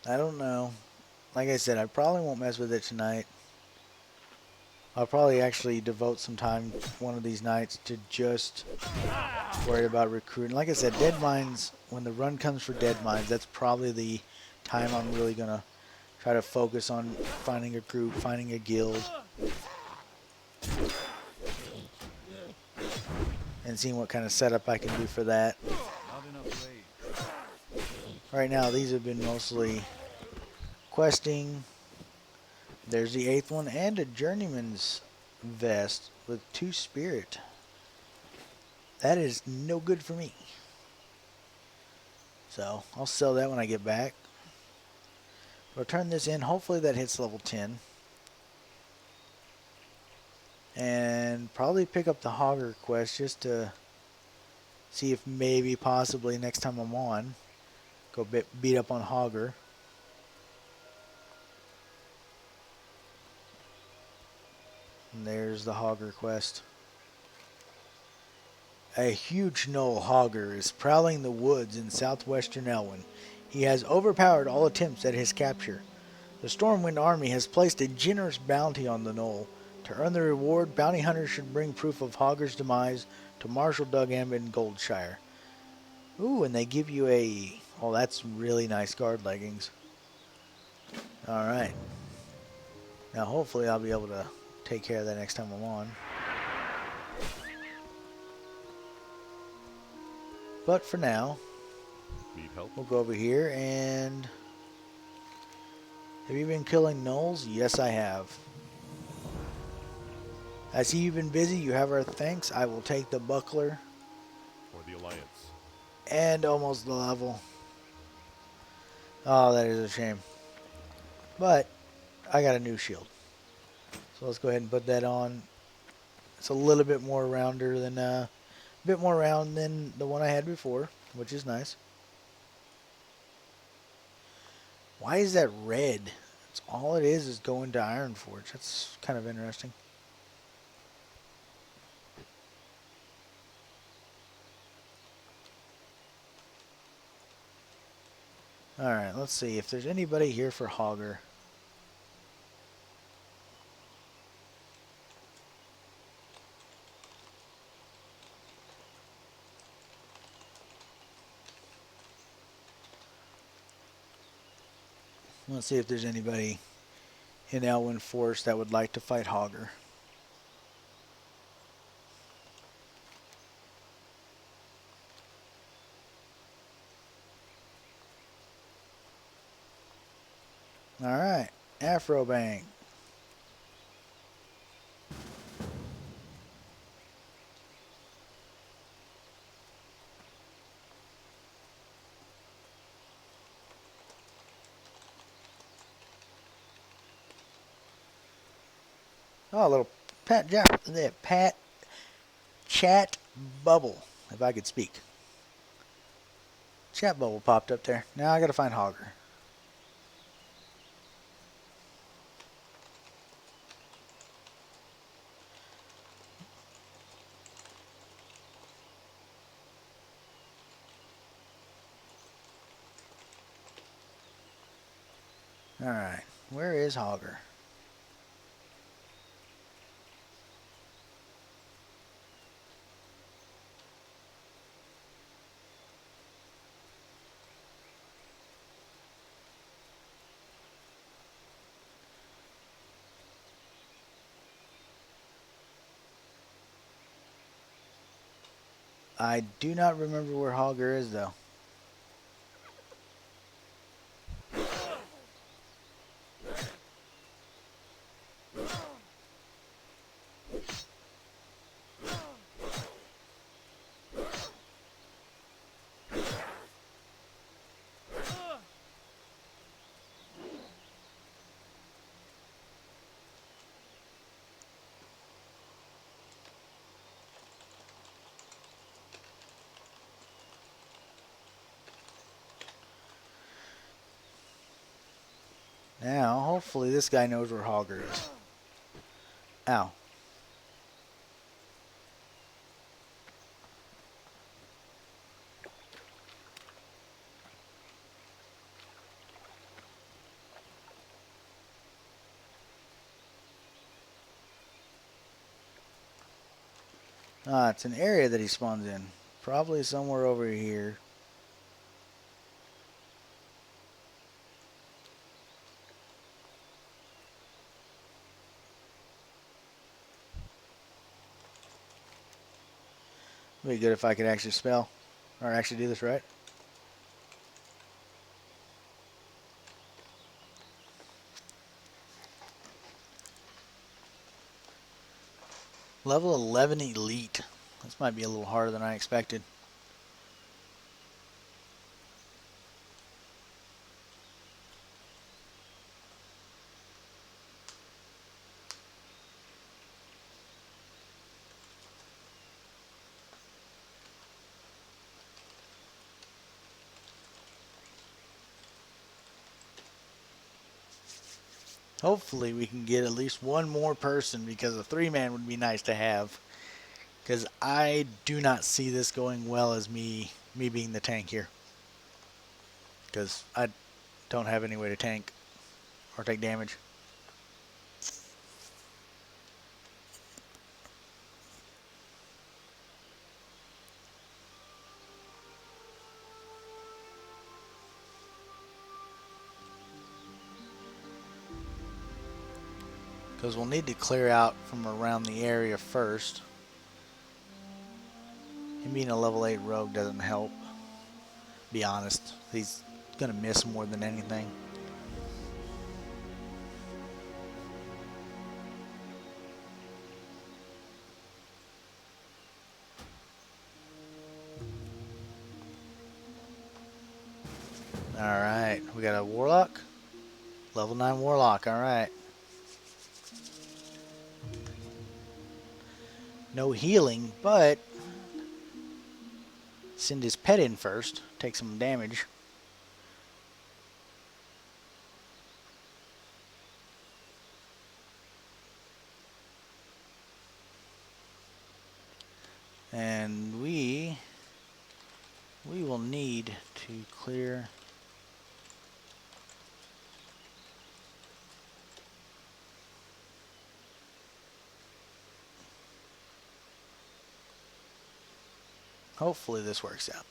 Speaker 1: I don't know. Like I said, I probably won't mess with it tonight. I'll probably actually devote some time one of these nights to just worry about recruiting. Like I said, Dead Mines, when the run comes for Dead Mines, that's probably the time I'm really going to try to focus on finding a group, finding a guild, and seeing what kind of setup I can do for that.
Speaker 2: Not enough rage.
Speaker 1: Right now, these have been mostly questing. There's the 8th one and a Journeyman's vest with 2 spirit. That is no good for me. So I'll sell that when I get back. I'll turn this in. Hopefully that hits level 10. And probably pick up the Hogger quest just to see if maybe possibly next time I'm on, go beat up on Hogger. And there's the Hogger quest. A huge Knoll Hogger is prowling the woods in southwestern Elwyn. He has overpowered all attempts at his capture. The Stormwind army has placed a generous bounty on the knoll. To earn the reward, bounty hunters should bring proof of Hogger's demise to Marshal Dugham in Goldshire. Ooh, and they give you a... Oh, that's really nice guard leggings. Alright. Now, hopefully I'll be able to take care of that next time I'm on. But for now,
Speaker 4: Need help?
Speaker 1: we'll go over here and... Have you been killing gnolls? Yes, I have. I see you've been busy. You have our thanks. I will take the buckler.
Speaker 4: For the Alliance.
Speaker 1: And almost the level. Oh, that is a shame. But I got a new shield. So let's go ahead and put that on. It's a little bit more rounder than a bit more round than the one I had before, which is nice. Why is that red? It's all it is going to Ironforge. That's kind of interesting. Alright, let's see if there's anybody here for Hogger. Let's see if there's anybody in Elwyn Forest that would like to fight Hogger. Alright, Afrobank. Oh, a little Pat chat bubble, if I could speak. Chat bubble popped up there. Now I gotta find Hogger. Alright, where is Hogger? I do not remember where Hogger is, though. Now, hopefully this guy knows where Hogger is. Ow. Ah, it's an area that he spawns in. Probably somewhere over here. It'd be good if I could actually spell. Or actually do this right. Level 11 Elite. This might be a little harder than I expected. Hopefully we can get at least one more person, because a 3-man would be nice to have. Because I do not see this going well as me being the tank here. Because I don't have any way to tank or take damage. Because we'll need to clear out from around the area first. Him being a level 8 rogue doesn't help. Be honest. He's going to miss more than anything. Alright, we got a warlock. Level 9 warlock, alright. No healing, but send his pet in first. Take some damage. And we will need to clear. Hopefully this works out.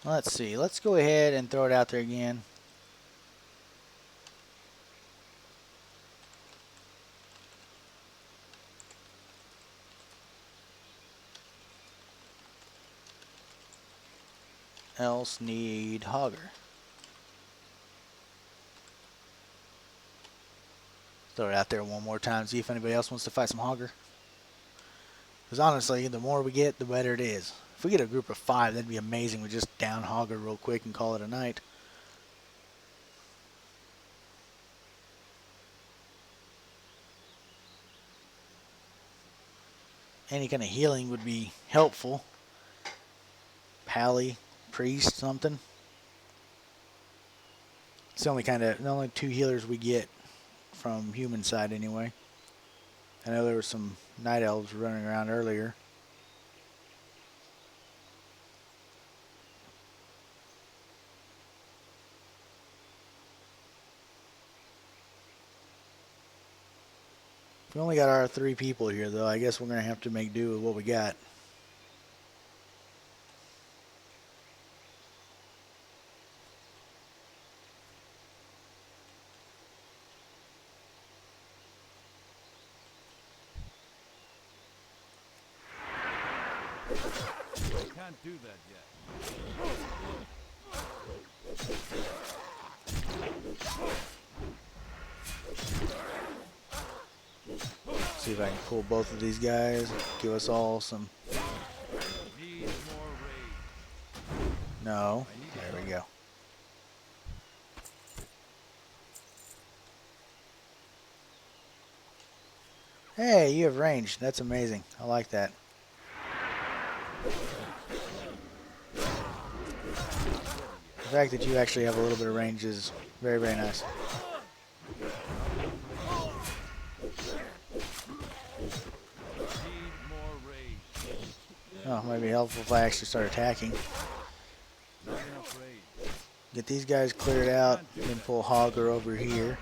Speaker 1: Let's see. Let's go ahead and throw it out there again. Else need Hogger. Throw it out there one more time. See if anybody else wants to fight some Hogger. Because honestly, the more we get, the better it is. If we get a group of 5, that'd be amazing. We just down Hogger real quick and call it a night. Any kind of healing would be helpful. Pally, priest, something. It's the only 2 healers we get from human side anyway. I know there were some night elves running around earlier. We only got our 3 people here, though. I guess we're going to have to make do with what we got.
Speaker 2: I can't do that yet.
Speaker 1: See if I can pull both of these guys. Give us all some.
Speaker 2: Need more raid.
Speaker 1: No. There we go. Hey, you have range. That's amazing. I like that. The fact that you actually have a little bit of range is very, very nice.
Speaker 2: Need more rage.
Speaker 1: Oh, might be helpful if I actually start attacking.
Speaker 2: Not enough rage.
Speaker 1: Get these guys cleared out, then pull Hogger over here.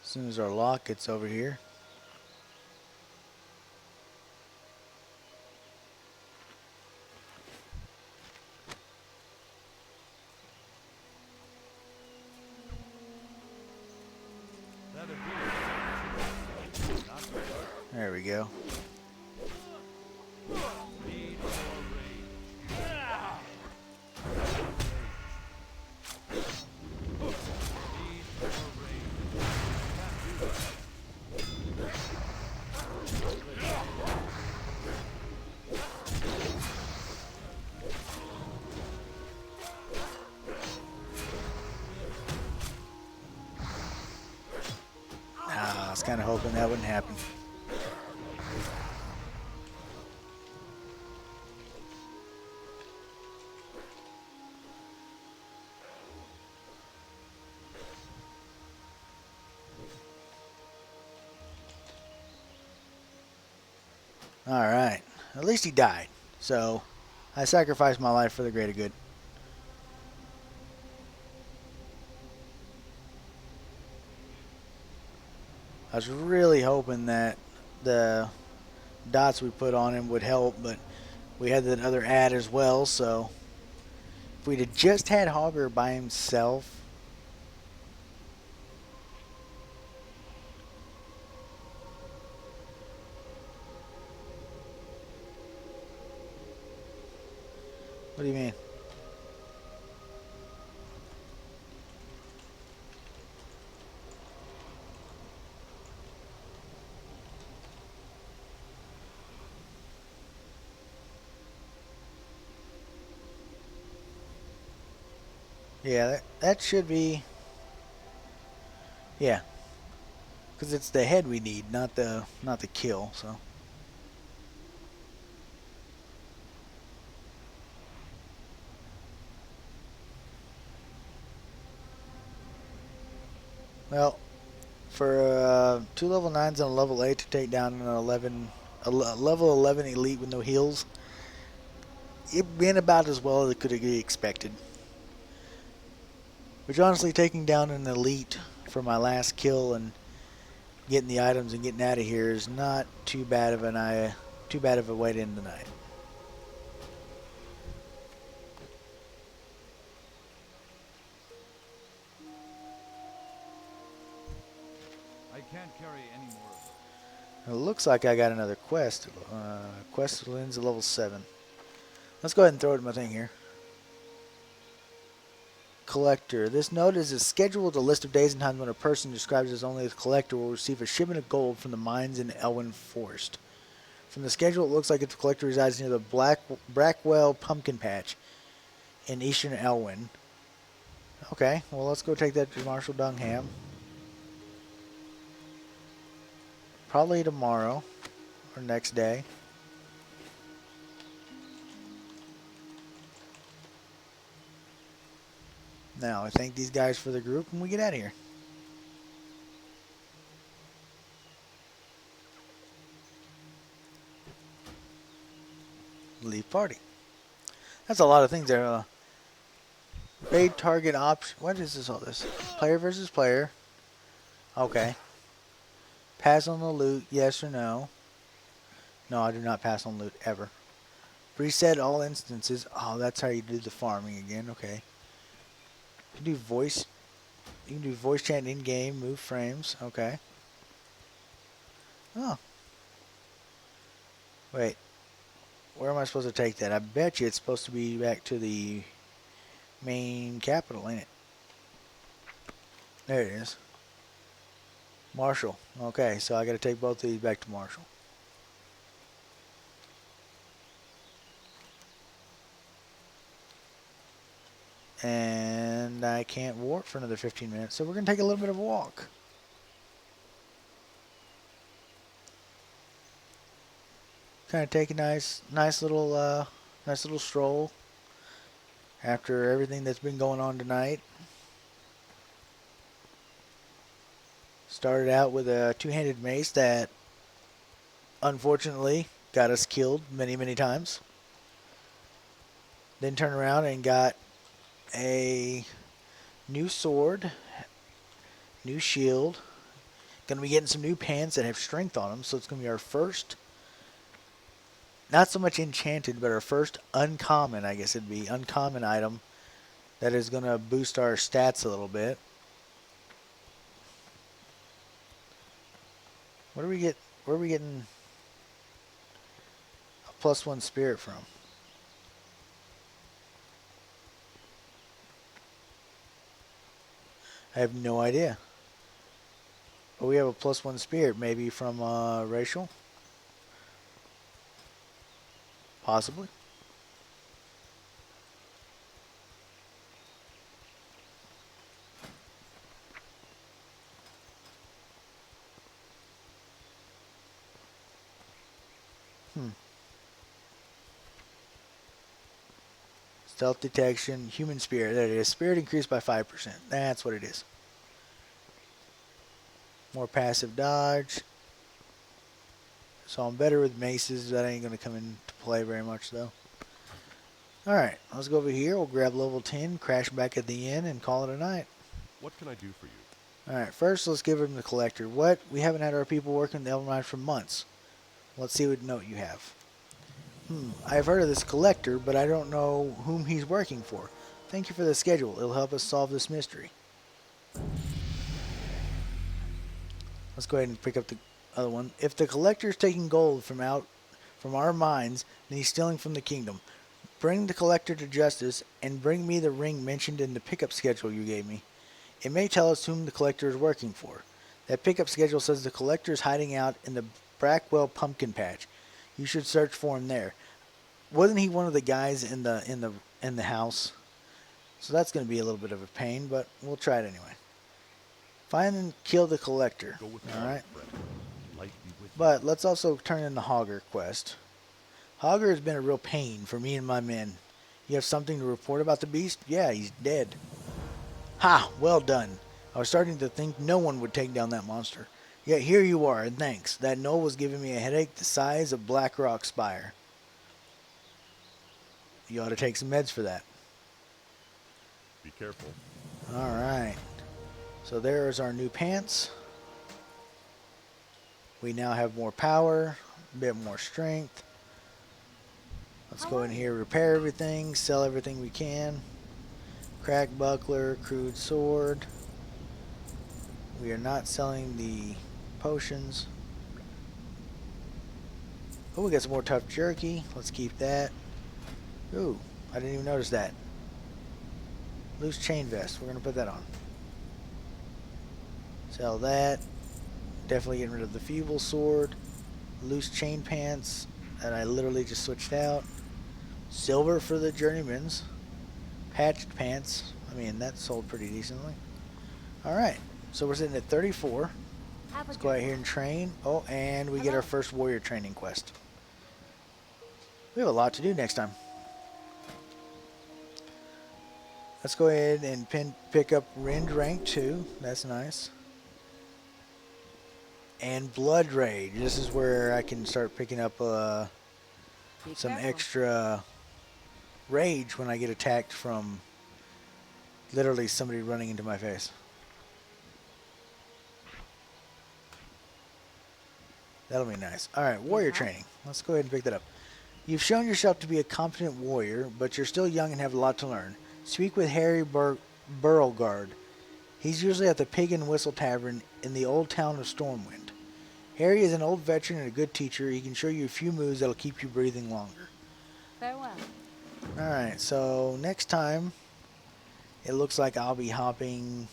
Speaker 1: As soon as our lock gets over here.
Speaker 2: That ability. Not so much.
Speaker 1: There we go.
Speaker 2: Need more rage. Need more rage. Can't do that.
Speaker 1: I was kind of hoping that wouldn't happen. Alright. At least he died. So, I sacrificed my life for the greater good. I was really hoping that the dots we put on him would help, but we had that other ad as well, so if we'd have just had Hogger by himself, what do you mean? Yeah, that should be, yeah, because it's the head we need, not the kill. So, well, for 2 level 9s and a level 8 to take down an level 11 elite with no heals, it went about as well as it could have been expected. Which honestly, taking down an elite for my last kill and getting the items and getting out of here is not too bad of a way to end the night.
Speaker 2: I can't carry any more of
Speaker 1: It
Speaker 2: them.
Speaker 1: looks like I got another quest. Quest ends at level 7. Let's go ahead and throw it in my thing here. Collector. This note is scheduled a list of days and times when a person described as only a collector will receive a shipment of gold from the mines in Elwyn Forest. From the schedule, it looks like the collector resides near the Brackwell Pumpkin Patch in eastern Elwyn. Okay, well, let's go take that to Marshall Dungham. Probably tomorrow or next day. Now, I thank these guys for the group and we get out of here. Leave party. That's a lot of things there. Raid target option. What is this all this? Player versus player. Okay. Pass on the loot, yes or no? No, I do not pass on loot ever. Reset all instances. Oh, that's how you do the farming again. Okay. You can do voice. You can do voice chat in game. Move frames. Okay. Oh. Wait. Where am I supposed to take that? I bet you it's supposed to be back to the main capital, ain't it? There it is. Marshall. Okay, so I got to take both of these back to Marshall. And I can't warp for another 15 minutes, so we're going to take a little bit of a walk. Kind of take a nice little stroll after everything that's been going on tonight. Started out with a two-handed mace that unfortunately got us killed many times. Then turned around and got a new sword, new shield. Gonna be getting some new pants that have strength on them, so it's gonna be our first, not so much enchanted, but our first uncommon, I guess it'd be, uncommon item that is gonna boost our stats a little bit. Where are we getting a +1 spirit from? I have no idea. But we have a +1 spirit, maybe from racial? Possibly. Stealth detection, human spirit. There it is. Spirit increased by 5%. That's what it is. More passive dodge. So I'm better with maces. That ain't going to come into play very much, though. Alright, let's go over here. We'll grab level 10, crash back at the inn, and call it a night.
Speaker 4: What can I do for you?
Speaker 1: Alright, first let's give him the collector. What? We haven't had our people working the Elven Mine for months. Let's see what note you have. I've heard of this collector, but I don't know whom he's working for. Thank you for the schedule. It'll help us solve this mystery. Let's go ahead and pick up the other one. If the collector is taking gold from our mines, then he's stealing from the kingdom. Bring the collector to justice and bring me the ring mentioned in the pickup schedule you gave me. It may tell us whom the collector is working for. That pickup schedule says the collector is hiding out in the Brackwell pumpkin patch. You should search for him there. Wasn't he one of the guys in the house? So that's going to be a little bit of a pain, but we'll try it anyway. Find and kill the collector.
Speaker 4: Go with
Speaker 1: All right.
Speaker 4: Light be with you.
Speaker 1: But let's also turn in the Hogger quest. Hogger has been a real pain for me and my men. You have something to report about the beast? Yeah, he's dead. Ha! Well done. I was starting to think no one would take down that monster. Yet here you are, and thanks. That knoll was giving me a headache the size of Black Rock Spire. You ought to take some meds for that.
Speaker 4: Be careful.
Speaker 1: Alright. So there's our new pants. We now have more power, a bit more strength. Let's go in here, repair everything, sell everything we can. Cracked buckler, crude sword. We are not selling the potions. Oh, we got some more tough jerky. Let's keep that. Ooh, I didn't even notice that. Loose chain vest. We're going to put that on. Sell that. Definitely getting rid of the feeble sword. Loose chain pants that I literally just switched out. Silver for the journeymans. Patched pants. I mean, that sold pretty decently. Alright, so we're sitting at 34. Let's go out here and train. Oh, and we get our first warrior training quest. We have a lot to do next time. Let's go ahead and pick up Rend rank 2. That's nice. And Blood Rage. This is where I can start picking up some extra rage when I get attacked from literally somebody running into my face. That'll be nice. Alright, warrior training. Let's go ahead and pick that up. You've shown yourself to be a competent warrior, but you're still young and have a lot to learn. Speak with Harry Burlgard. He's usually at the Pig and Whistle Tavern in the old town of Stormwind. Harry is an old veteran and a good teacher. He can show you a few moves that'll keep you breathing longer.
Speaker 3: Farewell.
Speaker 1: Alright, so next time, it looks like I'll be hopping,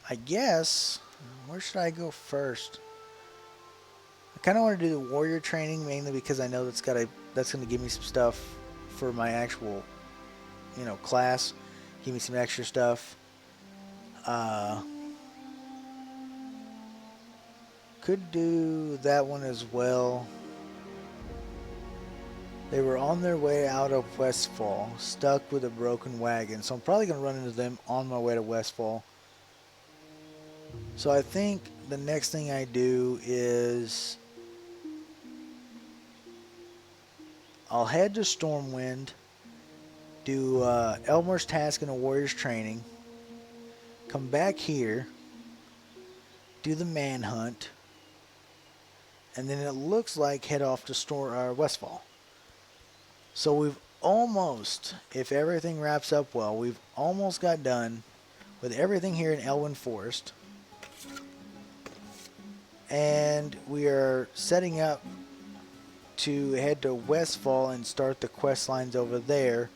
Speaker 1: I guess, Where should I go first? I kind of want to do the warrior training mainly because I know that's going to give me some stuff for my actual, class. Give me some extra stuff. Uh, could do that one as well. They were on their way out of Westfall, stuck with a broken wagon. So I'm probably going to run into them on my way to Westfall. So I think the next thing I do is I'll head to Stormwind, do Elmer's task and a warrior's training, come back here, do the manhunt, and then it looks like head off to Westfall. So we've almost, if everything wraps up well, we've almost got done with everything here in Elwyn Forest. And we are setting up to head to Westfall and start the quest lines over there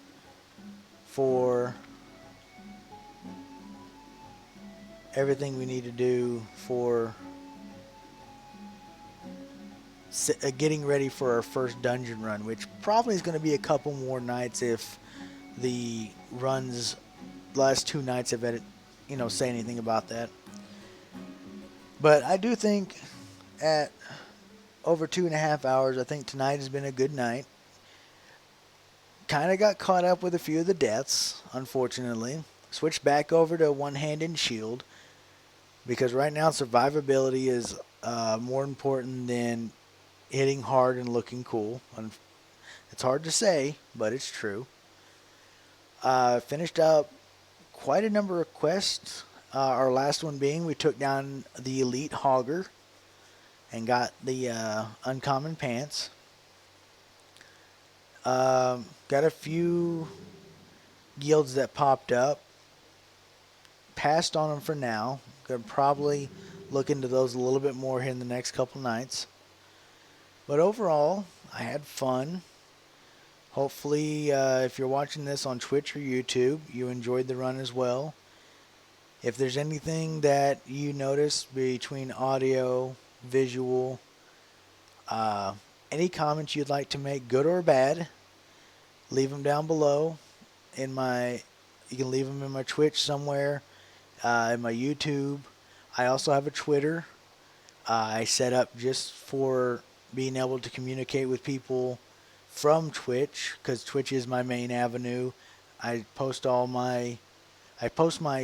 Speaker 1: for everything we need to do for getting ready for our first dungeon run, which probably is going to be a couple more nights if the last 2 nights have had, say anything about that. But I do think at over 2.5 hours, I think tonight has been a good night. Kind of got caught up with a few of the deaths, unfortunately. Switched back over to one-hand and shield because right now survivability is more important than hitting hard and looking cool. It's hard to say, but it's true. Finished up quite a number of quests. Our last one being we took down the elite hogger and got the uncommon pants. Got a few guilds that popped up. Passed on them for now. Gonna probably look into those a little bit more here in the next couple nights. But overall, I had fun. Hopefully, if you're watching this on Twitch or YouTube, you enjoyed the run as well. If there's anything that you notice between audio, visual, any comments you'd like to make, good or bad, leave them down below. You can leave them in my Twitch somewhere, in my YouTube. I also have a Twitter. I set up just for being able to communicate with people from Twitch, because Twitch is my main avenue. I post my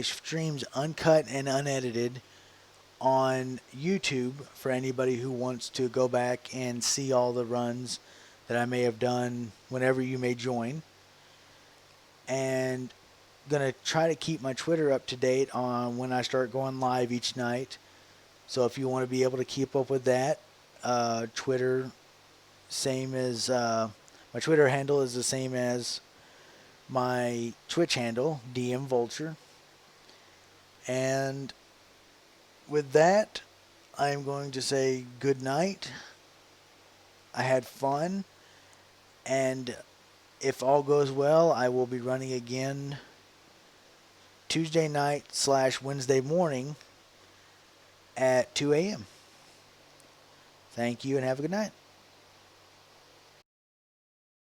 Speaker 1: streams uncut and unedited on YouTube for anybody who wants to go back and see all the runs that I may have done whenever you may join. And gonna try to keep my Twitter up to date on when I start going live each night. So if you want to be able to keep up with that, Twitter, same as my Twitter handle is the same as my Twitch handle, DM Vulture. And with that, I'm going to say good night. I had fun, and if all goes well, I will be running again Tuesday night / Wednesday morning at 2 a.m. Thank you and have a good night.